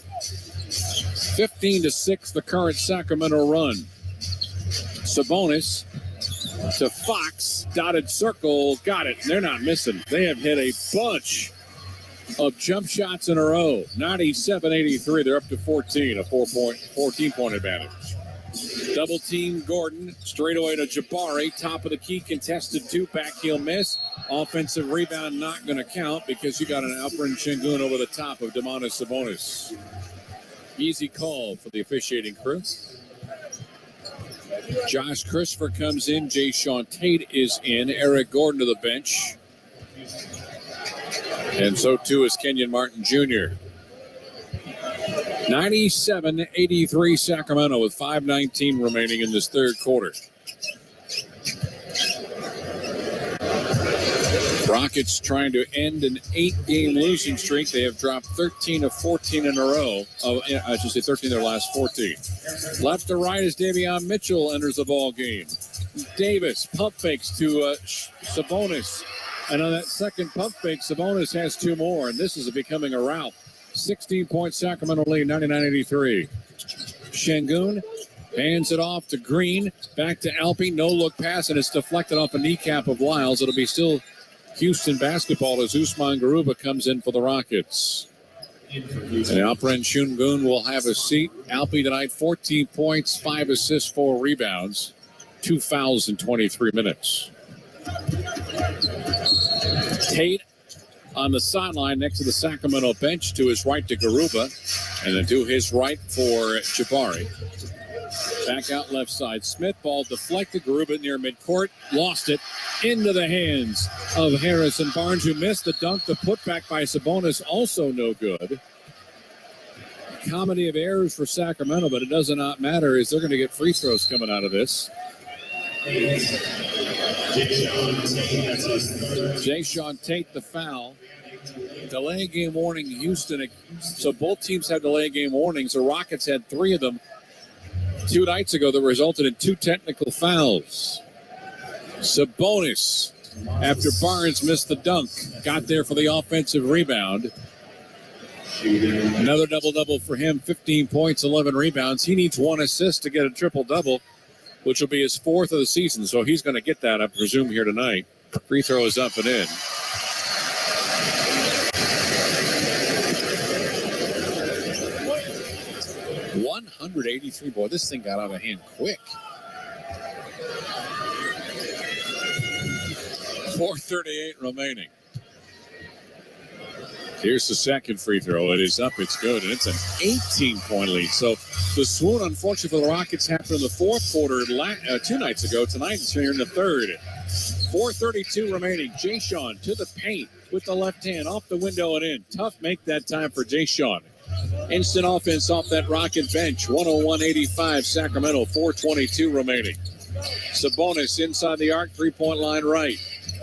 15-6, the current Sacramento run. Sabonis to Fox, dotted circle, got it. They're not missing. They have hit a bunch of jump shots in a row. 97-83. They're up to 14, a 14-point advantage. Double team Gordon, straight away to Jabari. Top of the key, contested 2, back heel miss. Offensive rebound not going to count because you got an Alperen Şengün over the top of Domantas Sabonis. Easy call for the officiating crew. Josh Christopher comes in. Jae'Sean Tate is in. Eric Gordon to the bench. And so too is Kenyon Martin Jr. 97-83 Sacramento with 5:19 remaining in this third quarter. Rockets trying to end an 8-game losing streak. They have dropped 13 of 14 in a row. I should say 13 of their last 14. Left to right as Davion Mitchell enters the ball game. Davis pump fakes to Sabonis. And on that second pump fake, Sabonis has 2 more, and this is becoming a rout. 16-point Sacramento lead, 99-83. Şengün hands it off to Green. Back to Alpi. No-look pass, and it's deflected off a kneecap of Lyles. It'll be still Houston basketball as Usman Garuba comes in for the Rockets. And Alperen Şengün will have a seat. Alpi tonight, 14 points, 5 assists, 4 rebounds, 2 fouls in 23 minutes. Tate on the sideline next to the Sacramento bench, to his right to Garuba, and then to his right for Jabari. Back out left side. Smith, ball deflected. Garuba near midcourt, lost it into the hands of Harrison Barnes, who missed the dunk. The putback by Sabonis also no good. Comedy of errors for Sacramento, but it does not matter as they're going to get free throws coming out of this. Jae'Sean Tate the foul. Delay game warning, Houston. So both teams have delay game warnings. The Rockets had 3 of them 2 nights ago that resulted in 2 technical fouls. Sabonis, after Barnes missed the dunk, got there for the offensive rebound. Another double-double for him, 15 points, 11 rebounds. He needs 1 assist to get a triple-double, which will be his 4th of the season. So he's going to get that, I presume, here tonight. Free throw is up and in. .183. Boy, this thing got out of hand quick. 4:38 remaining. Here's the second free throw. It is up. It's good. And it's an 18-point lead. So the swoon, unfortunately, for the Rockets happened in the fourth quarter 2 nights ago. Tonight it's here in the third. 4:32 remaining. Jae'Sean to the paint. with the left hand off the window and in. Tough make that time for Jay Sean. Instant offense off that Rocket bench. 101-85 Sacramento, 4:22 remaining. Sabonis inside the arc, three-point line right.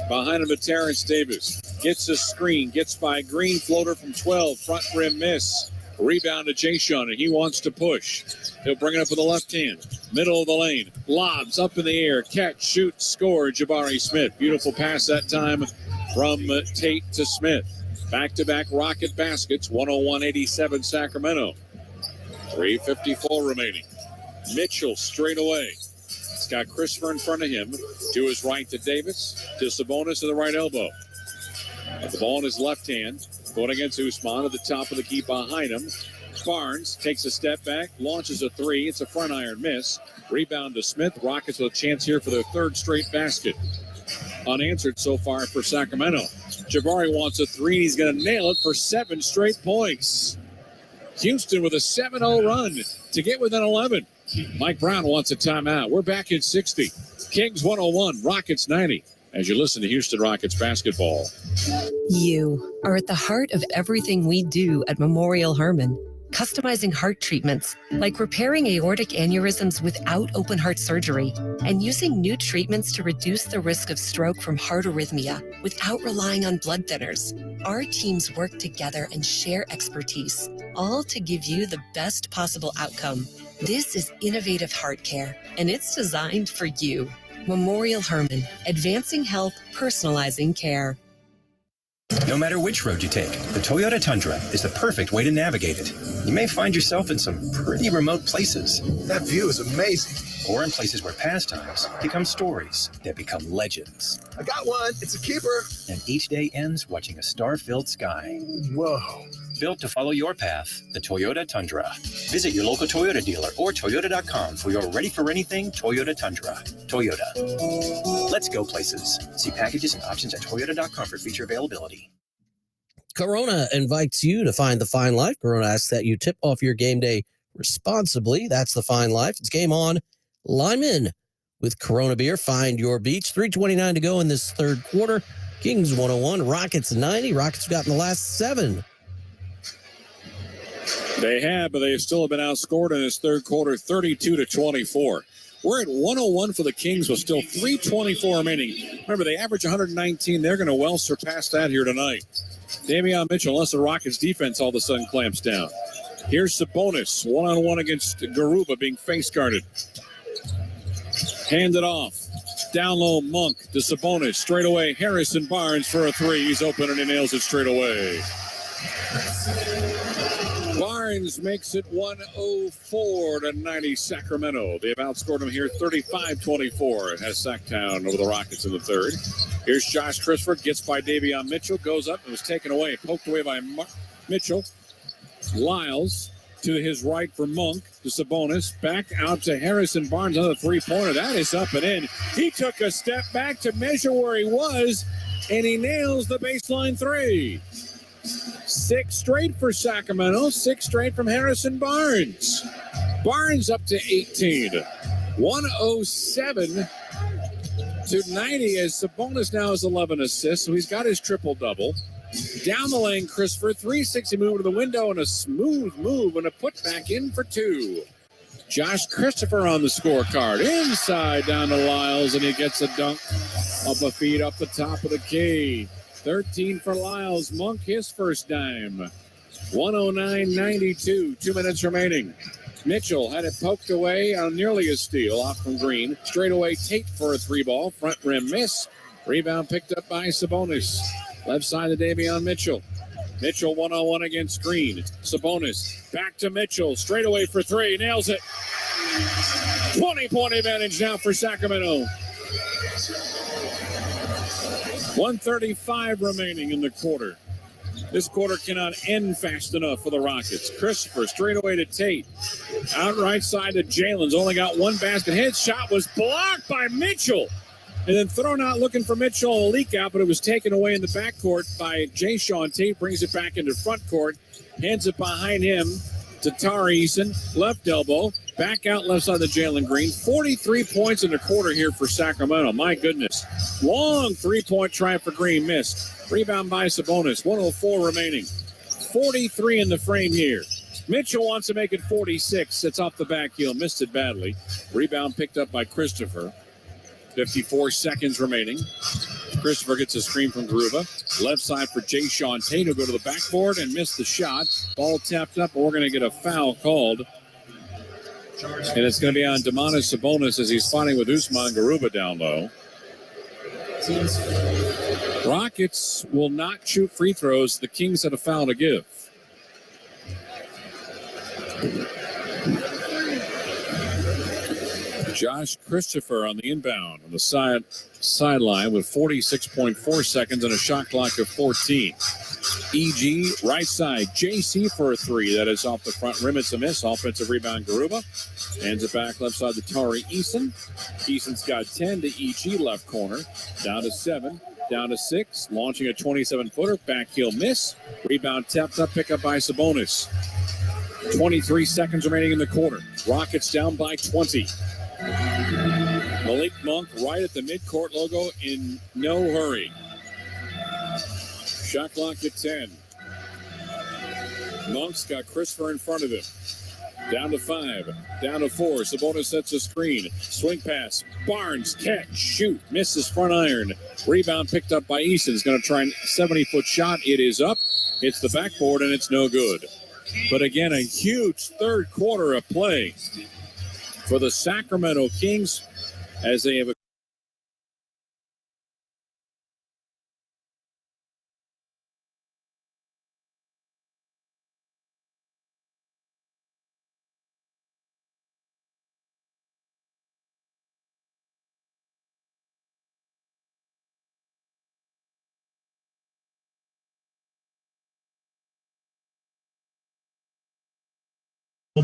Behind him to Terrence Davis. Gets a screen, gets by Green, floater from 12, front rim miss. Rebound to Jay Sean, and he wants to push. He'll bring it up with the left hand. Middle of the lane. Lobs up in the air. Catch, shoot, score. Jabari Smith. Beautiful pass that time from Tate to Smith. Back-to-back Rocket baskets. 101-87 Sacramento. 3:54 remaining. Mitchell straight away. He's got Christopher in front of him. To his right to Davis. To Sabonis to the right elbow. The ball in his left hand. Going against Usman at the top of the key behind him. Barnes takes a step back, launches a three. It's a front iron miss. Rebound to Smith. Rockets with a chance here for their third straight basket. Unanswered so far for Sacramento. Jabari wants a three. He's going to nail it for 7 straight points. Houston with a 7-0 run to get within 11. Mike Brown wants a timeout. We're back in 60. Kings 101, Rockets 90. As you listen to Houston Rockets basketball. You are at the heart of everything we do at Memorial Hermann. Customizing heart treatments, like repairing aortic aneurysms without open heart surgery, and using new treatments to reduce the risk of stroke from heart arrhythmia without relying on blood thinners. Our teams work together and share expertise, all to give you the best possible outcome. This is innovative heart care, and it's designed for you. Memorial Hermann, advancing health, personalizing care. No matter which road you take, the Toyota Tundra is the perfect way to navigate it. You may find yourself in some pretty remote places. That view is amazing. Or in places where pastimes become stories that become legends. I got one. It's a keeper. And each day ends watching a star-filled sky. Whoa. Built to follow your path, the Toyota Tundra. Visit your local Toyota dealer or Toyota.com for your ready-for-anything Toyota Tundra. Toyota. Let's go places. See packages and options at Toyota.com for feature availability. Corona invites you to find the fine life. Corona asks that you tip off your game day responsibly. That's the fine life. It's game on. Lime in with Corona beer. Find your beach. 3:29 to go in this third quarter. Kings 101, Rockets 90. Rockets have gotten the last 7. They have, but they still have been outscored in this third quarter, 32-24. We're at 101 for the Kings with still 3:24 remaining. Remember, they average 119. They're going to well surpass that here tonight. Davion Mitchell, unless the Rockets defense all of a sudden clamps down. Here's Sabonis, one-on-one against Garuba, being face-guarded. Hand it off. Down low, Monk to Sabonis. Straight away, Harrison Barnes for a three. He's open and he nails it straight away. Barnes makes it 104-90 Sacramento. They've outscored them here 35-24 as Sacktown over the Rockets in the third. Here's Josh Christopher, gets by Davion Mitchell, goes up and was taken away, poked away by Mitchell. Lyles to his right for Monk, to Sabonis, back out to Harrison Barnes on the three-pointer. That is up and in. He took a step back to measure where he was, and he nails the baseline three. 6 straight for Sacramento, 6 straight from Harrison Barnes. Barnes up to 18. 107-90 as Sabonis now has 11 assists, so he's got his triple-double. Down the lane, Christopher, 360 move to the window and a smooth move and a putback in for 2. Josh Christopher on the scorecard. Inside down to Lyles, and he gets a dunk up a feed up the top of the key. 13 for Lyles. Monk, his first dime. 109-92. 2 minutes remaining. Mitchell had it poked away on nearly a steal off from Green. Straight away, Tate for a 3-ball. Front rim miss. Rebound picked up by Sabonis. Left side of Davion Mitchell. Mitchell 1-on-1 against Green. Sabonis back to Mitchell. Straight away for 3. Nails it. 20-point advantage now for Sacramento. 1:35 remaining in the quarter. This quarter cannot end fast enough for the Rockets. Christopher straight away to Tate. Out right side to Jalen's. Only got one basket. His shot was blocked by Mitchell. And then thrown out looking for Mitchell. A leak out, but it was taken away in the backcourt by Jay Sean. Tate brings it back into front court. Hands it behind him to Tari Eason, left elbow, back out left side of the Jalen Green. 43 points in the quarter here for Sacramento. My goodness. Long three-point try for Green, missed. Rebound by Sabonis, 1:04 remaining. 43 in the frame here. Mitchell wants to make it 46. It's off the back heel, missed it badly. Rebound picked up by Christopher. 54 seconds remaining. Christopher gets a screen from Garuba. Left side for Jayshawn Tate, who'll go to the backboard and miss the shot. Ball tapped up, but we're going to get a foul called. And it's going to be on Domantas Sabonis as he's fighting with Usman Garuba down low. Rockets will not shoot free throws. The Kings had a foul to give. Josh Christopher on the inbound on the sideline with 46.4 seconds and a shot clock of 14. EG, right side, JC for a three. That is off the front rim. It's a miss. Offensive rebound, Garuba. Hands it back left side to Tari Eason. Eason's got 10 to EG left corner. Down to 7, down to 6. Launching a 27-footer. Back heel miss. Rebound tapped up, pick up by Sabonis. 23 seconds remaining in the quarter. Rockets down by 20. Malik Monk right at the midcourt logo in no hurry. Shot clock at 10. Monk's got Christopher in front of him. Down to 5, down to 4. Sabonis sets a screen. Swing pass. Barnes, catch, shoot. Misses front iron. Rebound picked up by Easton. He's going to try a 70-foot shot. It is up. It's the backboard, and it's no good. But again, a huge third quarter of play for the Sacramento Kings as they have a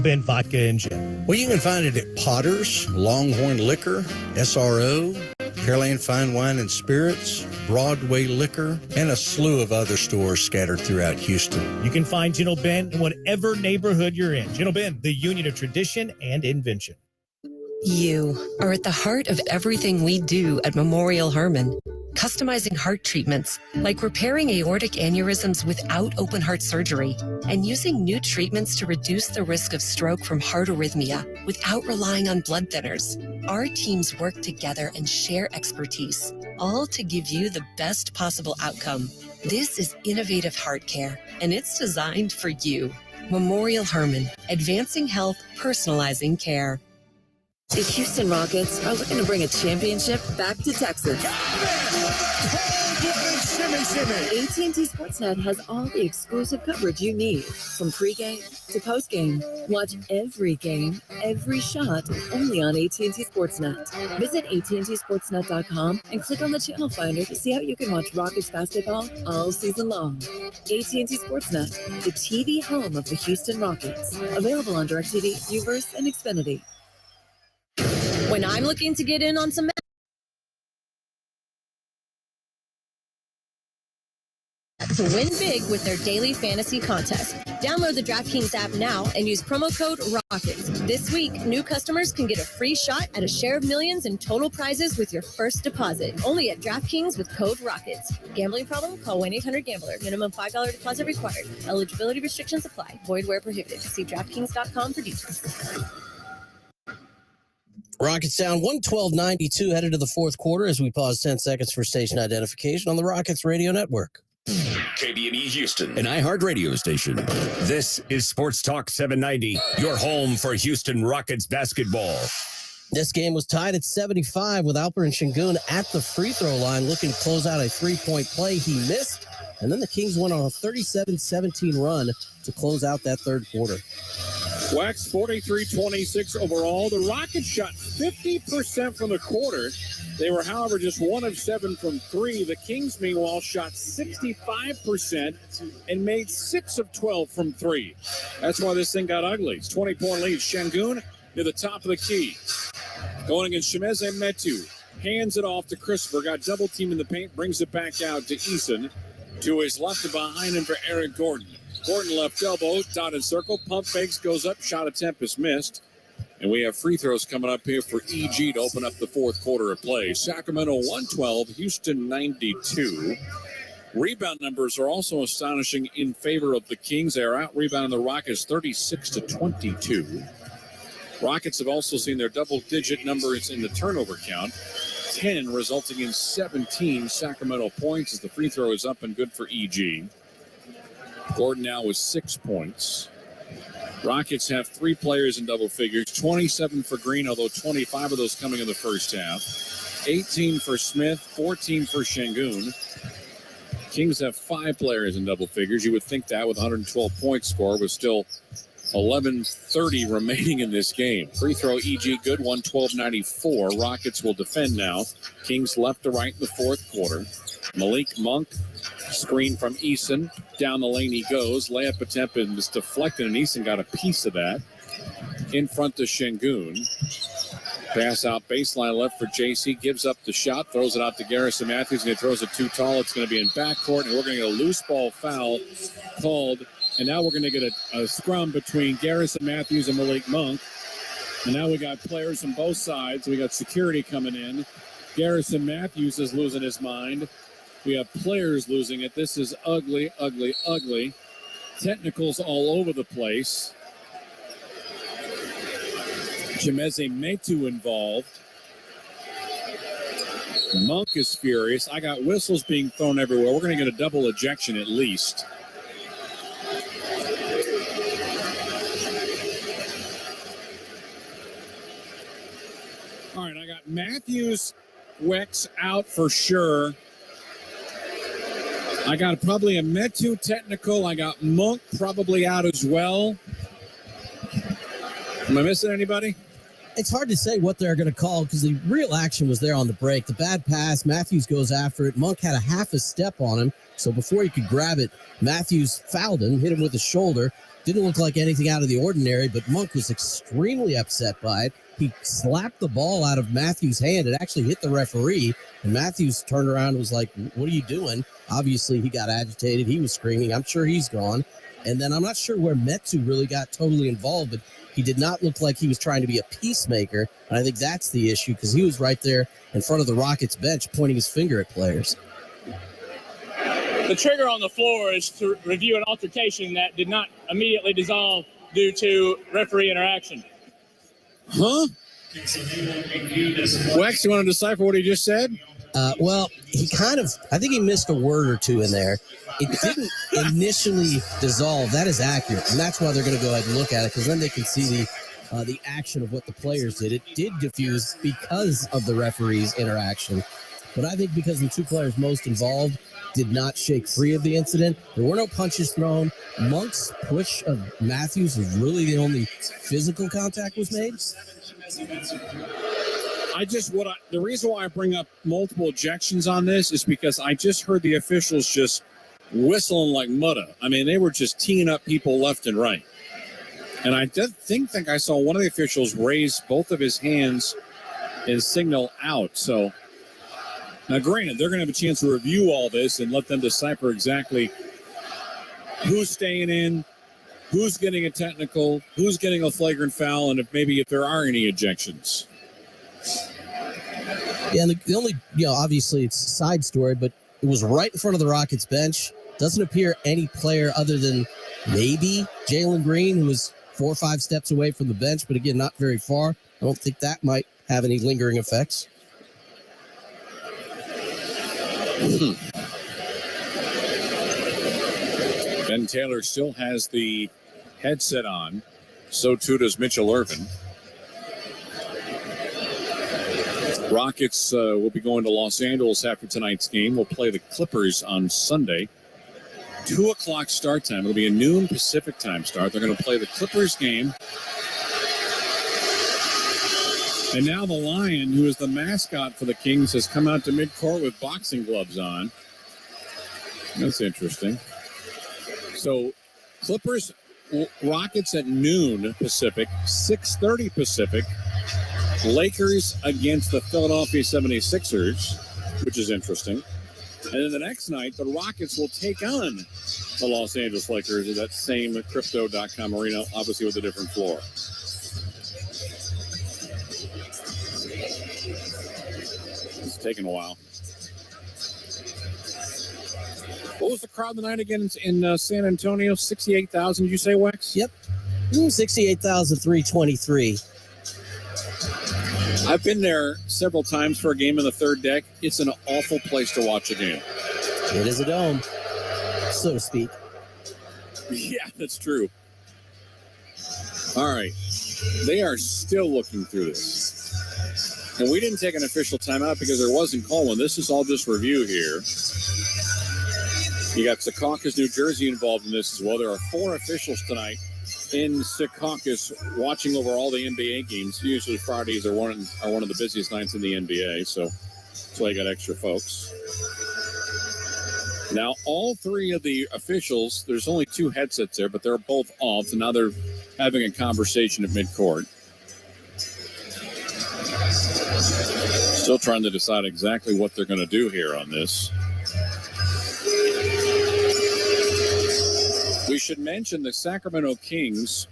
Ben Vodka and Gin. Well, you can find it at Potter's, Longhorn Liquor, SRO, Pearland Fine Wine and Spirits, Broadway Liquor, and a slew of other stores scattered throughout Houston. You can find Gin Ben in whatever neighborhood you're in. Gin Ben, the union of tradition and invention. You are at the heart of everything we do at Memorial Hermann. Customizing heart treatments, like repairing aortic aneurysms without open heart surgery, and using new treatments to reduce the risk of stroke from heart arrhythmia without relying on blood thinners. Our teams work together and share expertise, all to give you the best possible outcome. This is innovative heart care, and it's designed for you. Memorial Hermann, advancing health, personalizing care. The Houston Rockets are looking to bring a championship back to Texas. AT&T Sportsnet has all the exclusive coverage you need, from pregame to postgame. Watch every game, every shot, only on AT&T Sportsnet. Visit AT&TSportsnet.com and click on the channel finder to see how you can watch Rockets basketball all season long. AT&T Sportsnet, the TV home of the Houston Rockets. Available on DirecTV, Uverse, and Xfinity. When I'm looking to get in on some to win big with their daily fantasy contest. Download the DraftKings app now and use promo code ROCKETS. This week, new customers can get a free shot at a share of millions in total prizes with your first deposit. Only at DraftKings with code ROCKETS. Gambling problem? Call 1-800-GAMBLER. Minimum $5 deposit required. Eligibility restrictions apply. Void where prohibited. See DraftKings.com for details. Rockets down 112-92 headed to the fourth quarter as we pause 10 seconds for station identification on the Rockets Radio Network. KBNE Houston, an iHeartRadio station. This is Sports Talk 790, your home for Houston Rockets basketball. This game was tied at 75 with Alperen Sengun at the free throw line looking to close out a three-point play. He missed, and then the Kings went on a 37-17 run to close out that third quarter. Wax 43-26 overall. The Rockets shot 50% from the quarter. They were, however, just 1 of 7 from 3. The Kings, meanwhile, shot 65% and made 6 of 12 from 3. That's why this thing got ugly. It's 20-point lead. Sengun near the top of the key. Going against Shemeze Metu. Hands it off to Christopher. Got double team in the paint. Brings it back out to Eason. To his left and behind him for Eric Gordon. Gordon left elbow, dotted circle, pump fakes, goes up, shot attempt is missed. And we have free throws coming up here for EG to open up the fourth quarter of play. Sacramento 112, Houston 92. Rebound numbers are also astonishing in favor of the Kings. They are out-rebounding the Rockets 36-22. Rockets have also seen their double-digit numbers in the turnover count, 10 resulting in 17 Sacramento points as the free throw is up and good for EG. Gordon now with 6 points. Rockets have 3 players in double figures, 27 for Green, although 25 of those coming in the first half, 18 for Smith, 14 for Şengün. Kings have 5 players in double figures. You would think that with 112 point score with still 11:30 remaining in this game. Free throw EG good, 112-94. Rockets will defend now. Kings left to right in the fourth quarter. Malik Monk, screen from Eason. Down the lane he goes. Layup attempt is deflected, and Eason got a piece of that. In front to Şengün. Pass out baseline left for JC. Gives up the shot. Throws it out to Garrison Matthews, and he throws it too tall. It's going to be in backcourt, and we're going to get a loose ball foul called. And now we're going to get a scrum between Garrison Matthews and Malik Monk. And now we got players on both sides. We got security coming in. Garrison Matthews is losing his mind. We have players losing it. This is ugly, ugly, ugly. Technicals all over the place. Chimezie Metu involved. Monk is furious. I got whistles being thrown everywhere. We're going to get a double ejection at least. All right, I got Matthews, Wex out for sure. I got probably a Metu technical. I got Monk probably out as well. Am I missing anybody? It's hard to say what they're going to call because the real action was there on the break. The bad pass, Matthews goes after it. Monk had a half a step on him, so before he could grab it, Matthews fouled him, hit him with the shoulder. Didn't look like anything out of the ordinary, but Monk was extremely upset by it. He slapped the ball out of Matthews' hand. It actually hit the referee, and Matthews turned around and was like, "What are you doing?" Obviously, he got agitated. He was screaming. I'm sure he's gone. And then I'm not sure where Metu really got totally involved, but he did not look like he was trying to be a peacemaker. And I think that's the issue because he was right there in front of the Rockets bench pointing his finger at players. The trigger on the floor is to review an altercation that did not immediately dissolve due to referee interaction. Huh? Wex, you want to decipher what he just said? Well, he I think he missed a word or two in there. It didn't initially dissolve. That is accurate. And that's why they're going to go ahead and look at it because then they can see the action of what the players did. It did diffuse because of the referee's interaction. But I think because the 2 players most involved did not shake free of the incident, there were no punches thrown. Monk's push of Matthews was really the only physical contact was made. The reason why I bring up multiple ejections on this is because I just heard the officials just whistling like mudda. I mean, they were just teeing up people left and right. And I did think I saw one of the officials raise both of his hands and signal out. So, now granted, they're going to have a chance to review all this and let them decipher exactly who's staying in, who's getting a technical, who's getting a flagrant foul, and if there are any ejections. Yeah, and the only, obviously it's a side story, but it was right in front of the Rockets bench. Doesn't appear any player other than maybe Jalen Green, who was 4 or 5 steps away from the bench, but again, not very far. I don't think that might have any lingering effects. Ben Taylor still has the headset on. So too does Mitchell Irvin. Rockets will be going to Los Angeles after tonight's game. We'll play the Clippers on Sunday. 2 o'clock start time. It'll be a noon Pacific time start. They're going to play the Clippers game. And now the Lion, who is the mascot for the Kings, has come out to midcourt with boxing gloves on. That's interesting. So Clippers, Rockets at noon Pacific, 6:30 Pacific. Lakers against the Philadelphia 76ers, which is interesting. And then the next night, the Rockets will take on the Los Angeles Lakers at that same Crypto.com arena, obviously with a different floor. It's taking a while. What was the crowd tonight again in San Antonio? 68,000, did you say, Wex? Yep. 68,323. I've been there several times for a game in the third deck. It's an awful place to watch a game. It is a dome, so to speak. Yeah, that's true. All right. They are still looking through this. And we didn't take an official timeout because there wasn't called one. This is all just review here. You got Secaucus, New Jersey involved in this as well. There are 4 officials tonight in Secaucus watching over all the NBA games. Usually Fridays are one of the busiest nights in the NBA, so that's why you got extra folks. Now, all 3 of the officials, there's only 2 headsets there, but they're both off, and now they're having a conversation at midcourt. Still trying to decide exactly what they're going to do here on this. We should mention the Sacramento Kings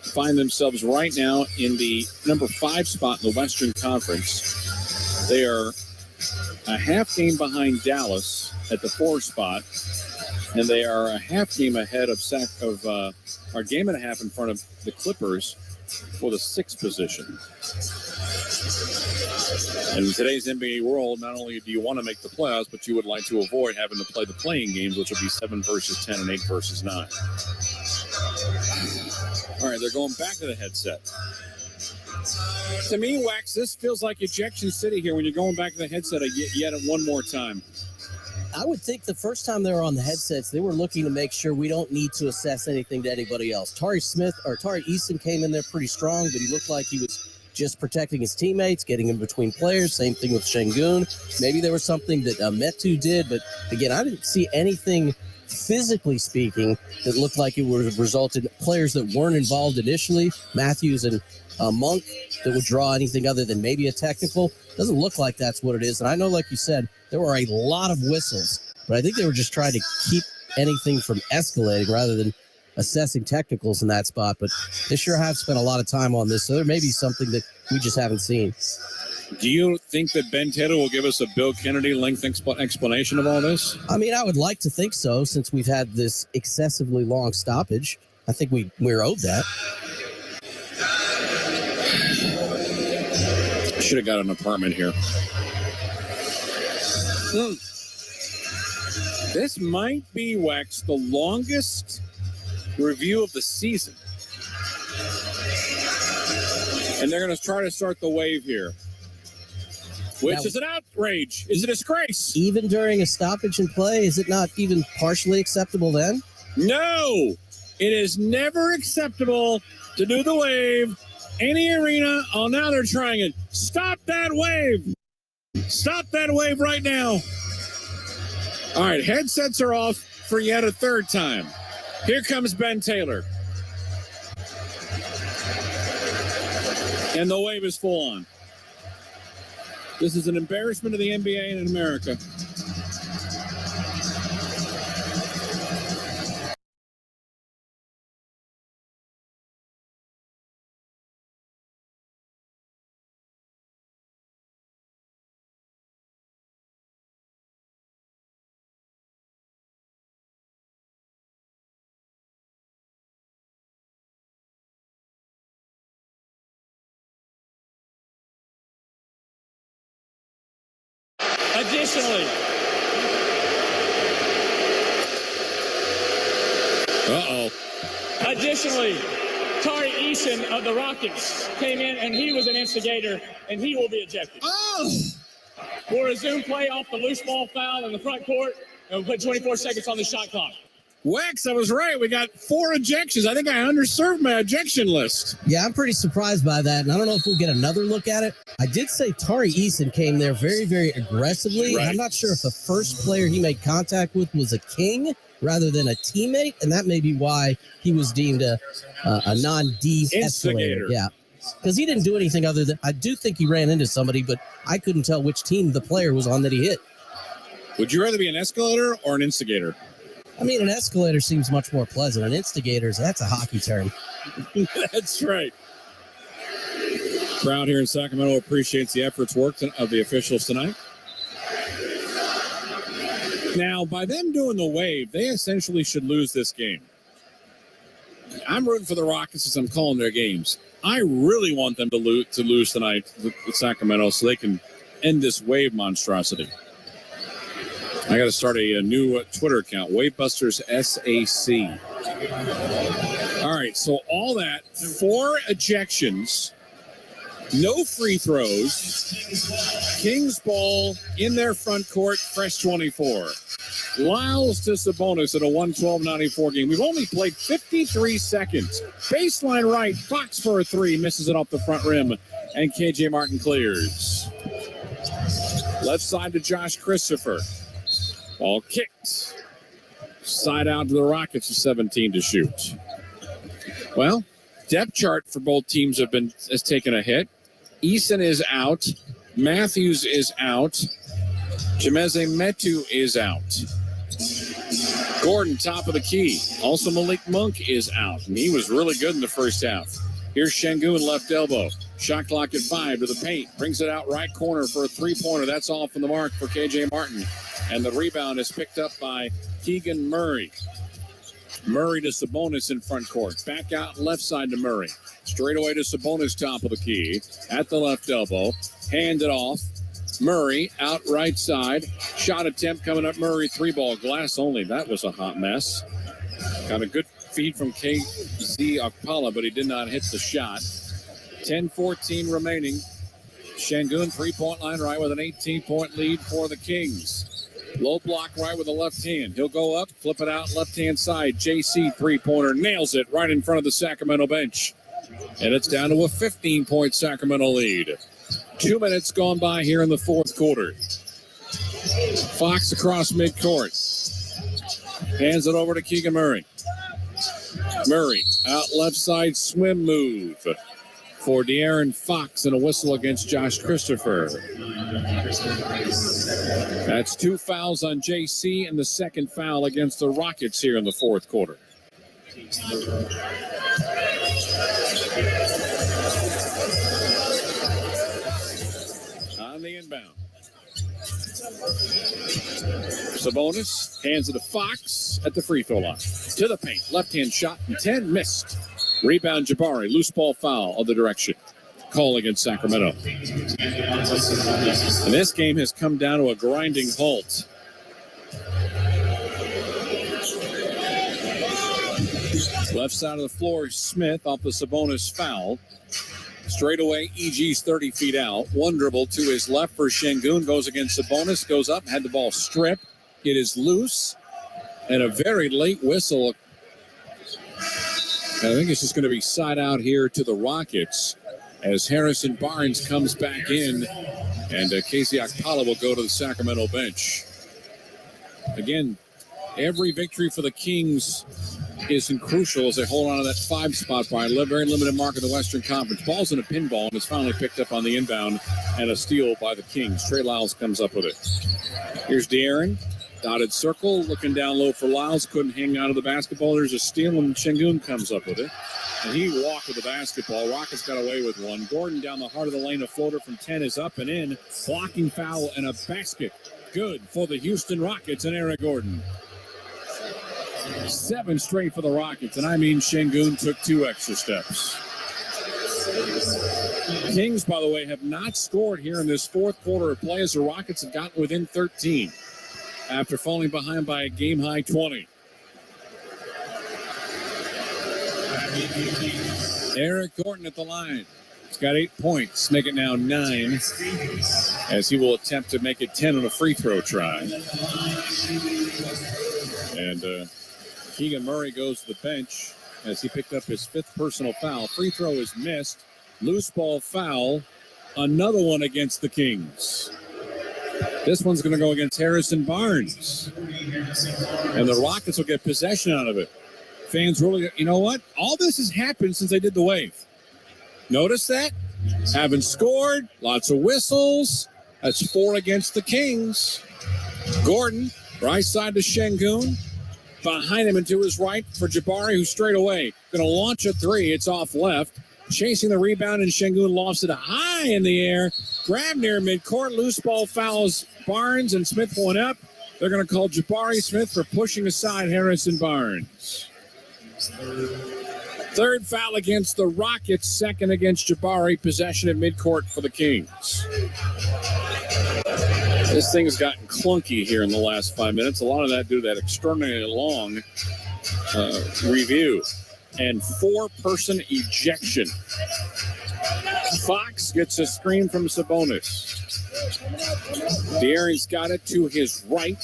find themselves right now in the number 5 spot in the Western Conference. They are a half game behind Dallas at the 4 spot, and they are a half game ahead of our game and a half in front of the Clippers for the 6th position. And in today's NBA world, not only do you want to make the playoffs, but you would like to avoid having to play the playing games, which will be 7 versus 10 and 8 versus 9. All right, they're going back to the headset. To me, Wax, this feels like ejection city here when you're going back to the headset yet one more time. I would think the first time they were on the headsets, they were looking to make sure we don't need to assess anything to anybody else. Tari Eason came in there pretty strong, but he looked like he was just protecting his teammates, getting in between players. Same thing with Şengün. Maybe there was something that Metu did, but again, I didn't see anything physically speaking that looked like it would result in players that weren't involved initially, Matthews and Monk, that would draw anything other than maybe a technical. Doesn't look like that's what it is. And I know, like you said, there were a lot of whistles, but I think they were just trying to keep anything from escalating rather than assessing technicals in that spot. But they sure have spent a lot of time on this, so there may be something that we just haven't seen. Do you think that Ben Taylor will give us a Bill Kennedy length explanation of all this? I mean, I would like to think so, since we've had this excessively long stoppage. I think we're owed that. Should have got an apartment here. This might be, Wax, the longest review of the season. And they're going to try to start the wave here, which is an outrage. Is a disgrace. Even during a stoppage in play, is it not even partially acceptable then? No, it is never acceptable to do the wave. Any arena, now they're trying it. Stop that wave. Stop that wave right now. All right, headsets are off for yet a third time. Here comes Ben Taylor. And the wave is full on. This is an embarrassment of the NBA and in America. Additionally, Tari Eason of the Rockets came in, and he was an instigator, and he will be ejected. We'll resume play off the loose ball foul in the front court, and we'll put 24 seconds on the shot clock. Wax, I was right. We got 4 ejections. I think I underserved my ejection list. Yeah, I'm pretty surprised by that, and I don't know if we'll get another look at it. I did say Tari Eason came there very, very aggressively. Right. I'm not sure if the first player he made contact with was a King rather than a teammate, and that may be why he was deemed a non-de-escalator. Yeah, because he didn't do anything other than, I do think he ran into somebody, but I couldn't tell which team the player was on that he hit. Would you rather be an escalator or an instigator? I mean, an escalator seems much more pleasant. An instigator's, that's a hockey term. That's right. Crowd here in Sacramento appreciates the efforts worked of the officials tonight. Now, by them doing the wave, they essentially should lose this game. I'm rooting for the Rockets as I'm calling their games. I really want them to lose tonight with Sacramento so they can end this wave monstrosity. I got to start a new Twitter account, Wavebusters SAC. All right, so all that, 4 ejections, no free throws, Kings ball in their front court, fresh 24. Lyles to Sabonis in a 112-94 game. We've only played 53 seconds. Baseline right, Fox for a 3, misses it off the front rim, and KJ Martin clears. Left side to Josh Christopher. Ball kicked. Side out to the Rockets with 17 to shoot. Well, depth chart for both teams has taken a hit. Eason is out. Matthews is out. Chimeze Metu is out. Gordon, top of the key. Also, Malik Monk is out. And he was really good in the first half. Here's Şengün, left elbow. Shot clock at 5 to the paint. Brings it out right corner for a 3-pointer. That's off from the mark for KJ Martin. And the rebound is picked up by Keegan Murray. Murray to Sabonis in front court. Back out left side to Murray. Straight away to Sabonis, top of the key. At the left elbow. Hand it off. Murray out right side. Shot attempt coming up. Murray 3-ball. Glass only. That was a hot mess. Got a good feed from KZ Okpala, but he did not hit the shot. 10-14 remaining. Şengün, 3-point line right with an 18-point lead for the Kings. Low block right with the left hand. He'll go up, flip it out, left-hand side. JC 3-pointer nails it right in front of the Sacramento bench. And it's down to a 15-point Sacramento lead. 2 minutes gone by here in the fourth quarter. Fox across midcourt. Hands it over to Keegan Murray. Murray out left side, swim move for De'Aaron Fox, and a whistle against Josh Christopher. That's 2 fouls on JC and the second foul against the Rockets here in the fourth quarter. On the inbound. Sabonis hands it to Fox at the free throw line. To the paint. Left-hand shot from 10. Missed. Rebound Jabari. Loose ball foul other direction. Call against Sacramento. And this game has come down to a grinding halt. Left side of the floor, Smith off the Sabonis foul. Straight away, EG's 30 feet out. One dribble to his left for Şengün. Goes against Sabonis. Goes up, had the ball stripped. It is loose. And a very late whistle. I think it's just going to be side out here to the Rockets as Harrison Barnes comes back in. And Casey Okpala will go to the Sacramento bench. Again, every victory for the Kings is crucial as they hold on to that 5 spot by a very limited mark in the Western Conference. Ball's in a pinball and is finally picked up on the inbound and a steal by the Kings. Trey Lyles comes up with it. Here's De'Aaron, dotted circle, looking down low for Lyles. Couldn't hang on to the basketball. There's a steal and Şengün comes up with it. And he walked with the basketball. Rockets got away with one. Gordon down the heart of the lane. A floater from 10 is up and in. Blocking foul and a basket. Good for the Houston Rockets and Eric Gordon. 7 straight for the Rockets, and I mean Şengün took 2 extra steps. Kings, by the way, have not scored here in this fourth quarter of play as the Rockets have gotten within 13 after falling behind by a game-high 20. Eric Gordon at the line. He's got 8 points, make it now 9 as he will attempt to make it 10 on a free throw try. And Keegan Murray goes to the bench as he picked up his 5th personal foul. Free throw is missed. Loose ball foul. Another one against the Kings. This one's going to go against Harrison Barnes. And the Rockets will get possession out of it. Fans really, you know what? All this has happened since they did the wave. Notice that? Haven't scored. Lots of whistles. That's 4 against the Kings. Gordon, right side to Şengün. Behind him and to his right for Jabari, who's straight away. Going to launch a three. It's off left. Chasing the rebound, and Şengün lofts it high in the air. Grab near midcourt. Loose ball fouls Barnes, and Smith went up. They're going to call Jabari Smith for pushing aside Harrison Barnes. Third foul against the Rockets, second against Jabari. Possession at midcourt for the Kings. This thing has gotten clunky here in the last 5 minutes. A lot of that due to that extraordinarily long review. And four-person ejection. Fox gets a screen from Sabonis. De'Aaron's got it to his right.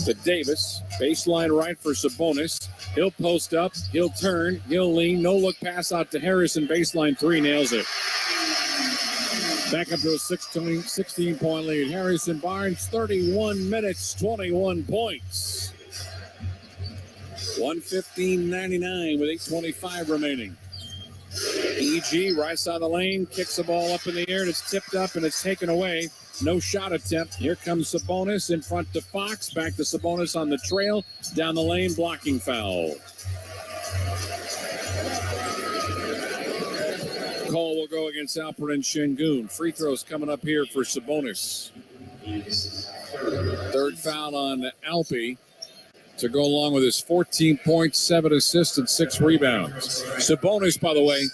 To Davis. Baseline right for Sabonis. He'll post up. He'll turn. He'll lean. No look pass out to Harrison. Baseline three. Nails it. Back up to a 16-point lead. Harrison Barnes, 31 minutes, 21 points. 115.99 with 8:25 remaining. EG, right side of the lane, kicks the ball up in the air, and it's tipped up and it's taken away. No shot attempt. Here comes Sabonis in front to Fox. Back to Sabonis on the trail. Down the lane, blocking foul. Call will go against Alperen Şengün. Free throws coming up here for Sabonis. Third foul on Alpi to go along with his 14 points, 7 assists, and 6 rebounds. Sabonis, by the way,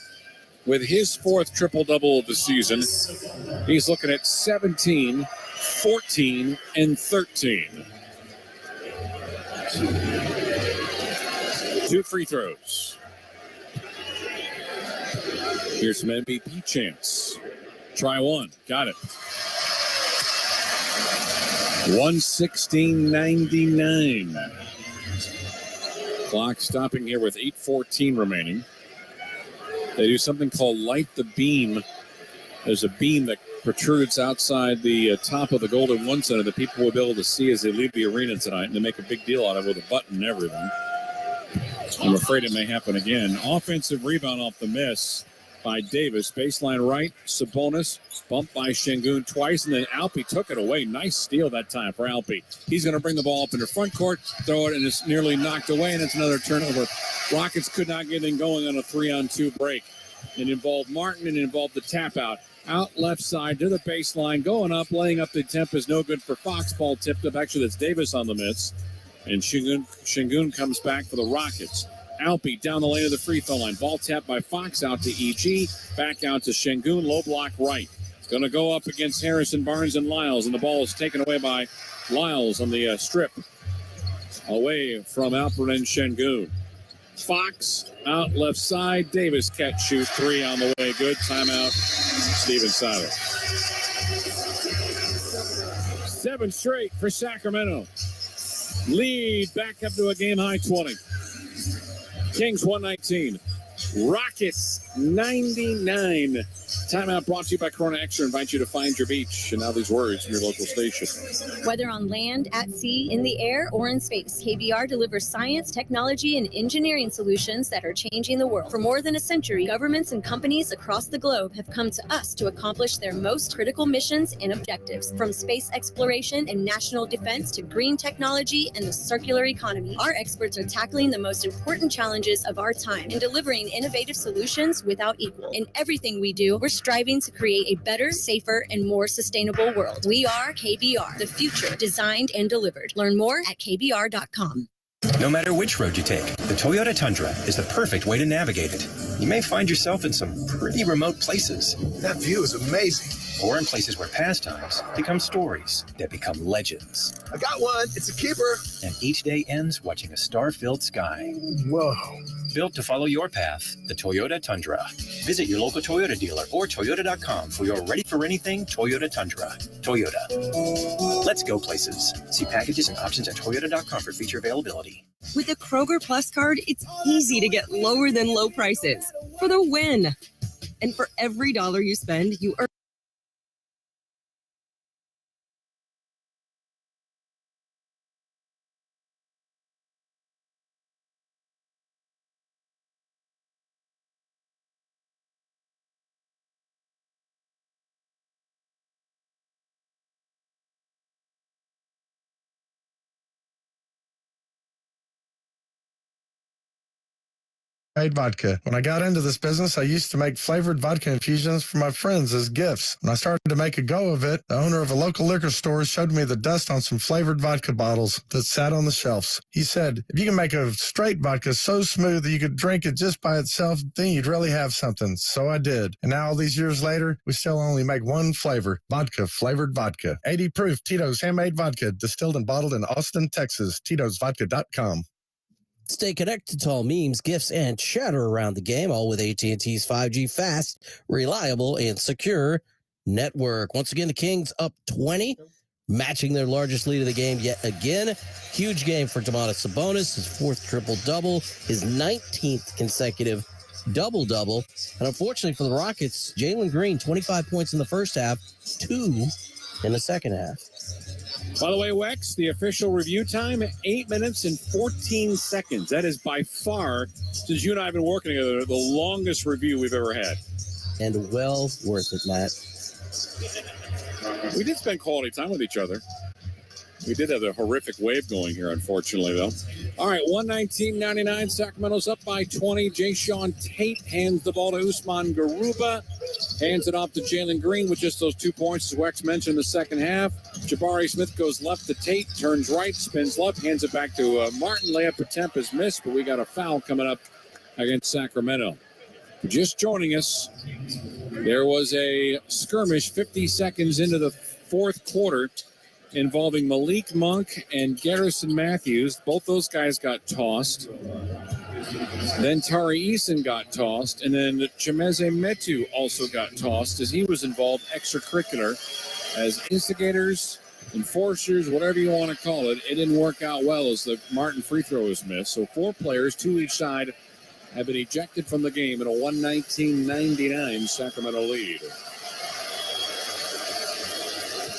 with his fourth triple-double of the season, he's looking at 17, 14, and 13. 2 free throws. Here's some MVP chance. Try one. Got it. 116.99. Clock stopping here with 8:14 remaining. They do something called light the beam. There's a beam that protrudes outside the top of the Golden One Center that people will be able to see as they leave the arena tonight, and they make a big deal out of it with a button and everything. I'm afraid it may happen again. Offensive rebound off the miss by Davis. Baseline right, Sabonis, bumped by Şengün twice, and then Alpi took it away. Nice steal that time for Alpi. He's going to bring the ball up in the front court, throw it, and it's nearly knocked away, and it's another turnover. Rockets could not get in going on a 3-on-2 break. It involved Martin, and it involved the tap out. Out left side to the baseline, going up, laying up the temp is no good for Fox. Ball tipped up. Actually, that's Davis on the miss. And Şengün comes back for the Rockets. Alpi down the lane of the free throw line. Ball tapped by Fox out to EG. Back out to Şengün. Low block right. It's going to go up against Harrison Barnes and Lyles. And the ball is taken away by Lyles on the strip. Away from Alperen Şengün. Fox out left side. Davis catch shoot. 3 on the way. Good. Timeout. Stephen Siler. 7 straight for Sacramento. Lead back up to a game high 20. Kings 119. Rockets 99. Timeout brought to you by Corona Extra. Invite you to find your beach. And now these words from your local station. Whether on land, at sea, in the air, or in space, KBR delivers science, technology, and engineering solutions that are changing the world. For more than a century, governments and companies across the globe have come to us to accomplish their most critical missions and objectives. From space exploration and national defense to green technology and the circular economy, our experts are tackling the most important challenges of our time and delivering innovative solutions without equal. In everything we do, we're striving to create a better, safer, and more sustainable world. We are KBR, the future designed and delivered. Learn more at kbr.com. No matter which road you take, the Toyota Tundra is the perfect way to navigate it. You may find yourself in some pretty remote places. That view is amazing. Or in places where pastimes become stories that become legends. I got one. It's a keeper. And each day ends watching a star-filled sky. Whoa. Built to follow your path, the Toyota Tundra. Visit your local Toyota dealer or Toyota.com for your ready-for-anything Toyota Tundra. Toyota. Let's go places. See packages and options at Toyota.com for feature availability. With the Kroger Plus card, it's easy to get lower than low prices for the win. And for every dollar you spend, you earn Made vodka. When I got into this business, I used to make flavored vodka infusions for my friends as gifts. When I started to make a go of it, the owner of a local liquor store showed me the dust on some flavored vodka bottles that sat on the shelves. He said, if you can make a straight vodka so smooth that you could drink it just by itself, then you'd really have something. So I did. And now all these years later, we still only make one flavor, vodka flavored vodka. 80 proof Tito's handmade vodka, distilled and bottled in Austin, Texas. Tito'sVodka.com. Stay connected to all memes, gifts, and chatter around the game, all with AT&T's 5G fast, reliable, and secure network. Once again, the Kings up 20, matching their largest lead of the game yet again. Huge game for Domantas Sabonis, his fourth triple-double, his 19th consecutive double-double. And unfortunately for the Rockets, Jalen Green, 25 points in the first half, 2 in the second half. By the way, Wex, the official review time, 8 minutes and 14 seconds. That is by far, since you and I have been working together, the longest review we've ever had. And well worth it, Matt. We did spend quality time with each other. We did have a horrific wave going here, unfortunately, though. All right, 119-99. Sacramento's up by 20. Jayshawn Tate hands the ball to Usman Garuba. Hands it off to Jalen Green with just those 2 points, as Wex mentioned in the second half. Jabari Smith goes left to Tate, turns right, spins left, hands it back to Martin. Layup attempt is missed, but we got a foul coming up against Sacramento. Just joining us, there was a skirmish 50 seconds into the fourth quarter involving Malik Monk and Garrison Matthews. Both those guys got tossed. Then Tari Eason got tossed, and then Chimeze Metu also got tossed as he was involved extracurricular as instigators, enforcers, whatever you want to call it. It didn't work out well as the Martin free throw was missed. So 4 players, 2 each side, have been ejected from the game in a 119-99 Sacramento lead.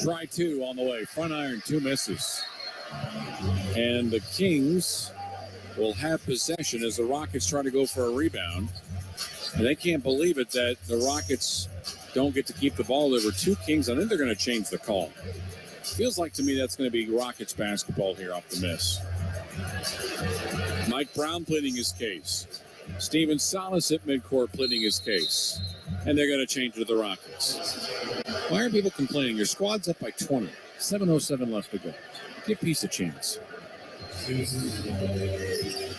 Try 2 on the way. Front iron, 2 misses. And the Kings will have possession as the Rockets try to go for a rebound. And they can't believe it that the Rockets don't get to keep the ball. There were 2 Kings. I think they're going to change the call. Feels like to me that's going to be Rockets basketball here off the miss. Mike Brown pleading his case. Steven Salas at midcourt pleading his case. And they're going to change it to the Rockets. Why are people complaining? Your squad's up by 20. 7:07 left to go. Give Peace a chance.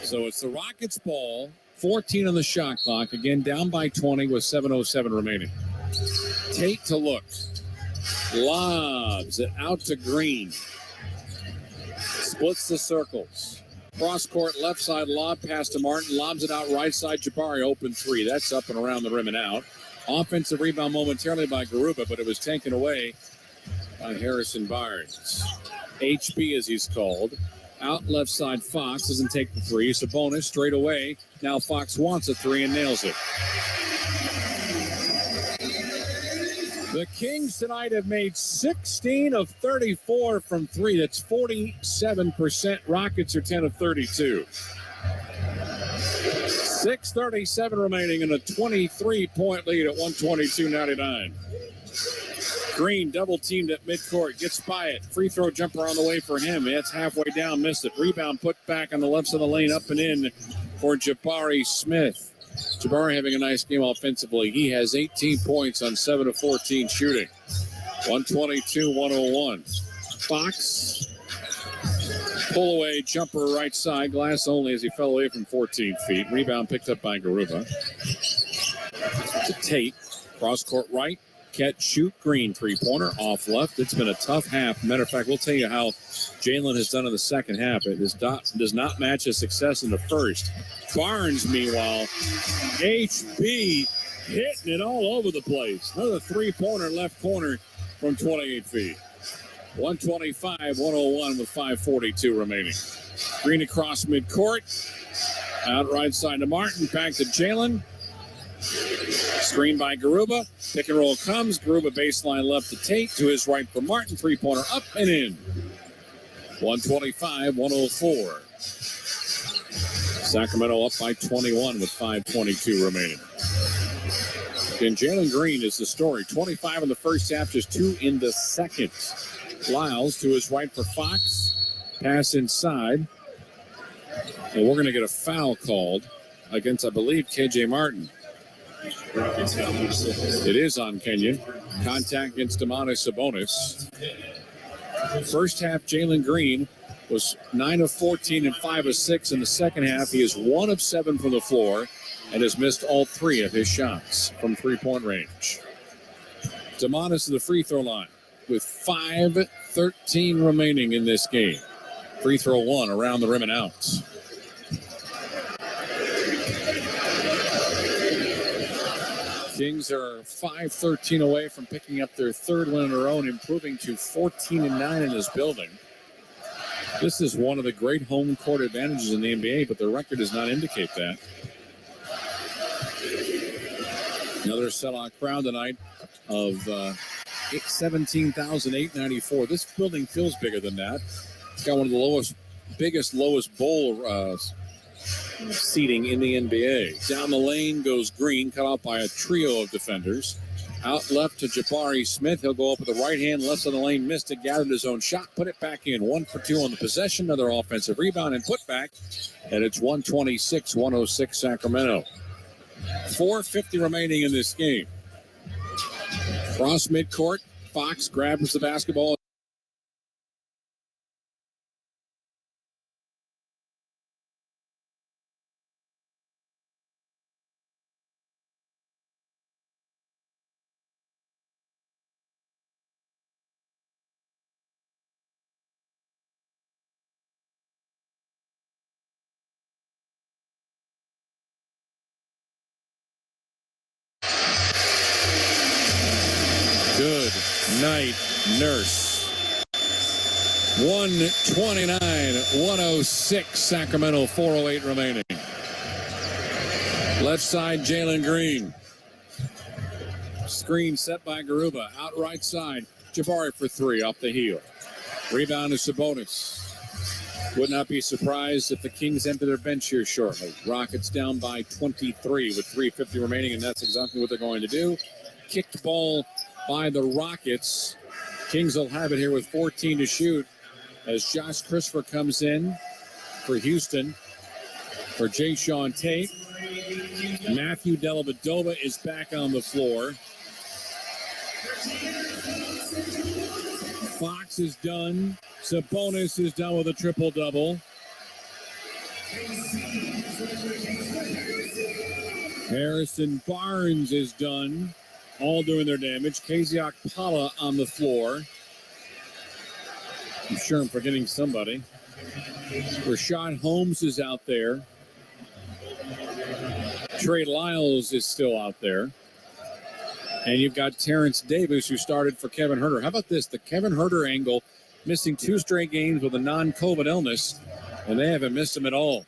So it's the Rockets' ball. 14 on the shot clock. Again, down by 20 with 7:07 remaining. Tate to look. Lobs it out to Green. Splits the circles. Cross court, left side lob pass to Martin. Lobs it out right side. Jabari open 3. That's up and around the rim and out. Offensive rebound momentarily by Garuba, but it was taken away by Harrison Barnes. HB as he's called. Out left side, Fox doesn't take the 3. Sabonis straight away. Now Fox wants a 3 and nails it. The Kings tonight have made 16 of 34 from 3. That's 47%. Rockets are 10 of 32. 6:37 remaining in a 23-point lead at 122-99. Green double teamed at midcourt, gets by it. Free throw jumper on the way for him. It's halfway down, missed it. Rebound put back on the left side of the lane, up and in for Jabari Smith. Jabari having a nice game offensively. He has 18 points on 7 of 14 shooting. 122-101. Fox. Pull away, jumper right side, glass only as he fell away from 14 feet. Rebound picked up by Garuba. To Tate. Cross court right. Catch, shoot, Green. 3-pointer off left. It's been a tough half. Matter of fact, we'll tell you how Jalen has done in the second half. It does not match his success in the first. Barnes, meanwhile, HB hitting it all over the place. Another 3-pointer left corner from 28 feet. 125-101 with 5:42 remaining. Green across midcourt. Out right side to Martin. Back to Jalen. Screen by Garuba. Pick and roll comes. Garuba baseline left to Tate. To his right for Martin. 3-pointer up and in. 125-104. Sacramento up by 21 with 5:22 remaining. And Jalen Green is the story. 25 in the first half, just 2 in the second. Lyles to his right for Fox. Pass inside. And we're going to get a foul called against, I believe, KJ Martin. It is on Kenyon. Contact against Domantas Sabonis. First half, Jalen Green was 9 of 14 and 5 of 6 in the second half. He is 1 of 7 from the floor and has missed all 3 of his shots from three-point range. Domantas to the free throw line with 5:13 remaining in this game. Free throw 1 around the rim and out. Kings are 5-13 away from picking up their third win in a row and improving to 14-9 in this building. This is one of the great home court advantages in the NBA, but the record does not indicate that. Another sellout crowd tonight of 17,894. This building feels bigger than that. It's got one of the lowest bowl seating in the NBA. Down the lane goes Green, cut off by a trio of defenders. Out left to Jabari Smith. He'll go up with the right hand, left of the lane, missed it, gathered his own shot, put it back in. 1 for 2 on the possession, another offensive rebound and put back. And it's 126-106 Sacramento. 4:50 remaining in this game. Cross midcourt. Fox grabs the basketball. Good night, Nurse. 129-106 Sacramento, 4:08 remaining. Left side, Jalen Green. Screen set by Garuba. Out right side, Jabari for 3 off the heel. Rebound to Sabonis. Would not be surprised if the Kings enter their bench here shortly. Rockets down by 23 with 3:50 remaining, and that's exactly what they're going to do. Kicked ball by the Rockets. Kings will have it here with 14 to shoot as Josh Christopher comes in for Houston for Jayshawn Tate. Matthew Dellavedova is back on the floor. Fox is done. Sabonis is done with a triple-double. Harrison Barnes is done. All doing their damage. KZ Okpala on the floor. I'm sure I'm forgetting somebody. Rashad Holmes is out there. Trey Lyles is still out there. And you've got Terrence Davis, who started for Kevin Huerter. How about this? The Kevin Huerter angle, missing 2 straight games with a non-COVID illness, and they haven't missed him at all.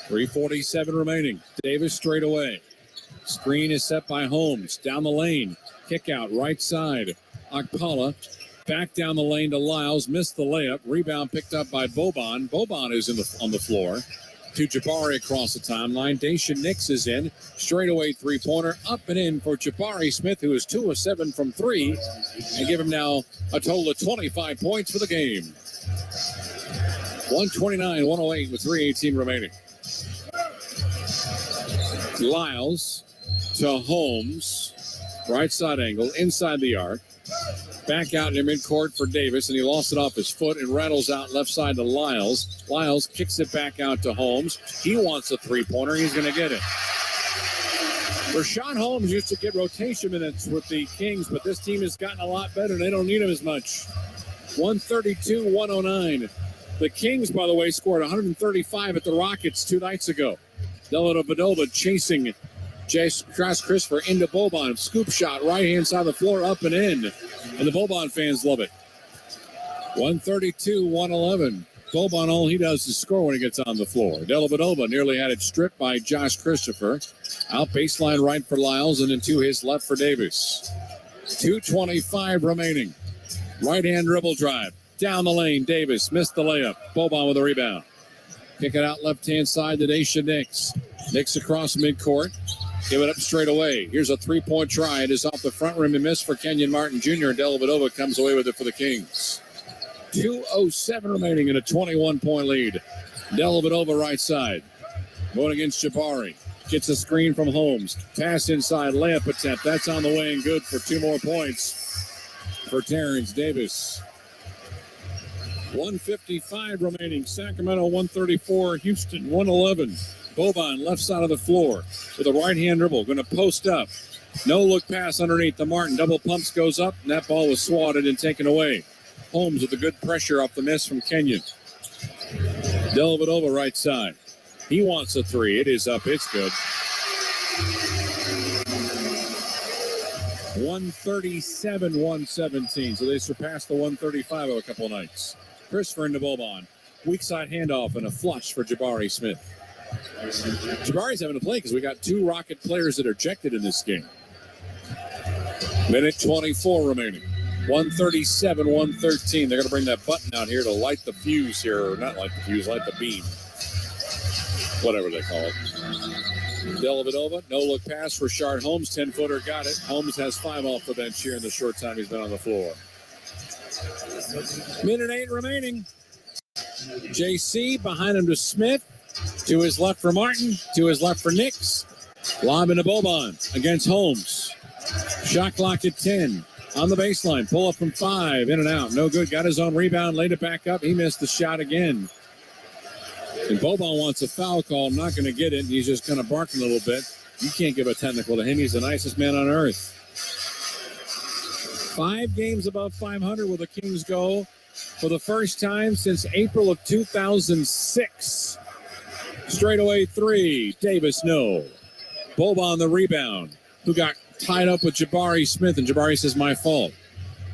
3:47 remaining. Davis straight away. Screen is set by Holmes. Down the lane. Kick out right side. Okpala back down the lane to Lyles. Missed the layup. Rebound picked up by Boban. Boban is on the floor. To Jabari across the timeline. Daisha Nix is in. Straightaway three-pointer. Up and in for Jabari Smith, who is 2 of 7 from 3. And give him now a total of 25 points for the game. 129-108 with 3:18 remaining. Lyles to Holmes. Right side angle. Inside the arc. Back out in midcourt for Davis, and he lost it off his foot and rattles out left side to Lyles. Lyles kicks it back out to Holmes. He wants a three-pointer. He's going to get it. Rashad Holmes used to get rotation minutes with the Kings, but this team has gotten a lot better, and they don't need him as much. 132-109. The Kings, by the way, scored 135 at the Rockets 2 nights ago. Dellavedova chasing Josh Christopher into Boban. Scoop shot, right-hand side of the floor, up and in. And the Boban fans love it. 132-111. Boban, all he does is score when he gets on the floor. Dellavedova nearly had it stripped by Josh Christopher. Out baseline right for Lyles, and then to his left for Davis. 2:25 remaining. Right-hand dribble drive. Down the lane, Davis missed the layup. Boban with a rebound. Kick it out left-hand side to Daisha Nix. Nix across midcourt. Give it up straight away. Here's a three-point try. It is off the front rim and missed for Kenyon Martin Jr. Dellavedova comes away with it for the Kings. 2:07 remaining in a 21-point lead. Dellavedova right side. Going against Jabari. Gets a screen from Holmes. Pass inside, layup attempt. That's on the way and good for 2 more points for Terrence Davis. 1:55 remaining. Sacramento 134. Houston 111. Boban left side of the floor with a right-hand dribble. Going to post up. No look pass underneath the Martin. Double pumps goes up, and that ball was swatted and taken away. Holmes with a good pressure off the miss from Kenyon. Dellavedova right side. He wants a 3. It is up. It's good. 137-117. So they surpassed the 135 of a couple of nights. Christopher into Boban. Weak side handoff and a flush for Jabari Smith. Jabari's having to play because we got 2 Rocket players that are ejected in this game. Minute 24 remaining. 137-113. They're going to bring that button out here to light the fuse here. Or not light the fuse, light the beam. Whatever they call it. Dellavedova, no look pass for Shard Holmes. 10-footer, got it. Holmes has 5 off the bench here in the short time he's been on the floor. Minute 8 remaining. JC behind him to Smith. To his left for Martin. To his left for Nix. Lob into Boban against Holmes. Shot clock at 10. On the baseline. Pull up from 5. In and out. No good. Got his own rebound. Laid it back up. He missed the shot again. And Boban wants a foul call. I'm not going to get it. He's just going to bark a little bit. You can't give a technical to him. He's the nicest man on earth. 5 games above 500 will the Kings go for the first time since April of 2006. Straightaway 3. Davis, no. Boban the rebound, who got tied up with Jabari Smith, and Jabari says, my fault.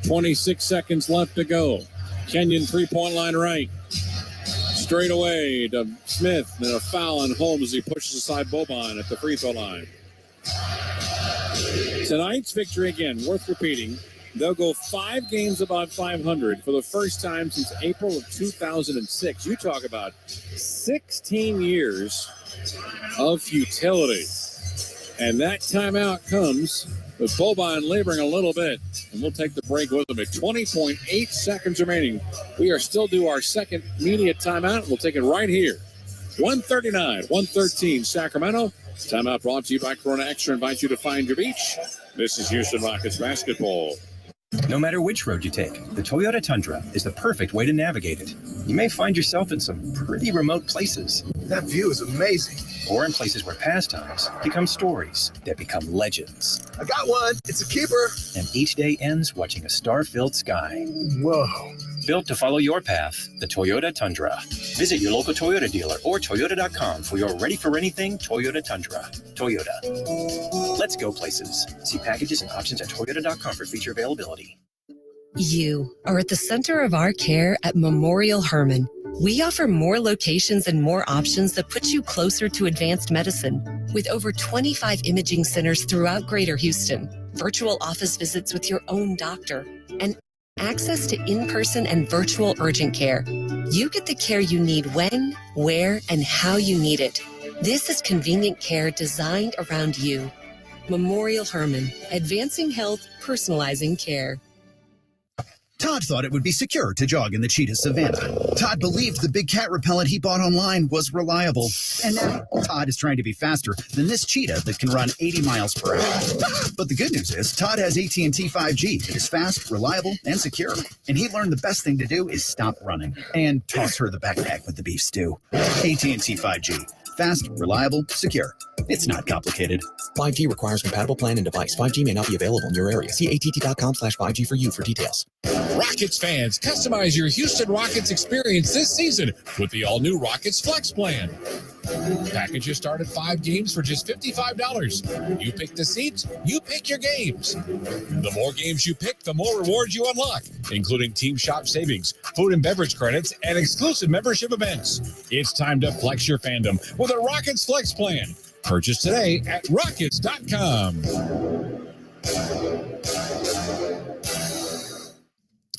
26 seconds left to go. Kenyon 3-point line right. Straight away to Smith, and a foul on Holmes as he pushes aside Boban at the free throw line. Tonight's victory, again, worth repeating. They'll go 5 games above 500 for the first time since April of 2006. You talk about 16 years of futility. And that timeout comes with Boban laboring a little bit. And we'll take the break with him at 20.8 seconds remaining. We are still due our second media timeout. We'll take it right here. 139-113 Sacramento. Timeout brought to you by Corona Extra. Invite you to find your beach. This is Houston Rockets basketball. No matter which road you take, the Toyota Tundra is the perfect way to navigate it. You may find yourself in some pretty remote places. That view is amazing. Or in places where pastimes become stories that become legends. I got one. It's a keeper. And each day ends watching a star-filled sky. Whoa. Built to follow your path, the Toyota Tundra. Visit your local Toyota dealer or Toyota.com for your ready-for-anything Toyota Tundra. Toyota. Let's go places. See packages and options at Toyota.com for feature availability. You are at the center of our care at Memorial Hermann. We offer more locations and more options that put you closer to advanced medicine. With over 25 imaging centers throughout Greater Houston, virtual office visits with your own doctor, and access to in-person and virtual urgent care. You get the care you need when, where, and how you need it. This is convenient care designed around you. Memorial Hermann, advancing health, personalizing care. Todd thought it would be secure to jog in the cheetah savanna. Todd believed the big cat repellent he bought online was reliable. And now Todd is trying to be faster than this cheetah that can run 80 miles per hour. But the good news is Todd has AT&T 5G that is fast, reliable, and secure. And he learned the best thing to do is stop running and toss her the backpack with the beef stew. AT&T 5G. Fast, reliable, secure. It's not complicated. 5G requires compatible plan and device. 5G may not be available in your area. See att.com/5G for you for details. Rockets fans, customize your Houston Rockets experience this season with the all-new Rockets Flex Plan. Packages start at 5 games for just $55. You pick the seats, you pick your games. The more games you pick, the more rewards you unlock, including team shop savings, food and beverage credits, and exclusive membership events. It's time to flex your fandom with a Rockets Flex Plan. Purchase today at Rockets.com.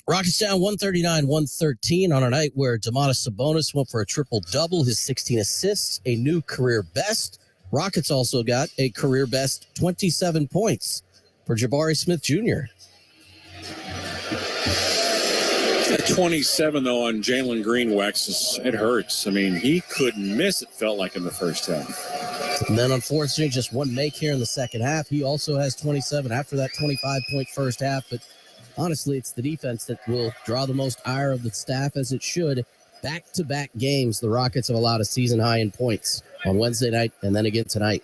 Rockets down 139-113 on a night where Domantas Sabonis went for a triple-double, his 16 assists, a new career best. Rockets also got a career best 27 points for Jabari Smith Jr. That 27, though, on Jalen Green, Wex, it hurts. I mean, he couldn't miss, it felt like, in the first half. And then, unfortunately, just one make here in the second half. He also has 27 after that 25-point first half. But honestly, it's the defense that will draw the most ire of the staff, as it should. Back-to-back games, the Rockets have allowed a season high in points on Wednesday night and then again tonight.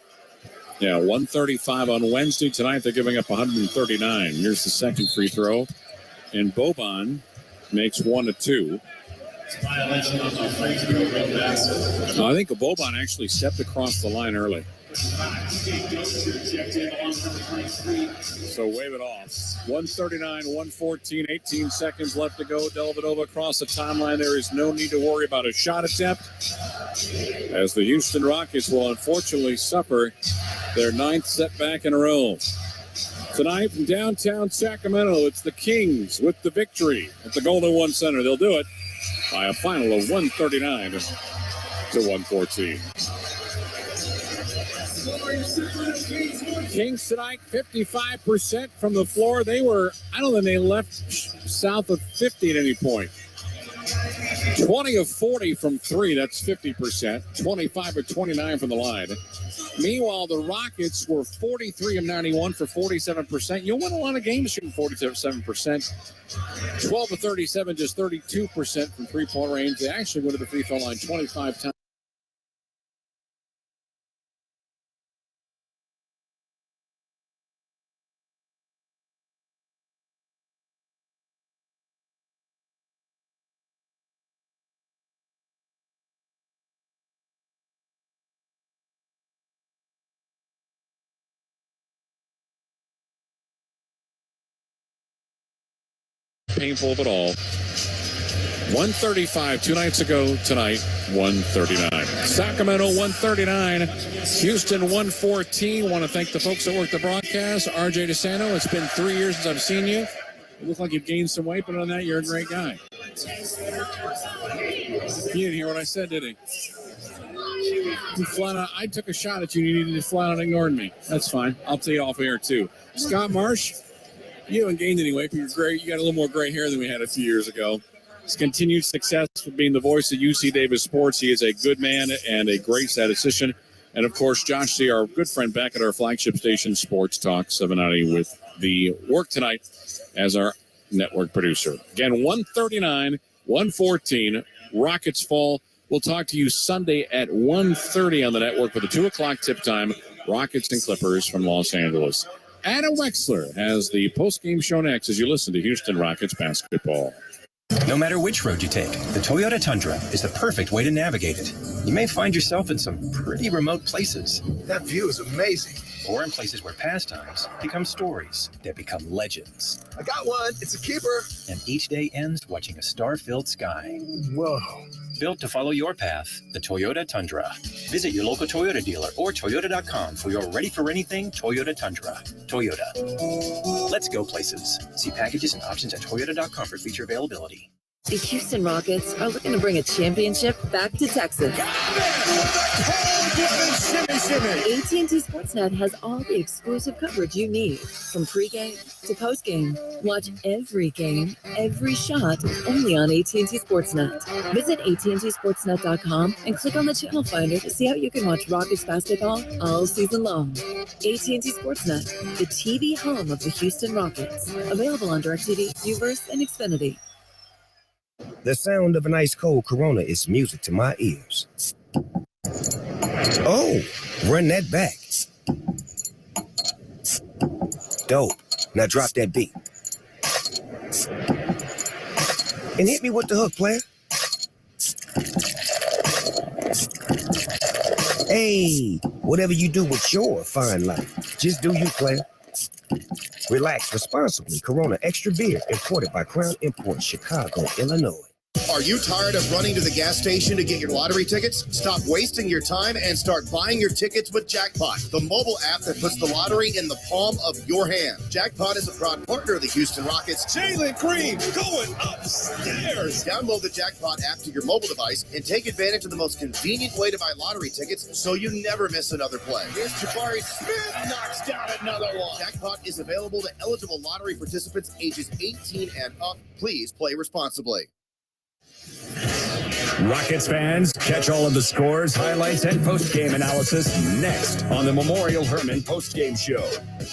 Yeah, 135 on Wednesday. Tonight, they're giving up 139. Here's the second free throw. And Boban makes 1 of 2. I think Boban actually stepped across the line early. So wave it off. 139, 114, 18 seconds left to go. Dellavedova across the timeline. There is no need to worry about a shot attempt, as the Houston Rockets will unfortunately suffer their 9th setback in a row. Tonight from downtown Sacramento, it's the Kings with the victory at the Golden One Center. They'll do it by a final of 139 to 114. Kings tonight, 55% from the floor. They were, I don't think they left south of 50 at any point. 20 of 40 from 3, that's 50%. 25 of 29 from the line. Meanwhile, the Rockets were 43 of 91 for 47%. You'll win a lot of games shooting 47%. 12 of 37, just 32% from three-point range. They actually went to the free throw line 25 times. Painful of it all. 135 2 nights ago. Tonight, 139. Sacramento 139. Houston 114. Want to thank the folks that work the broadcast. RJ DeSanto, it's been 3 years since I've seen you. You look like you've gained some weight, but on that, you're a great guy. He didn't hear what I said, did he? You flat out, I took a shot at you. You needed to flat out ignore me. That's fine. I'll tell you off air, too. Scott Marsh, you haven't gained any weight, but you're great. You got a little more gray hair than we had a few years ago. His continued success for being the voice of UC Davis Sports. He is a good man and a great statistician. And, of course, Josh C., our good friend back at our flagship station, Sports Talk 790, with the work tonight as our network producer. Again, 139, 114, Rockets fall. We'll talk to you Sunday at 1:30 on the network with a 2 o'clock tip time, Rockets and Clippers from Los Angeles. Adam Wexler has the post-game show next as you listen to Houston Rockets basketball. No matter which road you take, the Toyota Tundra is the perfect way to navigate it. You may find yourself in some pretty remote places. That view is amazing. Or in places where pastimes become stories that become legends. I got one. It's a keeper. And each day ends watching a star-filled sky. Whoa. Built to follow your path, the Toyota Tundra. Visit your local Toyota dealer or Toyota.com for your ready-for-anything Toyota Tundra. Toyota. Let's go places. See packages and options at Toyota.com for feature availability. The Houston Rockets are looking to bring a championship back to Texas. AT&T Sportsnet has all the exclusive coverage you need. From pregame to postgame, watch every game, every shot, only on AT&T Sportsnet. Visit AT&TSportsnet.com and click on the channel finder to see how you can watch Rockets basketball all season long. AT&T Sportsnet, the TV home of the Houston Rockets. Available on DirecTV, Uverse, and Xfinity. The sound of an ice-cold Corona is music to my ears. Oh, run that back. Dope. Now drop that beat. And hit me with the hook, player. Hey, whatever you do with your fine life, just do you, player. Relax responsibly. Corona Extra Beer, imported by Crown Imports, Chicago, Illinois. Are you tired of running to the gas station to get your lottery tickets? Stop wasting your time and start buying your tickets with Jackpot, the mobile app that puts the lottery in the palm of your hand. Jackpot is a proud partner of the Houston Rockets. Jalen Green going upstairs. Download the Jackpot app to your mobile device and take advantage of the most convenient way to buy lottery tickets so you never miss another play. Here's Jabari Smith, knocks down another one. Jackpot is available to eligible lottery participants ages 18 and up. Please play responsibly. Rockets fans, catch all of the scores, highlights, and post-game analysis next on the Memorial Hermann post-game show.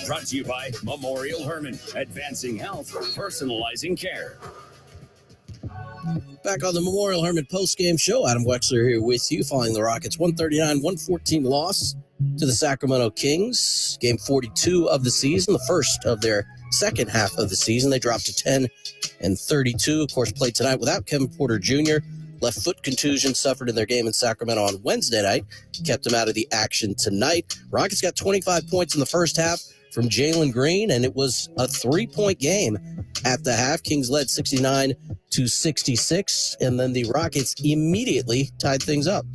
Brought to you by Memorial Hermann, advancing health, personalizing care. Back on the Memorial Hermann post-game show, Adam Wexler here with you following the Rockets' 139-114 loss to the Sacramento Kings. Game 42 of the season, the first of their second half of the season. They dropped to 10-32. Of course, played tonight without Kevin Porter Jr. Left foot contusion suffered in their game in Sacramento on Wednesday night. Kept him out of the action tonight. Rockets got 25 points in the first half from Jalen Green, and it was a 3-point game at the half. Kings led 69-66, and then the Rockets immediately tied things up.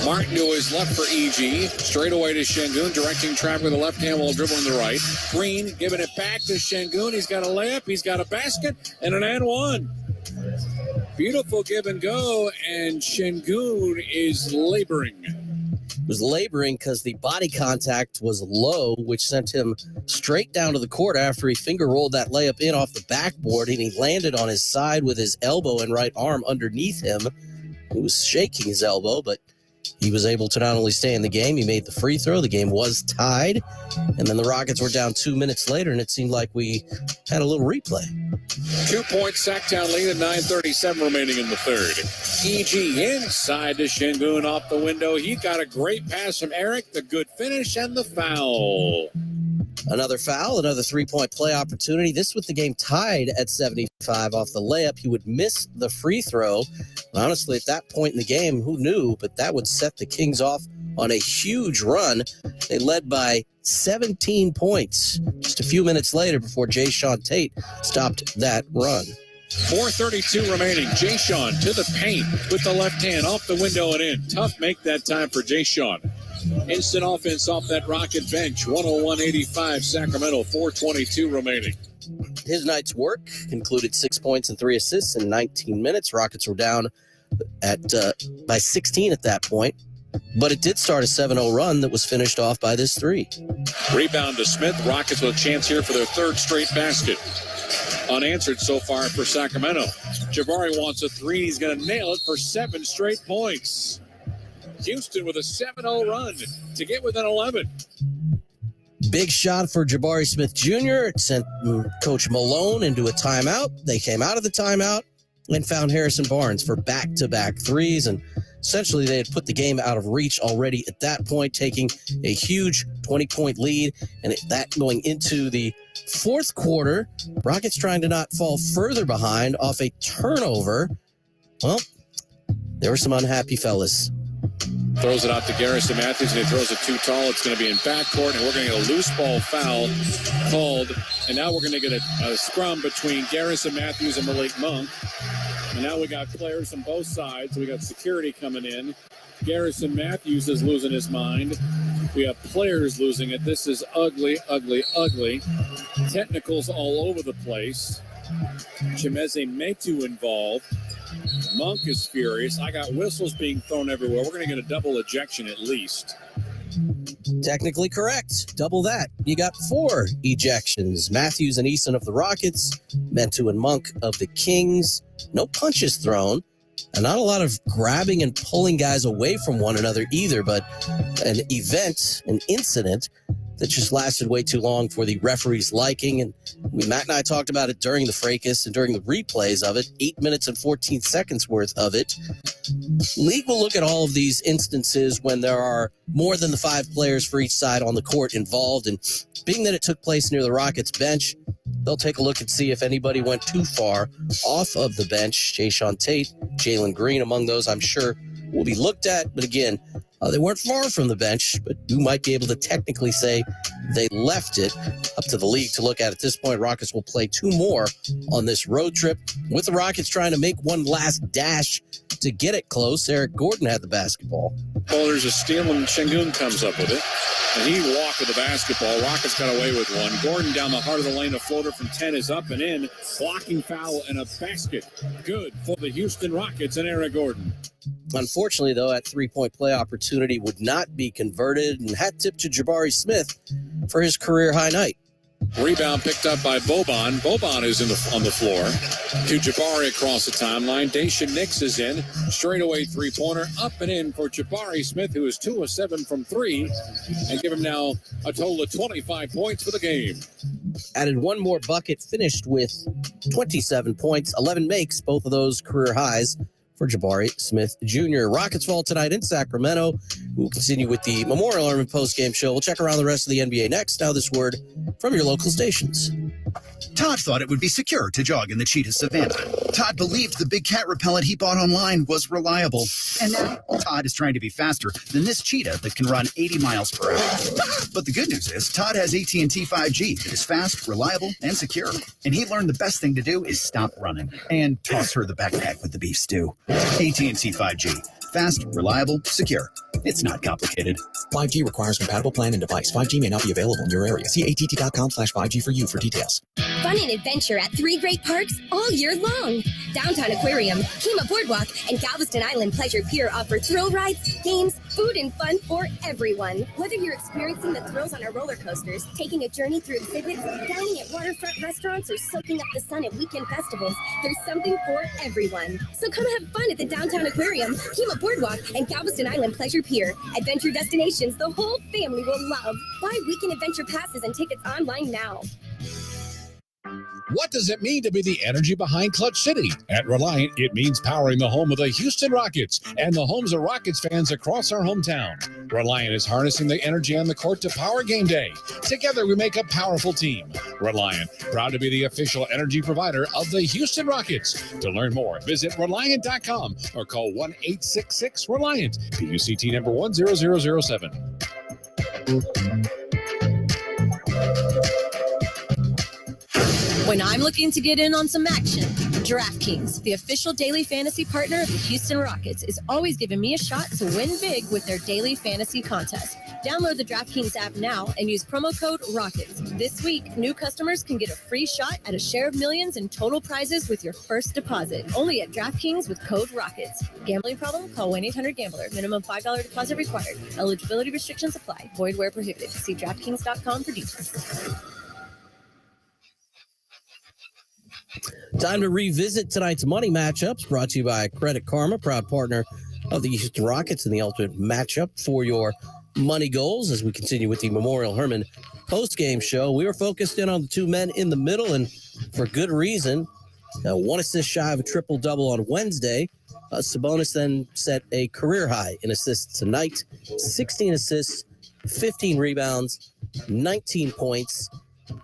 Martin to his left for EG. Straight away to Şengün, directing traffic with the left hand while dribbling the right. Green giving it back to Şengün. He's got a layup, he's got a basket, and an and one. Beautiful give and go, and Şengün is laboring. Was laboring because the body contact was low, which sent him straight down to the court after he finger rolled that layup in off the backboard, and he landed on his side with his elbow and right arm underneath him. He was shaking his elbow, but he was able to not only stay in the game, he made the free throw. The game was tied, and then the Rockets were down 2 minutes later, and it seemed like we had a little replay. 2-point Sacktown lead at 9:37 remaining in the third. EG inside to Şengün off the window. He got a great pass from Eric, the good finish, and the foul. Another foul, another 3-point play opportunity. This with the game tied at 75 off the layup. He would miss the free throw. Honestly, at that point in the game, who knew? But that would set the Kings off on a huge run. They led by 17 points just a few minutes later before Jae'Sean Tate stopped that run. 4:32 remaining. Jae'Sean to the paint with the left hand off the window and in. Tough make that time for Jae'Sean. Instant offense off that Rocket bench. 101-85 Sacramento. 4:22 remaining. His night's work concluded 6 points and 3 assists in 19 minutes. Rockets were down by 16 at that point, but it did start a 7-0 run that was finished off by this three. Rebound to Smith. Rockets with a chance here for their third straight basket. Unanswered so far for Sacramento. Jabari wants a three. He's going to nail it for 7 straight points. Houston with a 7-0 run to get within 11. Big shot for Jabari Smith Jr. It sent Coach Malone into a timeout. They came out of the timeout and found Harrison Barnes for back-to-back threes. And essentially, they had put the game out of reach already at that point, taking a huge 20-point lead. And that going into the fourth quarter, Rockets trying to not fall further behind off a turnover. Well, there were some unhappy fellas. Throws it out to Garrison Matthews, and he throws it too tall. It's going to be in backcourt, and we're going to get a loose ball foul called. And now we're going to get a scrum between Garrison Matthews and Malik Monk. And now we got players from both sides. We got security coming in. Garrison Matthews is losing his mind. We have players losing it. This is ugly, ugly, ugly. Technicals all over the place. Chimezie Metu involved. Monk is furious. I got whistles being thrown everywhere. We're going to get a double ejection at least. Technically correct. Double that. You got 4 ejections. Matthews and Eason of the Rockets, Metu and Monk of the Kings. No punches thrown. And not a lot of grabbing and pulling guys away from one another either, but an event, an incident that just lasted way too long for the referee's liking. And Matt and I talked about it during the fracas and during the replays of it, 8 minutes and 14 seconds worth of it. League will look at all of these instances when there are more than the 5 players for each side on the court involved. And being that it took place near the Rockets bench, they'll take a look and see if anybody went too far off of the bench. Jae'Sean Tate, Jalen Green among those, I'm sure, will be looked at. But again, They weren't far from the bench, but you might be able to technically say they left it up to the league to look at. At this point, Rockets will play 2 more on this road trip, with the Rockets trying to make one last dash to get it close. Eric Gordon had the basketball. Oh, there's a steal, and Şengün comes up with it. And he walked with the basketball. Rockets got away with one. Gordon down the heart of the lane. A floater from 10 is up and in. Blocking foul and a basket. Good for the Houston Rockets and Eric Gordon. Unfortunately, though, that 3-point play opportunity would not be converted, and hat tip to Jabari Smith for his career high night. Rebound picked up by Boban. Boban is on the floor. To Jabari across the timeline. Daishen Nix is in. Straightaway three-pointer. Up and in for Jabari Smith, who is 2 of 7 from 3. And give him now a total of 25 points for the game. Added one more bucket, finished with 27 points. 11 makes, both of those career highs for Jabari Smith Jr. Rockets fall tonight in Sacramento. We'll continue with the Memorial Hermann post-game show. We'll check around the rest of the NBA next. Now this word from your local stations. Todd thought it would be secure to jog in the cheetah savannah. Todd believed the big cat repellent he bought online was reliable. And now Todd is trying to be faster than this cheetah that can run 80 miles per hour. But the good news is Todd has AT&T 5G that is fast, reliable, and secure. And he learned the best thing to do is stop running and toss her the backpack with the beef stew. AT&T 5G. Fast, reliable, secure. It's not complicated. 5G requires compatible plan and device. 5G may not be available in your area. See att.com/5G for you for details. Fun and adventure at 3 great parks all year long. Downtown Aquarium, Kima Boardwalk, and Galveston Island Pleasure Pier offer thrill rides, games, food, and fun for everyone. Whether you're experiencing the thrills on our roller coasters, taking a journey through exhibits, dining at waterfront restaurants, or soaking up the sun at weekend festivals, there's something for everyone. So come have fun at the Downtown Aquarium, Kima Boardwalk, and Galveston Island Pleasure Pier. Adventure destinations the whole family will love. Buy weekend adventure passes and tickets online now. What does it mean to be the energy behind Clutch City? At Reliant, it means powering the home of the Houston Rockets and the homes of Rockets fans across our hometown. Reliant is harnessing the energy on the court to power game day. Together, we make a powerful team. Reliant, proud to be the official energy provider of the Houston Rockets. To learn more, visit Reliant.com or call 1-866-RELIANT, PUCT number 10007. When I'm looking to get in on some action, DraftKings, the official daily fantasy partner of the Houston Rockets, is always giving me a shot to win big with their daily fantasy contest. Download the DraftKings app now and use promo code ROCKETS. This week, new customers can get a free shot at a share of millions in total prizes with your first deposit. Only at DraftKings with code ROCKETS. Gambling problem? Call 1-800-GAMBLER. Minimum $5 deposit required. Eligibility restrictions apply. Void where prohibited. See DraftKings.com for details. Time to revisit tonight's money matchups, brought to you by Credit Karma, proud partner of the Houston Rockets, and the ultimate matchup for your money goals. As we continue with the Memorial Hermann post-game show, we were focused in on the two men in the middle, and for good reason. 1 assist shy of a triple-double on Wednesday. Sabonis then set a career high in assists tonight. 16 assists, 15 rebounds, 19 points.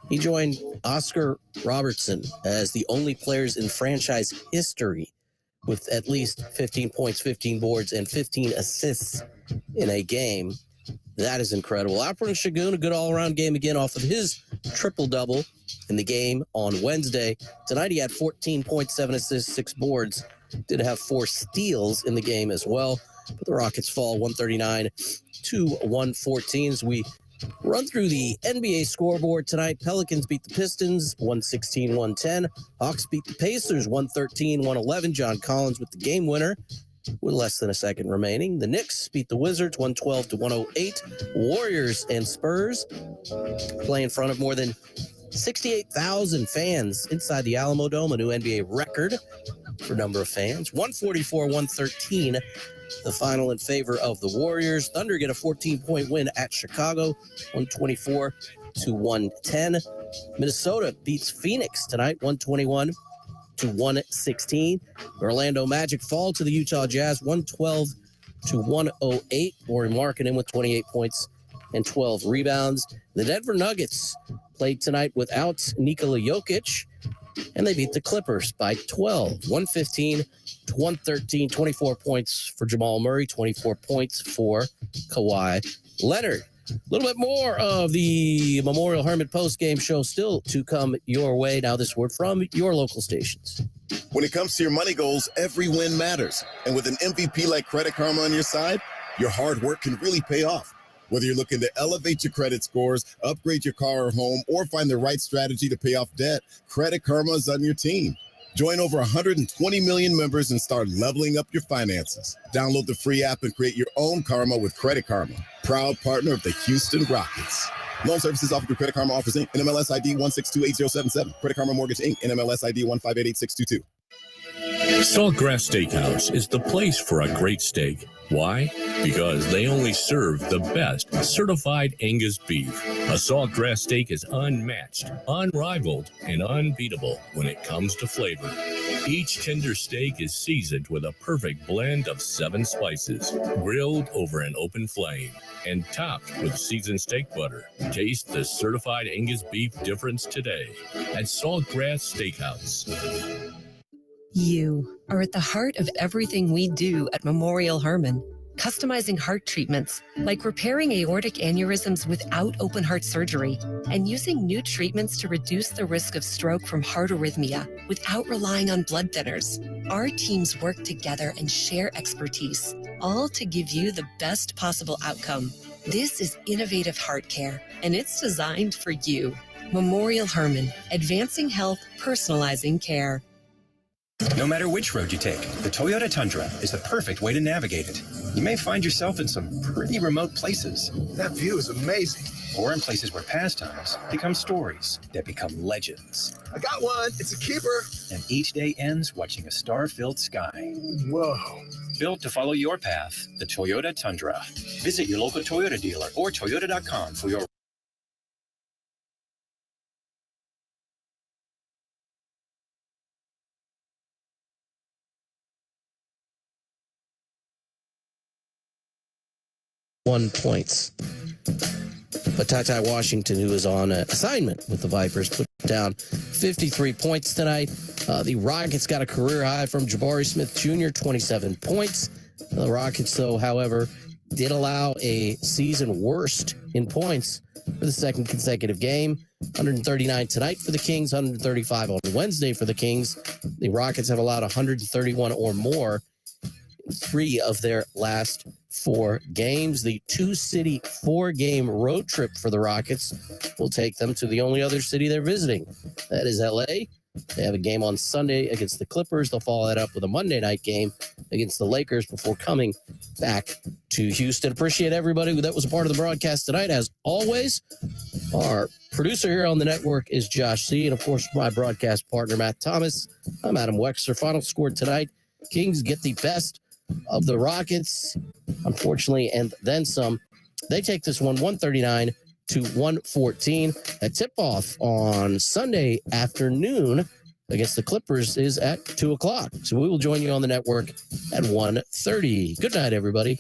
He joined Oscar Robertson as the only players in franchise history with at least 15 points, 15 boards, and 15 assists in a game. That is incredible. Alperen Şengün, a good all-around game again off of his triple-double in the game on Wednesday. Tonight he had 14 points, 7 assists, 6 boards. Did have 4 steals in the game as well. But the Rockets fall 139 to 114 as we run through the NBA scoreboard tonight. Pelicans beat the Pistons 116-110. Hawks beat the Pacers 113-111. John Collins with the game winner with less than a second remaining. The Knicks beat the Wizards 112-108. Warriors and Spurs play in front of more than 68,000 fans inside the Alamo Dome, a new NBA record for number of fans. 144-113. The final in favor of the Warriors. Thunder get a 14-point win at Chicago, 124-110. Minnesota beats Phoenix tonight, 121-116. Orlando Magic fall to the Utah Jazz, 112-108. Lauri Markkanen with 28 points and 12 rebounds. The Denver Nuggets played tonight without Nikola Jokic. and they beat the Clippers by 12, 115 to 113, 24 points for Jamal Murray, 24 points for Kawhi Leonard. A little bit more of the Memorial Hermann post-game show still to come your way. Now this word from your local stations. When it comes to your money goals, every win matters. And with an MVP like Credit Karma on your side, your hard work can really pay off. Whether you're looking to elevate your credit scores, upgrade your car or home, or find the right strategy to pay off debt, Credit Karma is on your team. Join over 120 million members and start leveling up your finances. Download the free app and create your own karma with Credit Karma, proud partner of the Houston Rockets. Loan services offered through Credit Karma Offers Inc. NMLS ID 1628077. Credit Karma Mortgage Inc. NMLS ID 1588622. Saltgrass Steakhouse is the place for a great steak. Why? Because they only serve the best certified Angus beef. A Saltgrass steak is unmatched, unrivaled, and unbeatable when it comes to flavor. Each tender steak is seasoned with a perfect blend of 7 spices, grilled over an open flame, and topped with seasoned steak butter. Taste the certified Angus beef difference today at Saltgrass Steakhouse. You are at the heart of everything we do at Memorial Hermann. Customizing heart treatments, like repairing aortic aneurysms without open heart surgery, and using new treatments to reduce the risk of stroke from heart arrhythmia without relying on blood thinners. Our teams work together and share expertise, all to give you the best possible outcome. This is innovative heart care, and it's designed for you. Memorial Hermann, advancing health, personalizing care. No matter which road you take, the Toyota Tundra is the perfect way to navigate it. You may find yourself in some pretty remote places. That view is amazing. Or in places where pastimes become stories that become legends. I got one. It's a keeper. And each day ends watching a star-filled sky. Whoa. Built to follow your path, the Toyota Tundra. Visit your local Toyota dealer or Toyota.com for your points. But Ty Washington, who is on assignment with the Vipers, put down 53 points tonight. The Rockets got a career high from Jabari Smith Jr., 27 points. The Rockets, though, however, did allow a season worst in points for the second consecutive game. 139 tonight for the Kings, 135 on Wednesday for the Kings. The Rockets have allowed 131 or more in 3 of their last 4 games. The 2-city 4-game road trip for the Rockets will take them to the only other city they're visiting. That is LA. They have a game on Sunday against the Clippers. They'll follow that up with a Monday night game against the Lakers before coming back to Houston. Appreciate everybody that was a part of the broadcast tonight. As always, our producer here on the network is Josh C. And of course, my broadcast partner, Matt Thomas. I'm Adam Wexler. Final score tonight: Kings get the best of the Rockets, unfortunately, and then some. They take this one 139 to 114. A tip-off on Sunday afternoon against the Clippers is at 2 o'clock. So we will join you on the network at 1:30. Good night, everybody.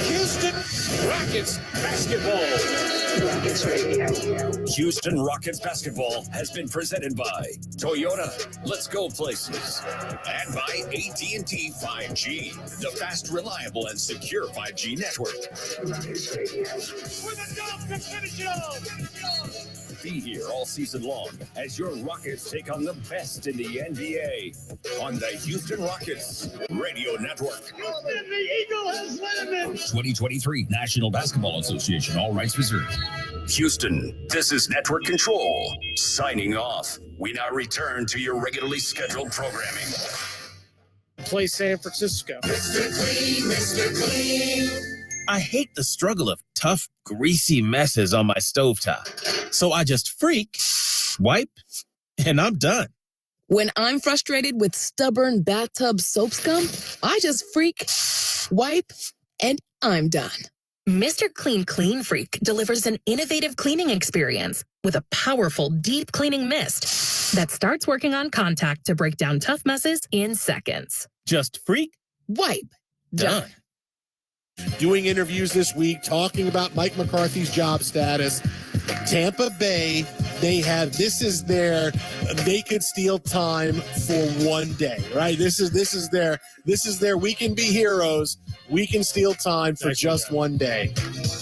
Houston Rockets basketball. Rockets Radio. Houston Rockets basketball has been presented by Toyota. Let's go places. And by AT&T 5G, the fast, reliable, and secure 5G network. Rockets Radio. We're the Dolphins. Finish it all. Be here all season long as your Rockets take on the best in the NBA on the Houston Rockets Radio Network. Houston, the Eagle has landed. 2023 National Basketball Association, all rights reserved. Houston, this is Network Control. Signing off. We now return to your regularly scheduled programming. Play San Francisco. Mr. Clean, Mr. Clean. I hate the struggle of tough, greasy messes on my stovetop. So I just wipe, and I'm done. When I'm frustrated with stubborn bathtub soap scum, I just wipe, and I'm done. Mr. Clean Clean Freak delivers an innovative cleaning experience with a powerful deep cleaning mist that starts working on contact to break down tough messes in seconds. Just wipe, done. Doing interviews this week, talking about Mike McCarthy's job status. Tampa Bay, they could steal time for one day, right? This is their we can be heroes. We can steal time for just one day.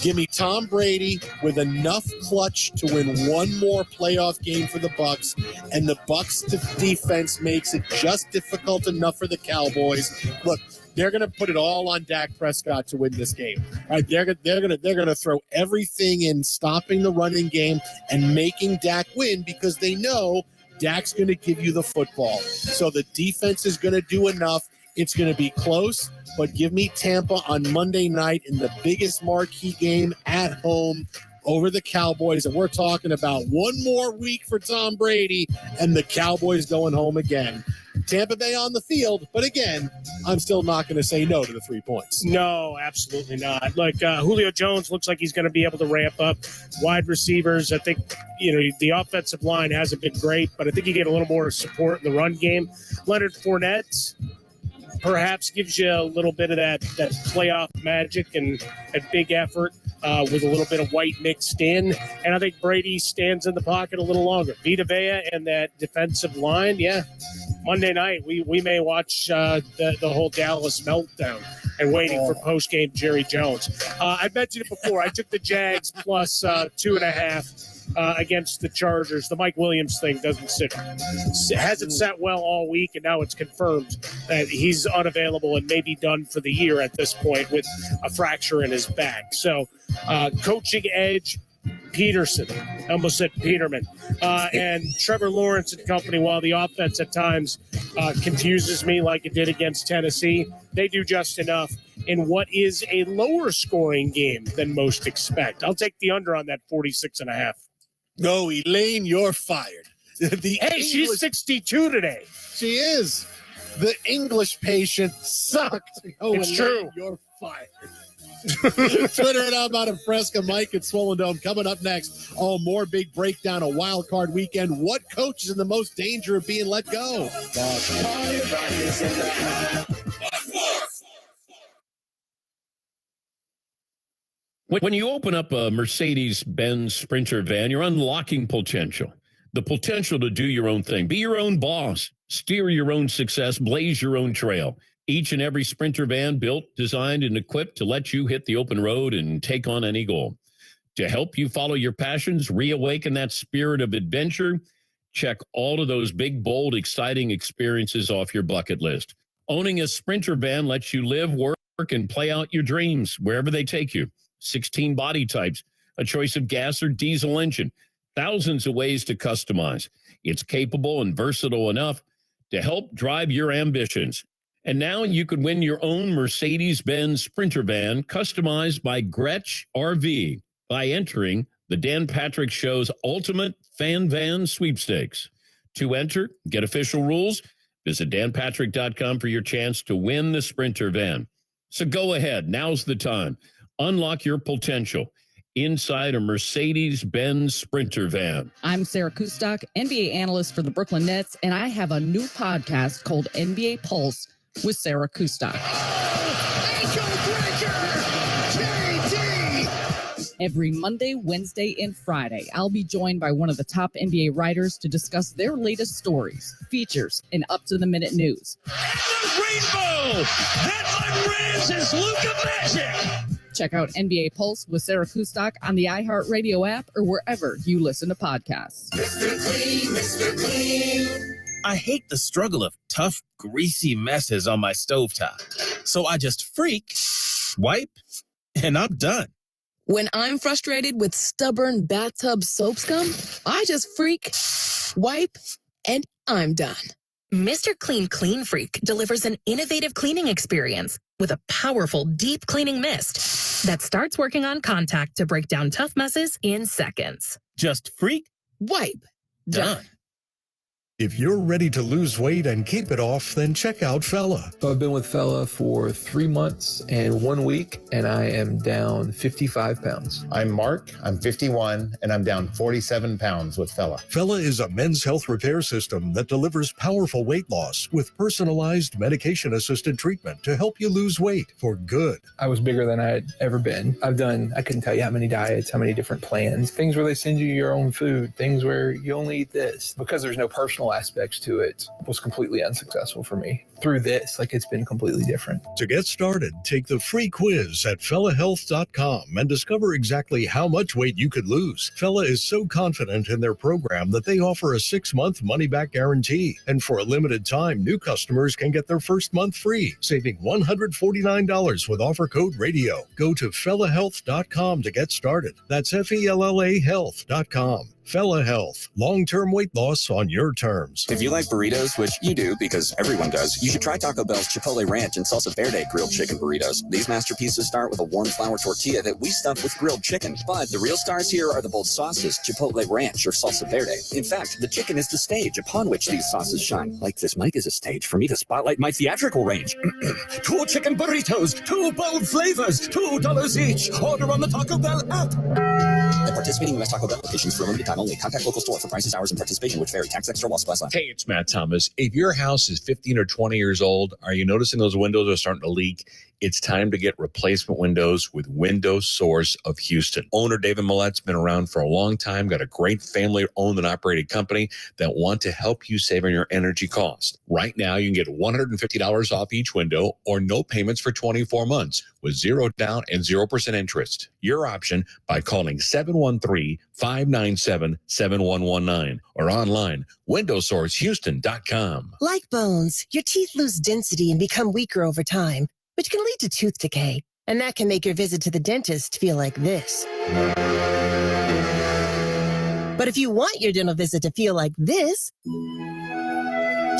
Give me Tom Brady with enough clutch to win one more playoff game for the Bucs, and the Bucs defense makes it just difficult enough for the Cowboys. Look, they're going to put it all on Dak Prescott to win this game. Right? They're going to throw everything in stopping the running game and making Dak win because they know Dak's going to give you the football. So the defense is going to do enough. It's going to be close, but give me Tampa on Monday night in the biggest marquee game at home over the Cowboys. And we're talking about one more week for Tom Brady and the Cowboys going home again. Tampa Bay on the field, but again, I'm still not going to say no to the 3 points. No, absolutely not. Like Julio Jones looks like he's going to be able to ramp up. Wide receivers, I think, the offensive line hasn't been great, but I think you get a little more support in the run game. Leonard Fournette perhaps gives you a little bit of that playoff magic and a big effort with a little bit of white mixed in. And I think Brady stands in the pocket a little longer. Vita Vea and that defensive line, Monday night, we may watch the whole Dallas meltdown and waiting for post-game Jerry Jones. I mentioned it before. I took the Jags plus 2.5 against the Chargers. The Mike Williams thing doesn't sit. It hasn't sat well all week, and now it's confirmed that he's unavailable and maybe done for the year at this point with a fracture in his back. So coaching edge, Peterson, I almost said Peterman, and Trevor Lawrence and company, while the offense at times confuses me like it did against Tennessee, they do just enough in what is a lower scoring game than most expect. I'll take the under on that 46.5. No, Elaine, you're fired. She's 62 today. She is. The English patient sucked. Oh, it's true. You're fired. Twitter and I'm out of Fresca. Mike at Swollen Dome coming up next. Oh, more big breakdown, a wild card weekend. What coach is in the most danger of being let go? When you open up a Mercedes-Benz Sprinter van, you're unlocking potential. The potential to do your own thing. Be your own boss. Steer your own success. Blaze your own trail. Each and every Sprinter van built, designed, and equipped to let you hit the open road and take on any goal. To help you follow your passions, reawaken that spirit of adventure, check all of those big, bold, exciting experiences off your bucket list. Owning a Sprinter van lets you live, work, and play out your dreams wherever they take you. 16 body types, a choice of gas or diesel engine, thousands of ways to customize. It's capable and versatile enough to help drive your ambitions. And now you could win your own Mercedes-Benz Sprinter van customized by Gretsch RV by entering the Dan Patrick Show's Ultimate Fan Van Sweepstakes. To enter, get official rules, visit danpatrick.com for your chance to win the Sprinter van. So go ahead, now's the time. Unlock your potential inside a Mercedes-Benz Sprinter van. I'm Sarah Kustok, NBA analyst for the Brooklyn Nets, and I have a new podcast called NBA Pulse with Sarah Kustok. Every Monday, Wednesday, and Friday, I'll be joined by one of the top NBA writers to discuss their latest stories, features, and up-to-the-minute news. Rainbow! That unravs Luka Magic! Check out NBA Pulse with Sarah Kustok on the iHeartRadio app or wherever you listen to podcasts. Mr. Clean, Mr. Clean. I hate the struggle of tough, greasy messes on my stovetop. So I just freak, wipe, and I'm done. When I'm frustrated with stubborn bathtub soap scum, I just freak, wipe, and I'm done. Mr. Clean Freak delivers an innovative cleaning experience with a powerful deep cleaning mist that starts working on contact to break down tough messes in seconds. Just freak, wipe, done. If you're ready to lose weight and keep it off, then check out Fella. So I've been with Fella for 3 months and 1 week, and I am down 55 pounds. I'm Mark. I'm 51, and I'm down 47 pounds with Fella. Fella is a men's health repair system that delivers powerful weight loss with personalized medication-assisted treatment to help you lose weight for good. I was bigger than I had ever been. I couldn't tell you how many diets, how many different plans, things where they send you your own food, things where you only eat this. Because there's no personal aspects to it, was completely unsuccessful for me. Through this, it's been completely different. To get started, take the free quiz at fellahealth.com and discover exactly how much weight you could lose. Fella is so confident in their program that they offer a 6-month money-back guarantee. And for a limited time, new customers can get their first month free, saving $149 with offer code RADIO. Go to fellahealth.com to get started. That's FELLA health.com. Fella Health, long-term weight loss on your terms. If you like burritos, which you do because everyone does, you should try Taco Bell's Chipotle Ranch and Salsa Verde grilled chicken burritos. These masterpieces start with a warm flour tortilla that we stuff with grilled chicken. But the real stars here are the bold sauces, Chipotle Ranch or Salsa Verde. In fact, the chicken is the stage upon which these sauces shine. Like this mic is a stage for me to spotlight my theatrical range. 2 chicken burritos, 2 bold flavors, $2 each. Order on the Taco Bell app. The participating U.S. Taco Bell locations for a limited time only. Contact local store for prices, hours, and participation, which vary. Tax extra while supplies last. Hey, it's Matt Thomas. If your house is 15 or 20 years old, are you noticing those windows are starting to leak? It's time to get replacement windows with Window Source of Houston. Owner David Millett's been around for a long time, got a great family-owned and operated company that want to help you save on your energy costs. Right now, you can get $150 off each window or no payments for 24 months with 0 down and 0% interest. Your option by calling 713-597-7119 or online, windowsourcehouston.com. Like bones, your teeth lose density and become weaker over time, which can lead to tooth decay. And that can make your visit to the dentist feel like this. But if you want your dental visit to feel like this,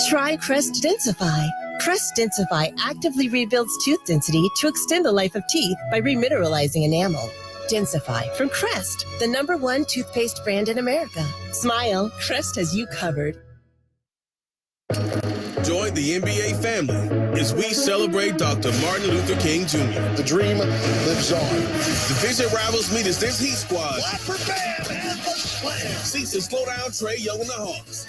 try Crest Densify. Crest Densify actively rebuilds tooth density to extend the life of teeth by remineralizing enamel. Densify from Crest, the #1 toothpaste brand in America. Smile, Crest has you covered. Join the NBA family as we celebrate Dr. Martin Luther King Jr. The dream lives on. Division rivals meet as this Heat squad. Clap for Bam and the Slam. Seeks to slow down Trae Young and the Hawks.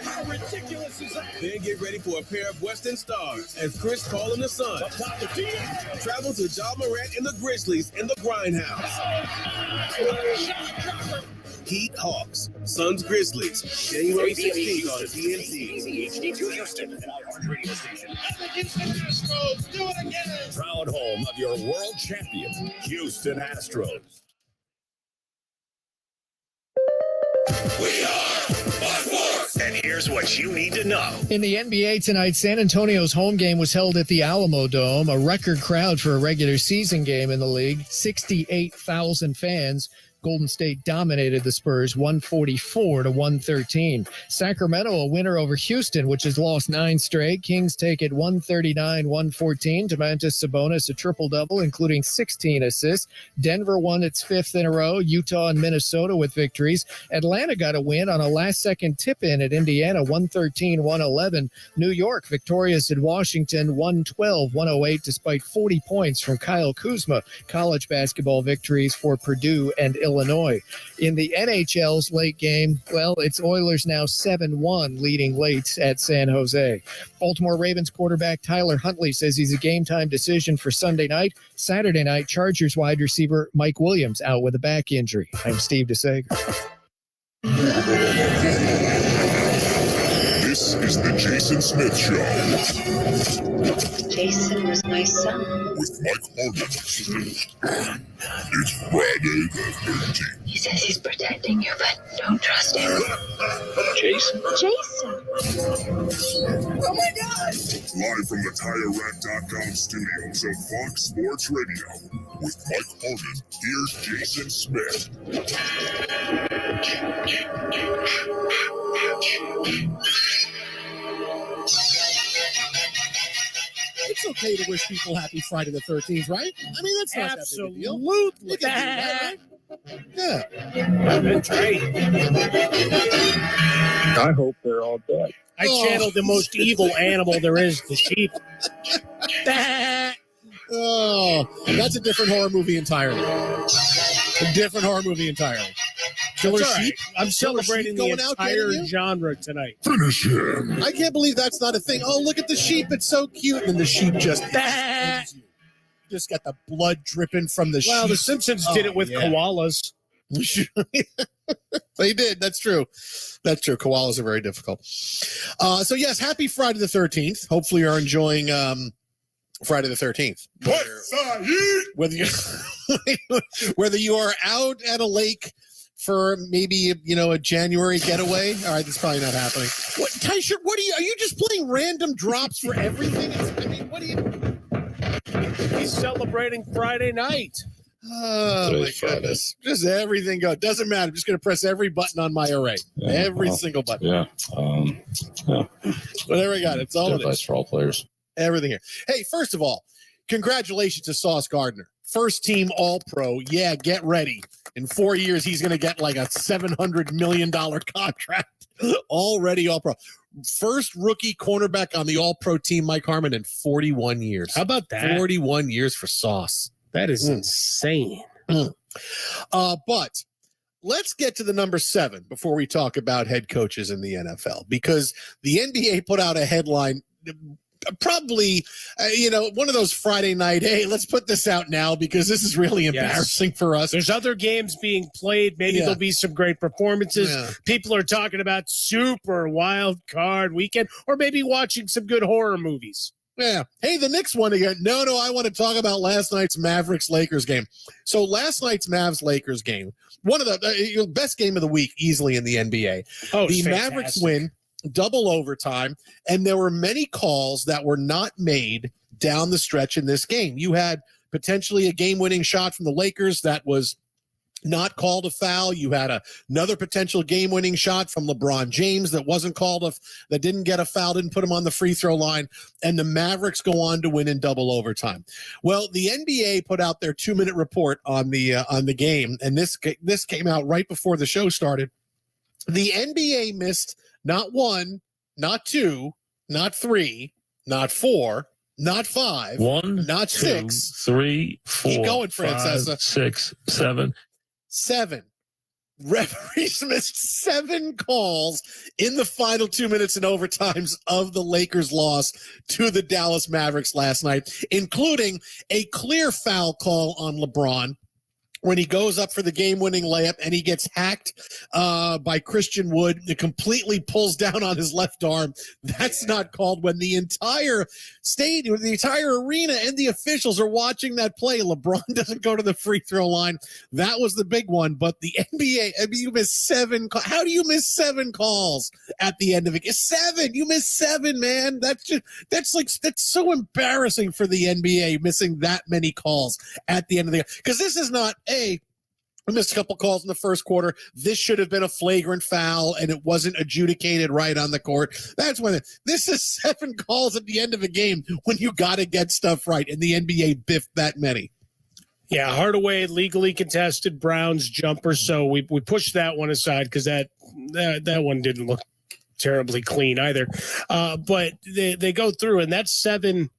How ridiculous is that? Then get ready for a pair of Western stars as Chris Paul and the Suns travel to Ja Morant and the Grizzlies in the Grindhouse. Heat Hawks, Suns Grizzlies, January 16th on TNT. HD2 Houston, an iHeart radio station. And the Houston Astros do it again. Proud home of your world champion, Houston Astros. We are Force. And here's what you need to know. In the NBA tonight, San Antonio's home game was held at the Alamo Dome, a record crowd for a regular season game in the league, 68,000 fans. Golden State dominated the Spurs 144-113. Sacramento, a winner over Houston, which has lost 9 straight. Kings take it 139-114. Domantas Sabonis, a triple-double, including 16 assists. Denver won its 5th in a row. Utah and Minnesota with victories. Atlanta got a win on a last-second tip-in at Indiana, 113-111. New York victorious at Washington, 112-108, despite 40 points from Kyle Kuzma. College basketball victories for Purdue and Illinois. In the NHL's late game, well, it's Oilers now 7-1, leading late at San Jose. Baltimore Ravens quarterback Tyler Huntley says he's a game-time decision for Sunday night. Saturday night, Chargers wide receiver Mike Williams out with a back injury. I'm Steve DeSager. This is the Jason Smith Show. Jason was my son. With Mike Harmon. It's Friday the 13th. He says he's protecting you, but don't trust him. Jason? Jason! Oh my God! Live from the TireRack.com studios of Fox Sports Radio. With Mike Harmon, here's Jason Smith. It's okay to wish people happy Friday the 13th, right? I mean, that's not that big a deal. Absolutely. You can do that, right? Yeah. That's right. I hope they're all dead. I channeled the most evil animal there is, the sheep. Oh, that's a different horror movie entirely. A different horror movie entirely. Killer That's all right. Sheep. I'm celebrating the going out entire getting you? genre tonight. Finish him. I can't believe that's not a thing. Oh, look at the sheep. It's so cute. And the sheep just got the blood dripping from the sheep. Well, the Simpsons did it with koalas. They did. That's true. That's true. Koalas are very difficult. So, yes, happy Friday the 13th. Hopefully you're enjoying Friday the 13th. Whether you are out at a lake for maybe, a January getaway. All right, that's probably not happening. What, Tysher, are you just playing random drops for everything? I mean, what do you... He's celebrating Friday night. Oh, my goodness. Just everything go. Doesn't matter. I'm just going to press every button on my array. Every single button. Yeah. Well, there we got it. It's all it Advice is. for all players. Everything here. Hey, first of all, congratulations to Sauce Gardner. First team All-Pro. Yeah, get ready. In 4 years, he's going to get like a $700 million contract. Already All-Pro. First rookie cornerback on the All-Pro team, Mike Harmon, in 41 years. How about that? 41 years for Sauce. That is insane. But let's get to the number 7 before we talk about head coaches in the NFL, because the NBA put out a headline, probably, one of those Friday night, hey, let's put this out now because this is really embarrassing for us. There's other games being played. Maybe there'll be some great performances. Yeah. People are talking about super wild card weekend, or maybe watching some good horror movies. Yeah. Hey, the Knicks won again. No, I want to talk about last night's Mavericks-Lakers game. So last night's Mavs-Lakers game, one of the best game of the week easily in the NBA. Oh, the Mavericks win, double overtime, and there were many calls that were not made down the stretch in this game. You had potentially a game-winning shot from the Lakers that was not called a foul. You had another potential game-winning shot from LeBron James that wasn't called that didn't get a foul, didn't put him on the free throw line, and the Mavericks go on to win in double overtime. Well, the NBA put out their 2-minute report on the game, and this came out right before the show started. The NBA missed not 1, not 2, not 3, not 4, not 5, 1, not 2, 6, 3, 4, keep going, 5, Francesa. 6, 7. 7. Referees missed 7 calls in the final 2 minutes and overtimes of the Lakers' loss to the Dallas Mavericks last night, including a clear foul call on LeBron when he goes up for the game-winning layup and he gets hacked by Christian Wood. It completely pulls down on his left arm. That's not called when the entire stadium, the entire arena, and the officials are watching that play. LeBron doesn't go to the free throw line. That was the big one. But the NBA, you missed 7. How do you miss 7 calls at the end of it? 7. You missed 7, man. That's so embarrassing for the NBA, missing that many calls at the end of the game. Because this is not we missed a couple calls in the first quarter. This should have been a flagrant foul, and it wasn't adjudicated right on the court. That's when this is 7 calls at the end of a game when you got to get stuff right, and the NBA biffed that many. Yeah, Hardaway legally contested Brown's jumper, so we pushed that one aside because that one didn't look terribly clean either. But they go through, and that's 7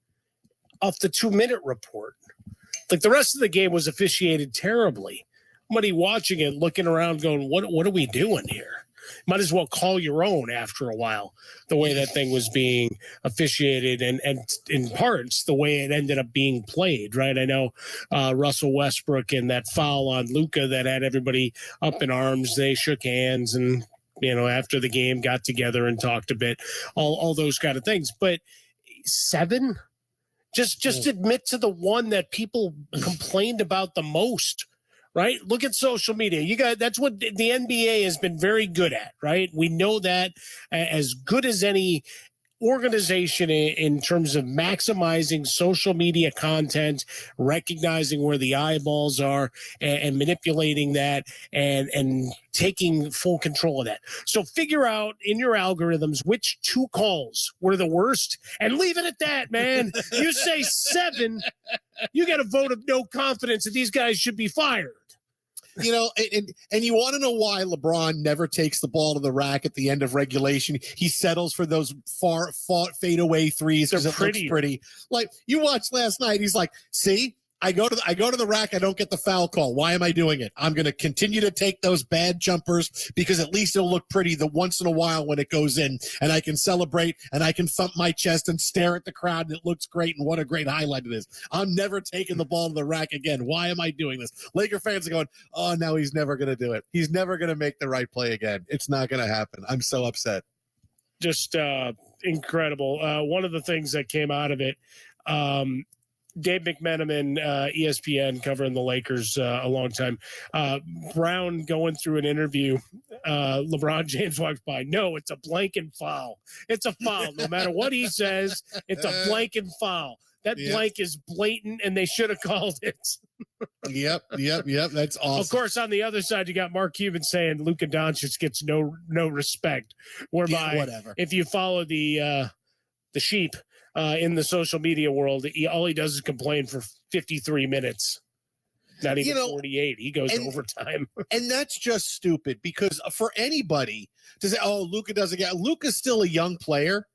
off the 2-minute report. Like the rest of the game was officiated terribly. Somebody watching it, looking around, going, "What are we doing here?" Might as well call your own after a while. The way that thing was being officiated, and in parts the way it ended up being played. Right? I know Russell Westbrook and that foul on Luka that had everybody up in arms. They shook hands and after the game got together and talked a bit. All those kind of things. But 7. Just admit to the one that people complained about the most, right? Look at social media. That's what the NBA has been very good at, right? We know that as good as any organization in terms of maximizing social media content, recognizing where the eyeballs are and manipulating that and taking full control of that. So figure out in your algorithms which 2 calls were the worst and leave it at that, man. You say 7, you got a vote of no confidence that these guys should be fired. You know, and you want to know why LeBron never takes the ball to the rack at the end of regulation? He settles for those fought fadeaway threes because it looks pretty. Like you watched last night, he's like, see, I go to the rack, I don't get the foul call. Why am I doing it? I'm going to continue to take those bad jumpers because at least it'll look pretty the once in a while when it goes in, and I can celebrate and I can thump my chest and stare at the crowd, and it looks great, and what a great highlight it is. I'm never taking the ball to the rack again. Why am I doing this? Laker fans are going, oh, no, he's never going to do it. He's never going to make the right play again. It's not going to happen. I'm so upset. Just incredible. One of the things that came out of it, Dave McMenamin, ESPN, covering the Lakers a long time. Brown going through an interview. LeBron James walks by. No, it's a blanket foul. It's a foul. No matter what he says, it's a blanket foul. That blank is blatant, and they should have called it. Yep. That's awesome. Of course, on the other side, you got Mark Cuban saying Luka Doncic gets no respect. Whereby, whatever. If you follow the sheep in the social media world, all he does is complain for 53 minutes. Not even 48. He goes overtime. And that's just stupid because for anybody to say, oh, Luka doesn't get – Luka's still a young player.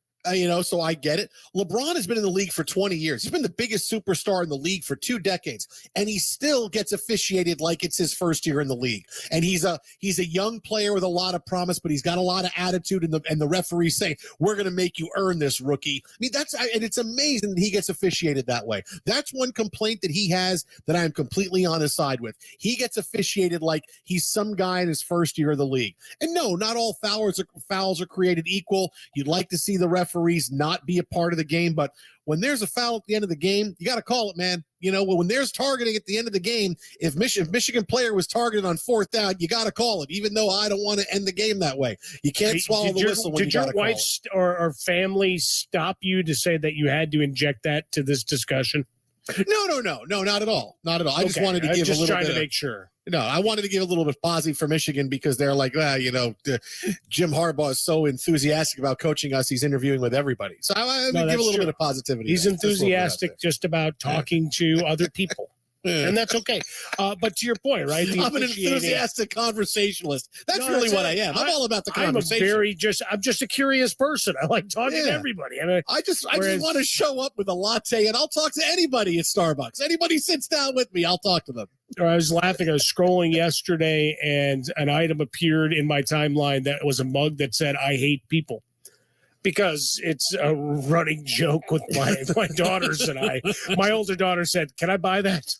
So I get it. LeBron has been in the league for 20 years. He's been the biggest superstar in the league for 2 decades, and he still gets officiated like it's his first year in the league. And he's a young player with a lot of promise, but he's got a lot of attitude. And the referees say, "We're going to make you earn this, rookie." I mean, and it's amazing that he gets officiated that way. That's one complaint that he has that I am completely on his side with. He gets officiated like he's some guy in his first year of the league. And no, not all fouls are created equal. You'd like to see the referees not be a part of the game, but when there's a foul at the end of the game, you got to call it, man. When there's targeting at the end of the game, if Michigan player was targeted on 4th down, you got to call it, even though I don't want to end the game that way. You can't swallow the whistle when you got to call it. Did your wife or family stop you to say that you had to inject that to this discussion? No, not at all. Not at all. I just wanted to give a little bit. Trying to make sure. No, I wanted to give a little bit positive for Michigan because they're like, Jim Harbaugh is so enthusiastic about coaching us. He's interviewing with everybody. So I give a little bit of positivity. He's enthusiastic just about talking to other people. And that's okay. But to your point, right? I'm an enthusiastic conversationalist. That's really what I am. I'm all about the conversation. I'm just a curious person. I like talking to everybody. I mean, I just want to show up with a latte and I'll talk to anybody at Starbucks. Anybody sits down with me, I'll talk to them. I was laughing. I was scrolling yesterday and an item appeared in my timeline that was a mug that said, "I hate people." Because it's a running joke with my daughters and I. My older daughter said, "Can I buy that?"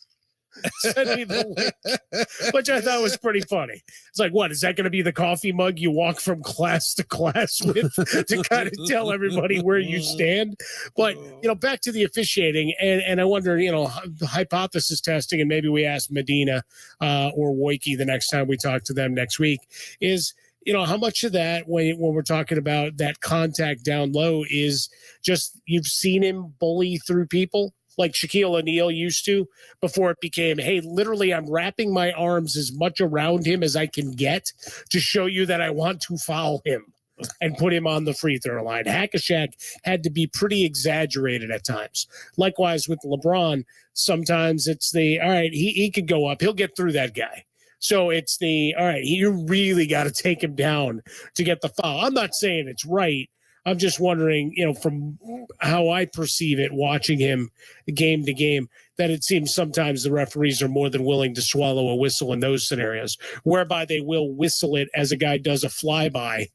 Send me the link, which I thought was pretty funny. It's like, what is that going to be? The coffee mug you walk from class to class with to kind of tell everybody where you stand. But back to the officiating, and I wonder, the hypothesis testing, and maybe we ask Medina or Woike the next time we talk to them next week is. How much of that, when we're talking about that contact down low, is just you've seen him bully through people like Shaquille O'Neal used to before it became, hey, literally I'm wrapping my arms as much around him as I can get to show you that I want to foul him and put him on the free throw line. Hack-a-Shaq had to be pretty exaggerated at times. Likewise with LeBron, sometimes it's all right, he could go up. He'll get through that guy. So it's all right, you really got to take him down to get the foul. I'm not saying it's right. I'm just wondering, from how I perceive it, watching him game to game, that it seems sometimes the referees are more than willing to swallow a whistle in those scenarios, whereby they will whistle it as a guy does a flyby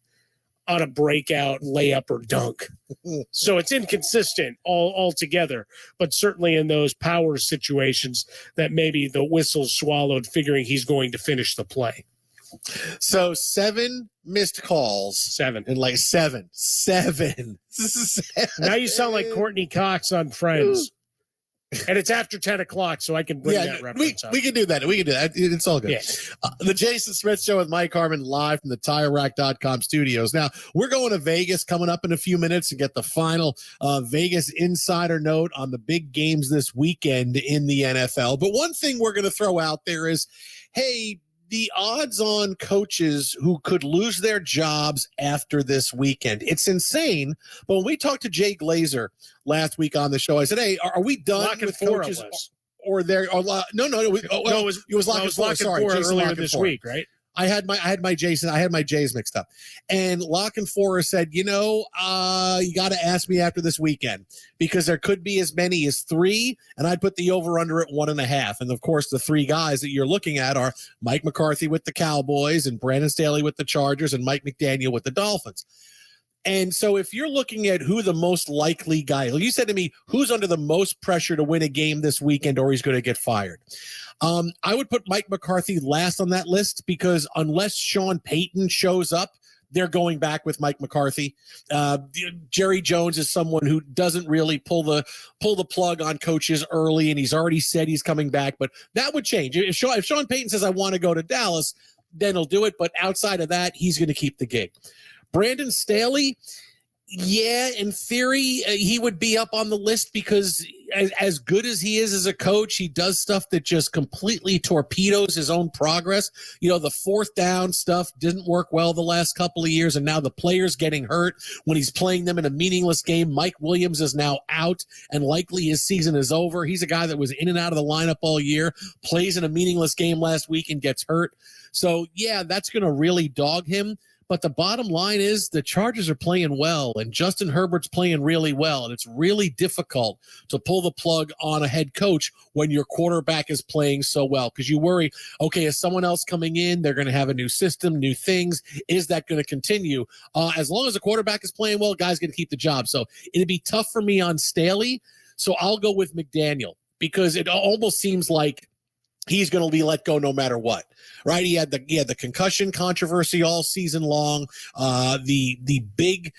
on a breakout layup or dunk. So it's inconsistent altogether, but certainly in those power situations that maybe the whistle's swallowed, figuring he's going to finish the play. So 7 missed calls. 7. And like 7. Now you sound like Courtney Cox on Friends. And it's after 10 o'clock, so I can bring that reference up. We can do that. It's all good. Yeah. The Jason Smith Show with Mike Harmon live from the TireRack.com studios. Now, we're going to Vegas coming up in a few minutes to get the final Vegas insider note on the big games this weekend in the NFL. But one thing we're going to throw out there is, hey, the odds on coaches who could lose their jobs after this weekend. It's insane. But when we talked to Jay Glazer last week on the show, I said, hey, are we done with coaches? or there. Or, no, it was, it was Lock and Four. Sorry, Jason earlier Lock and this Four. week, right? I had my Jays mixed up, and Lock and Four said, you got to ask me after this weekend because there could be as many as 3, and I'd put the over under at 1.5. And of course, the 3 guys that you're looking at are Mike McCarthy with the Cowboys, and Brandon Staley with the Chargers, and Mike McDaniel with the Dolphins. And so if you're looking at who the most likely guy, you said to me, who's under the most pressure to win a game this weekend or he's going to get fired? I would put Mike McCarthy last on that list because unless Sean Payton shows up, they're going back with Mike McCarthy. Jerry Jones is someone who doesn't really pull the plug on coaches early, and he's already said he's coming back, but that would change. If Sean Payton says, I want to go to Dallas, then he'll do it. But outside of that, he's going to keep the gig. Brandon Staley, yeah, in theory, he would be up on the list because as good as he is as a coach, he does stuff that just completely torpedoes his own progress. The 4th down stuff didn't work well the last couple of years, and now the players getting hurt when he's playing them in a meaningless game. Mike Williams is now out, and likely his season is over. He's a guy that was in and out of the lineup all year, plays in a meaningless game last week and gets hurt. So, yeah, that's going to really dog him. But the bottom line is the Chargers are playing well, and Justin Herbert's playing really well, and it's really difficult to pull the plug on a head coach when your quarterback is playing so well because you worry, okay, is someone else coming in? They're going to have a new system, new things. Is that going to continue? As long as the quarterback is playing well, guys going to keep the job. So it'd be tough for me on Staley, so I'll go with McDaniel because it almost seems like he's going to be let go no matter what, right? He had the concussion controversy all season long. The big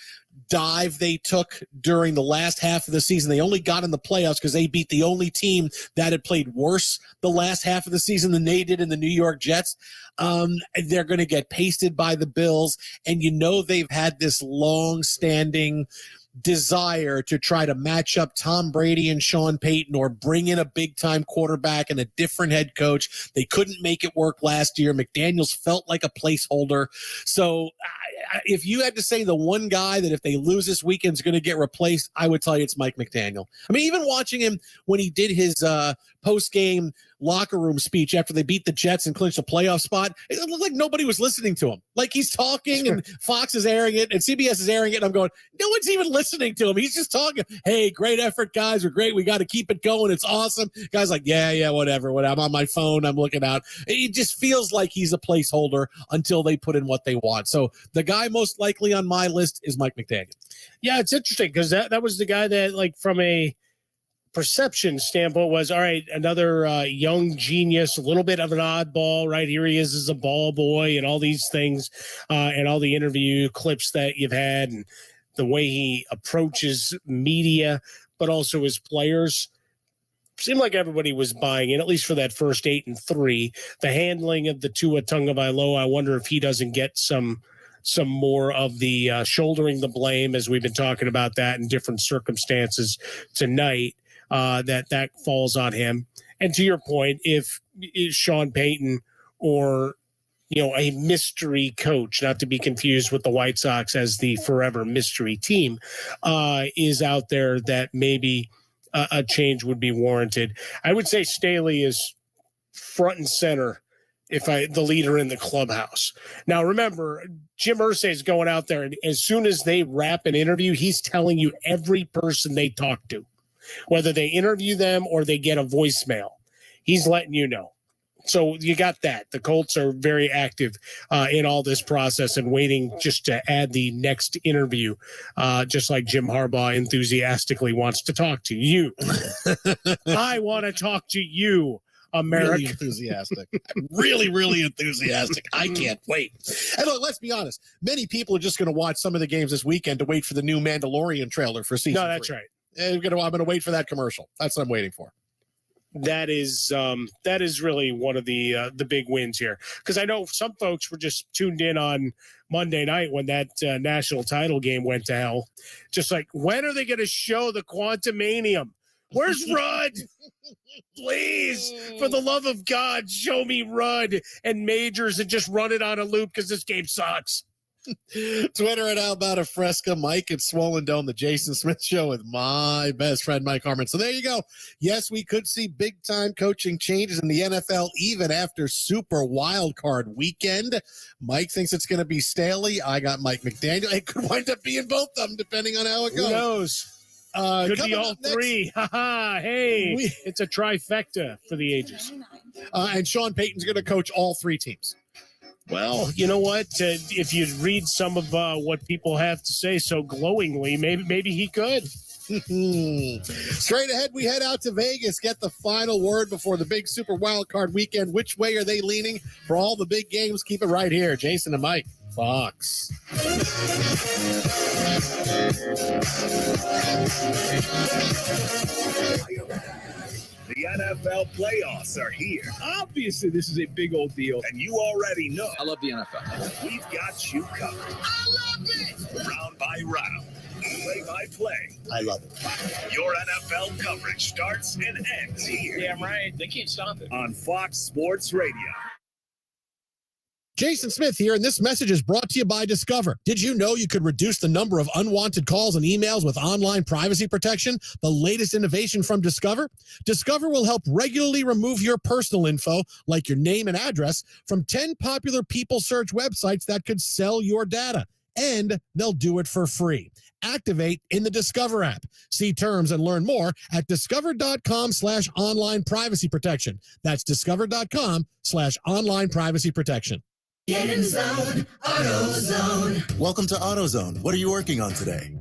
dive they took during the last half of the season. They only got in the playoffs because they beat the only team that had played worse the last half of the season than they did in the New York Jets. They're going to get pasted by the Bills, and they've had this long-standing desire to try to match up Tom Brady and Sean Payton or bring in a big-time quarterback and a different head coach. They couldn't make it work last year. McDaniels felt like a placeholder. So if you had to say the one guy that if they lose this weekend is going to get replaced, I would tell you it's Mike McDaniel. I mean, even watching him when he did his post-game locker room speech after they beat the Jets and clinched a playoff spot, it looked like nobody was listening to him. Like he's talking and Fox is airing it and CBS is airing it. And I'm going, no one's even listening to him. He's just talking. Hey, great effort, guys. We're great. We got to keep it going. It's awesome. Guys like, yeah, whatever. I'm on my phone. I'm looking out. It just feels like he's a placeholder until they put in what they want. So the guy most likely on my list is Mike McDaniel. Yeah, it's interesting because that was the guy that, like, from a perception standpoint was, all right, another young genius, a little bit of an oddball, right? Here he is as a ball boy and all these things and all the interview clips that you've had and the way he approaches media, but also his players. Seemed like everybody was buying in, at least for that first 8-3. The handling of the Tua Tagovailoa, I wonder if he doesn't get some more of the shouldering the blame, as we've been talking about that in different circumstances tonight, that falls on him. And to your point, if Sean Payton or a mystery coach, not to be confused with the White Sox as the forever mystery team, is out there, that maybe a change would be warranted. I would say Staley is front and center the leader in the clubhouse. Now, remember, Jim Irsay is going out there, and as soon as they wrap an interview, he's telling you every person they talk to, whether they interview them or they get a voicemail. He's letting you know. So you got that. The Colts are very active in all this process and waiting just to add the next interview, just like Jim Harbaugh enthusiastically wants to talk to you. I want to talk to you, America. Really enthusiastic. really enthusiastic. I can't wait. And look, let's be honest. Many people are just going to watch some of the games this weekend to wait for the new Mandalorian trailer for season 3. No, that's right. I'm going to wait for that commercial. That's what I'm waiting for. That is really one of the big wins here, because I know some folks were just tuned in on Monday night when that national title game went to hell. Just like, when are they going to show the Quantumanium? Where's Rudd? Please, for the love of God, show me Rudd and Majors and just run it on a loop because this game sucks. Twitter at How About a Fresca, Mike at Swollen Dome, the Jason Smith Show with my best friend, Mike Harmon. So there you go. Yes, we could see big-time coaching changes in the NFL even after Super Wildcard Weekend. Mike thinks it's going to be Staley. I got Mike McDaniel. It could wind up being both of them, depending on how it goes. Who knows? Could be all three. Hey, it's a trifecta for the ages. And Sean Payton's going to coach all three teams. Well, you know what? If you read some of what people have to say so glowingly, maybe he could. Straight ahead, we head out to Vegas, get the final word before the big Super Wildcard Weekend. Which way are they leaning for all the big games? Keep it right here. Jason and Mike, Fox. The NFL playoffs are here. Obviously, this is a big old deal. And you already know. I love the NFL. We've got you covered. I love it. Round by round. Play by play. I love it. Your NFL coverage starts and ends here. Damn right. They can't stop it. On Fox Sports Radio. Jason Smith here, and this message is brought to you by Discover. Did you know you could reduce the number of unwanted calls and emails with online privacy protection? The latest innovation from Discover? Discover will help regularly remove your personal info, like your name and address, from 10 popular people search websites that could sell your data. And they'll do it for free. Activate in the Discover app. See terms and learn more at discover.com/online privacy protection. That's discover.com/online privacy protection. Get in zone, AutoZone. Welcome to AutoZone. What are you working on today?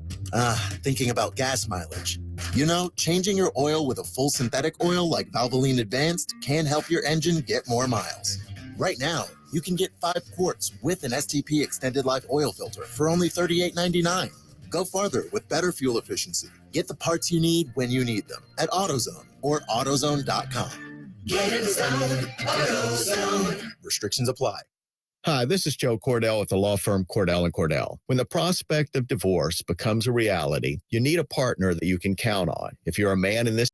Thinking about gas mileage. You know, changing your oil with a full synthetic oil like Valvoline Advanced can help your engine get more miles. Right now, you can get 5 quarts with an STP extended life oil filter for only $38.99. Go farther with better fuel efficiency. Get the parts you need when you need them at AutoZone or AutoZone.com. Get in zone, AutoZone. Restrictions apply. Hi, this is Joe Cordell with the law firm Cordell & Cordell. When the prospect of divorce becomes a reality, you need a partner that you can count on. If you're a man in this